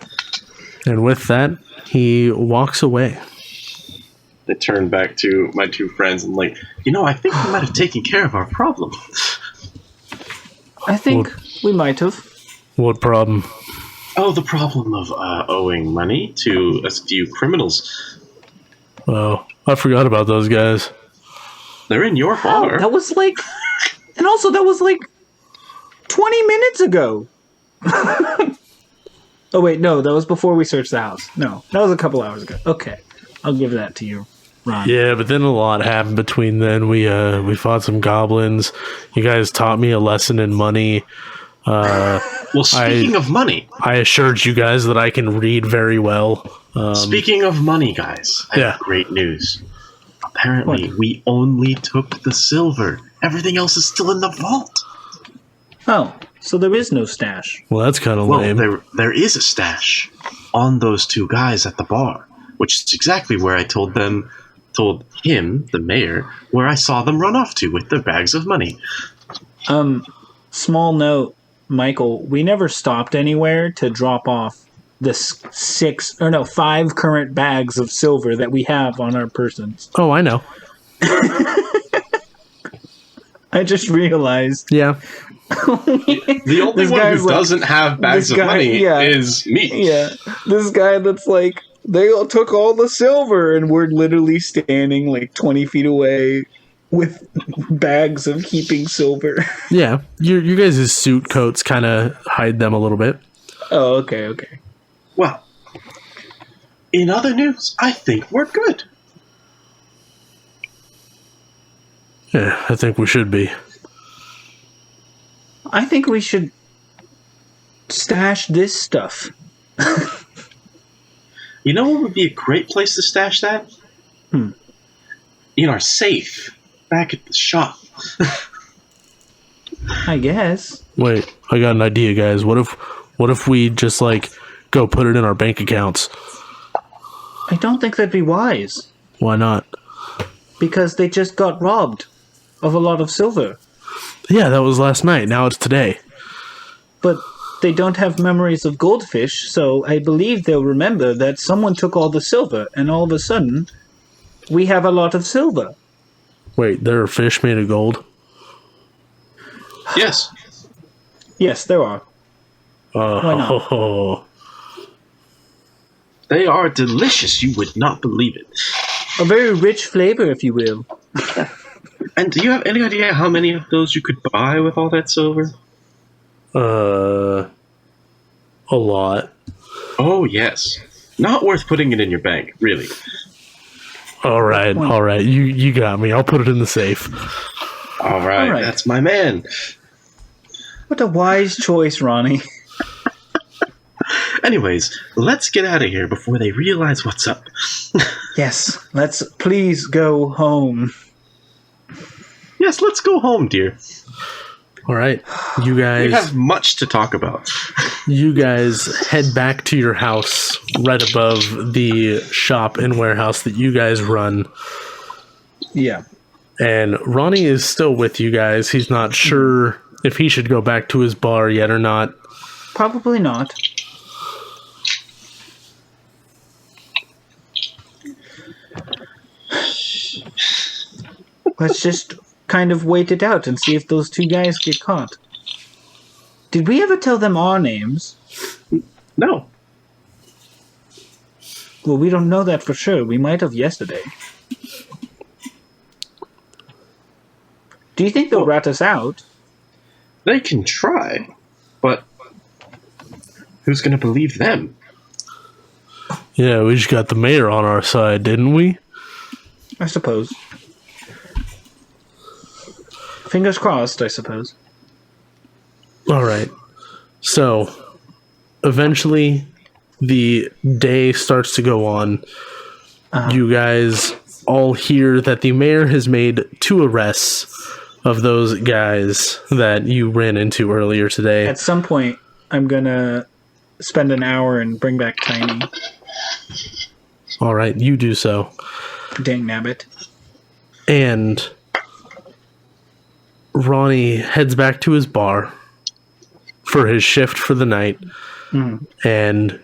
And with that, he walks away. I turn back to my 2 friends and like, I think we might have taken care of our problem. I think we might have. What problem? Oh, the problem of owing money to a few criminals. Oh, I forgot about those guys. They're in your bar. That was like... And also, that was like 20 minutes ago. Oh, wait, no, that was before we searched the house. No, that was a couple hours ago. Okay, I'll give that to you, Ron. Yeah, but then a lot happened between then. We fought some goblins. You guys taught me a lesson in money. Well, speaking of money, I assured you guys that I can read very well. Speaking of money, guys, I have great news. Apparently, we only took the silver. Everything else is still in the vault. Oh, so there is no stash. Well, that's kind of lame. There is a stash on those 2 guys at the bar, which is exactly where I told him, the mayor, where I saw them run off to with their bags of money. Small note, Michael, we never stopped anywhere to drop off the 5 current bags of silver that we have on our persons. Oh, I know. I just realized. Yeah. The only one who doesn't have bags of money is me. Yeah. This guy that's like, they all took all the silver, and we're literally standing like 20 feet away with bags of heaping silver. Yeah. Your guys' suit coats kind of hide them a little bit. Oh, okay. Well, in other news, I think we're good. Yeah, I think we should be. I think we should stash this stuff. You know what would be a great place to stash that? In our safe, back at the shop. I guess. Wait, I got an idea, guys. What if we just like go put it in our bank accounts? I don't think that'd be wise. Why not? Because they just got robbed of a lot of silver. Yeah, that was last night. Now it's today. But they don't have memories of goldfish, so I believe they'll remember that someone took all the silver, and all of a sudden, we have a lot of silver. Wait, there are fish made of gold? Yes. Yes, there are. Why not? Oh, They are delicious. You would not believe it. A very rich flavor, if you will. And do you have any idea how many of those you could buy with all that silver? a lot. Oh, yes. Not worth putting it in your bank, really. All right. You got me. I'll put it in the safe. All right. That's my man. What a wise choice, Ronnie. Anyways, let's get out of here before they realize what's up. Yes, let's please go home. Yes, let's go home, dear. All right. You We guys have much to talk about. head back to your house right above the shop and warehouse that you guys run. Yeah. And Ronnie is still with you guys. He's not sure if he should go back to his bar yet or not. Probably not. Let's just kind of wait it out and see if those two guys get caught. Did we ever tell them our names? No. Well, we don't know that for sure. We might have yesterday. Do you think they'll rat us out? They can try, but who's going to believe them? Yeah, we just got the mayor on our side, didn't we? I suppose. Fingers crossed, I suppose. All right. So, eventually, the day starts to go on. You guys all hear that the mayor has made 2 arrests of those guys that you ran into earlier today. At some point, I'm gonna spend an hour and bring back Tiny. All right, you do so. Dang nabbit. And Ronnie heads back to his bar for his shift for the night. And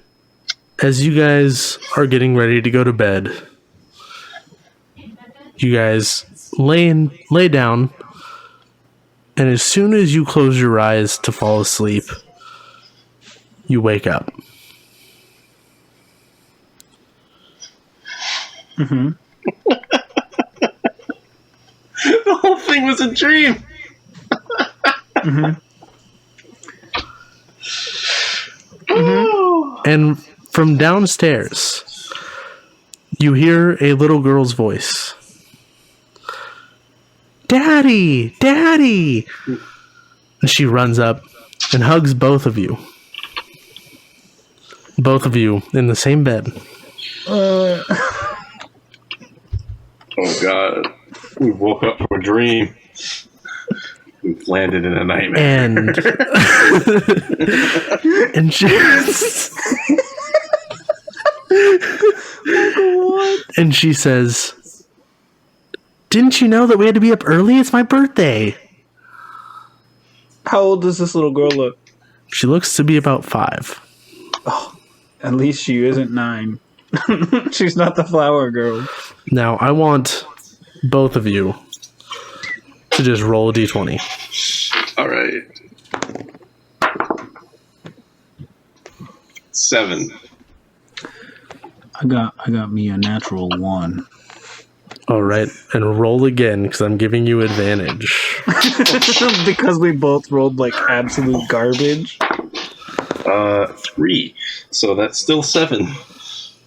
as you guys are getting ready to go to bed, you guys lay down, and as soon as you close your eyes to fall asleep, you wake up. The whole thing was a dream. And from downstairs, you hear a little girl's voice. Daddy! Daddy! And she runs up and hugs both of you. Both of you in the same bed. Oh, God. We woke up from a dream. We've landed in a nightmare. And and she and she says, "Didn't you know that we had to be up early? It's my birthday." How old does this little girl look? She looks to be about 5. At least she isn't 9. She's not the flower girl. Now, I want both of you to just roll a d20. All right. 7. I got me a natural 1. All right, and roll again because I'm giving you advantage. Because we both rolled like absolute garbage. 3. So that's still 7.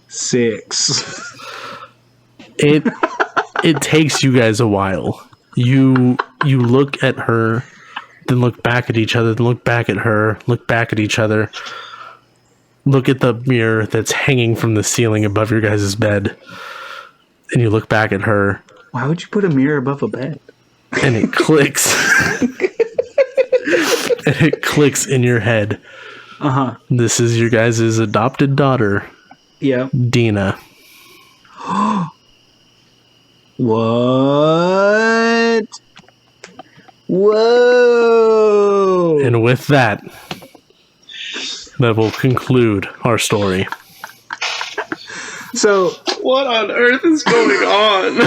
6. It takes you guys a while you look at her, then look back at each other, then look back at her, look back at each other, look at the mirror that's hanging from the ceiling above your guys' bed, and you look back at her. Why would you put a mirror above a bed? And it clicks. And it clicks in your head. Uh-huh. This is your guys' adopted daughter, Yeah. Dina. What? Whoa! And with that will conclude our story. So, What on earth is going on?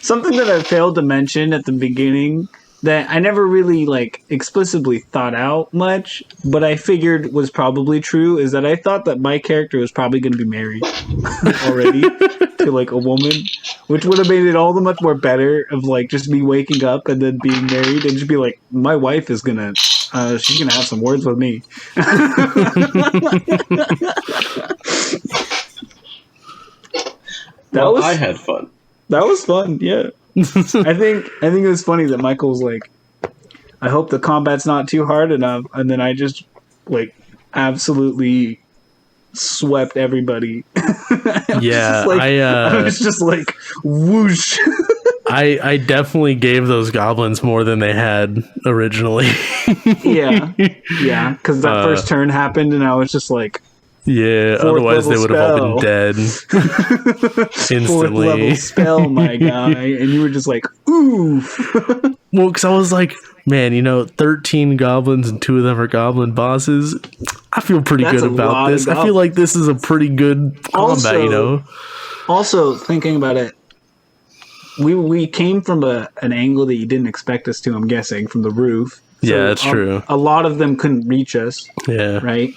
something that I failed to mention at the beginning that I never really explicitly thought out much, but I figured was probably true, is that I thought that my character was probably going to be married already to a woman, which would have made it all the much more better of just me waking up and then being married and just be like, my wife is gonna she's gonna have some words with me. I had fun. That was fun, yeah. I think it was funny that Michael was like, I hope the combat's not too hard enough, and then I just absolutely swept everybody. Yeah, I was just like whoosh. I definitely gave those goblins more than they had originally. Yeah, because that first turn happened, and I was just like, yeah, otherwise they would have all been dead instantly. Fourth level spell, my guy, and you were just like, oof. Well, because I was like, man, 13 goblins and 2 of them are goblin bosses. I feel pretty That's good a about lot this. of I feel like this is a pretty good combat, Also, thinking about it, we came from an angle that you didn't expect us to, I'm guessing, from the roof. So yeah, that's true. A lot of them couldn't reach us. Yeah. Right?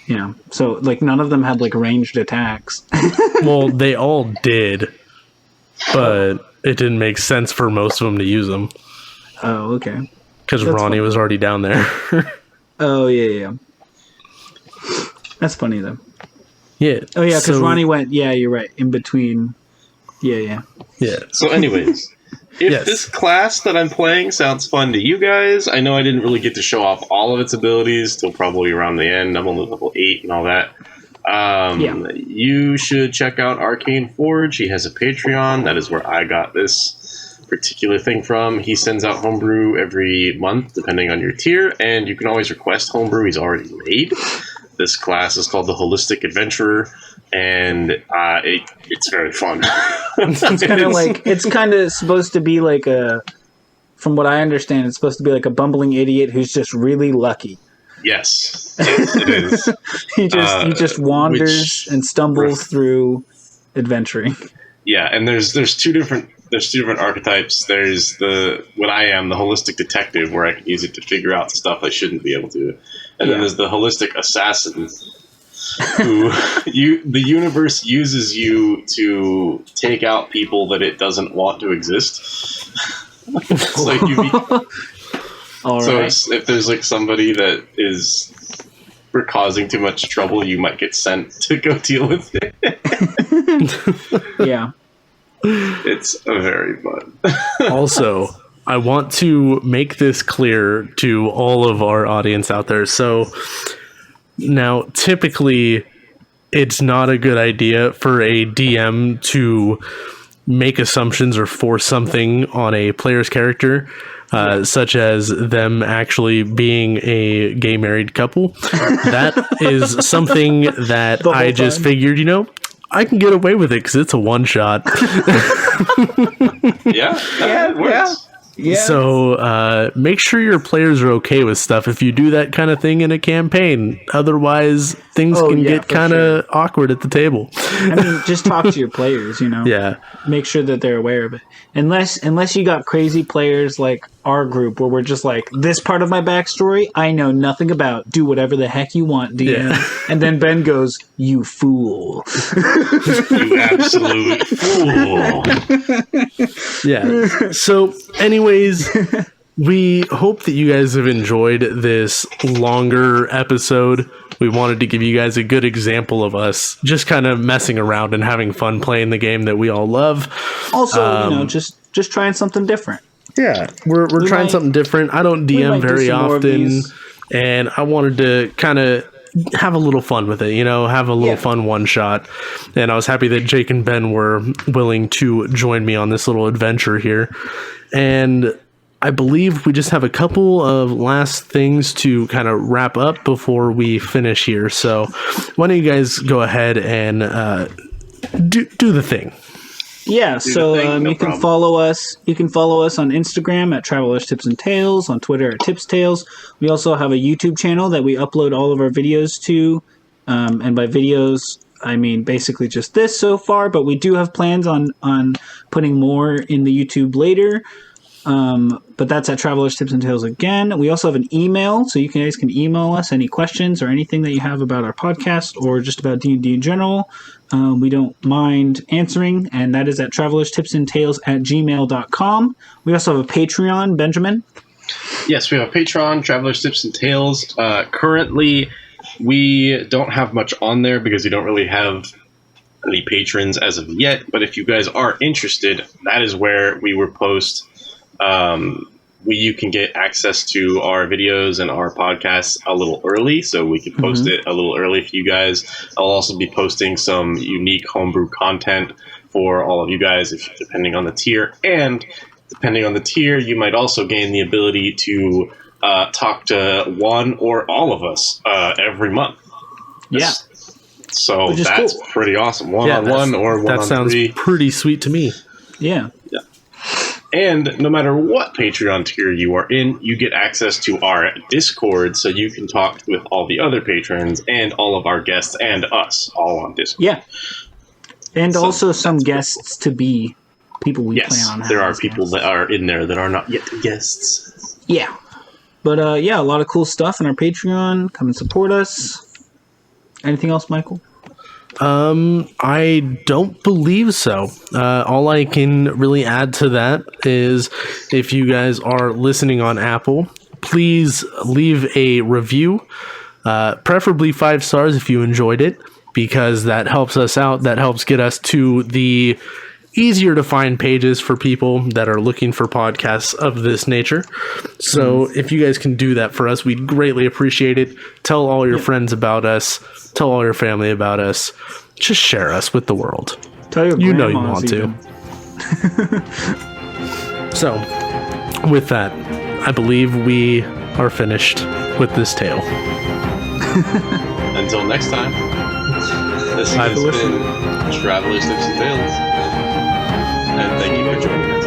Yeah. So, none of them had, ranged attacks. Well, they all did, but it didn't make sense for most of them to use them. Oh, okay. Because Ronnie was already down there. Oh, yeah. That's funny, though. Yeah. Oh, yeah, because Ronnie went, yeah, you're right, in between. Yeah. So anyways, if this class that I'm playing sounds fun to you guys, I know I didn't really get to show off all of its abilities till probably around the end. I'm only level 8 and all that. You should check out Arcane Forge. He has a Patreon. That is where I got this particular thing from. He sends out homebrew every month, depending on your tier, and you can always request homebrew he's already made. This class is called the Holistic Adventurer, and it's very fun. It's kind of supposed to be from what I understand, it's supposed to be like a bumbling idiot who's just really lucky. Yes, it is. he just wanders and stumbles through adventuring. Yeah, and there's two different archetypes. There's what I am, the holistic detective, where I can use it to figure out stuff I shouldn't be able to, and then there's the holistic assassin, who the universe uses you to take out people that it doesn't want to exist. It's like if there's somebody that is for causing too much trouble, you might get sent to go deal with it. Yeah. It's very fun. Also, I want to make this clear to all of our audience out there. So now, typically, it's not a good idea for a DM to make assumptions or force something on a player's character, such as them actually being a gay married couple. That is something that I just figured, I can get away with it because it's a one-shot. Yeah, it works. Yeah. So make sure your players are okay with stuff if you do that kind of thing in a campaign. Otherwise, things can get kind of awkward at the table. I mean, just talk to your players, Yeah. Make sure that they're aware of it. Unless you got crazy players like our group where we're just like, this part of my backstory, I know nothing about. Do whatever the heck you want, DM. Yeah. And then Ben goes, you fool. You absolute fool. Yeah. So, anyways, We hope that you guys have enjoyed this longer episode. We wanted to give you guys a good example of us just kind of messing around and having fun playing the game that we all love. Also, just trying something different. Yeah, we're trying something different. I don't DM very often, and I wanted to kind of have a little fun with it, have a little fun one shot. And I was happy that Jake and Ben were willing to join me on this little adventure here. And I believe we just have a couple of last things to kind of wrap up before we finish here. So why don't you guys go ahead and do the thing. Yeah, so you can follow us. You can follow us on Instagram at Travelers Tips and Tales, on Twitter at Tips Tales. We also have a YouTube channel that we upload all of our videos to. And by videos, I mean basically just this so far, but we do have plans on putting more in the YouTube later. But that's at Travelers Tips and Tales again. We also have an email, so you guys can email us any questions or anything that you have about our podcast or just about D&D in general. We don't mind answering, and that is at travelerstipsandtales@gmail.com. We also have a Patreon, Benjamin. Yes, we have a Patreon, Travelers Tips and Tales. Currently, we don't have much on there because we don't really have any patrons as of yet. But if you guys are interested, that is where we will post. You can get access to our videos and our podcasts a little early, so we can post it a little early for you guys. I'll also be posting some unique homebrew content for all of you guys, depending on the tier. And depending on the tier, you might also gain the ability to talk to one or all of us every month. Yeah. So that's cool. Pretty awesome. One-on-one or one-on-three. That sounds pretty sweet to me. Yeah. And no matter what Patreon tier you are in, you get access to our Discord, so you can talk with all the other patrons and all of our guests and us all on Discord. Yeah. And also some guests to be people we plan on having. There are people that are in there that are not yet guests. Yeah. But a lot of cool stuff on our Patreon. Come and support us. Anything else, Michael? I don't believe so. All I can really add to that is if you guys are listening on Apple, please leave a review, preferably 5 stars if you enjoyed it, because that helps us out. That helps get us to the easier to find pages for people that are looking for podcasts of this nature. So if you guys can do that for us, we'd greatly appreciate it. Tell all your friends about us. Tell all your family about us. Just share us with the world. Tell your you know you want even. to. So, with that, I believe we are finished with this tale. Until next time, this has been Travelers Tips and Tales. And thank you for joining us.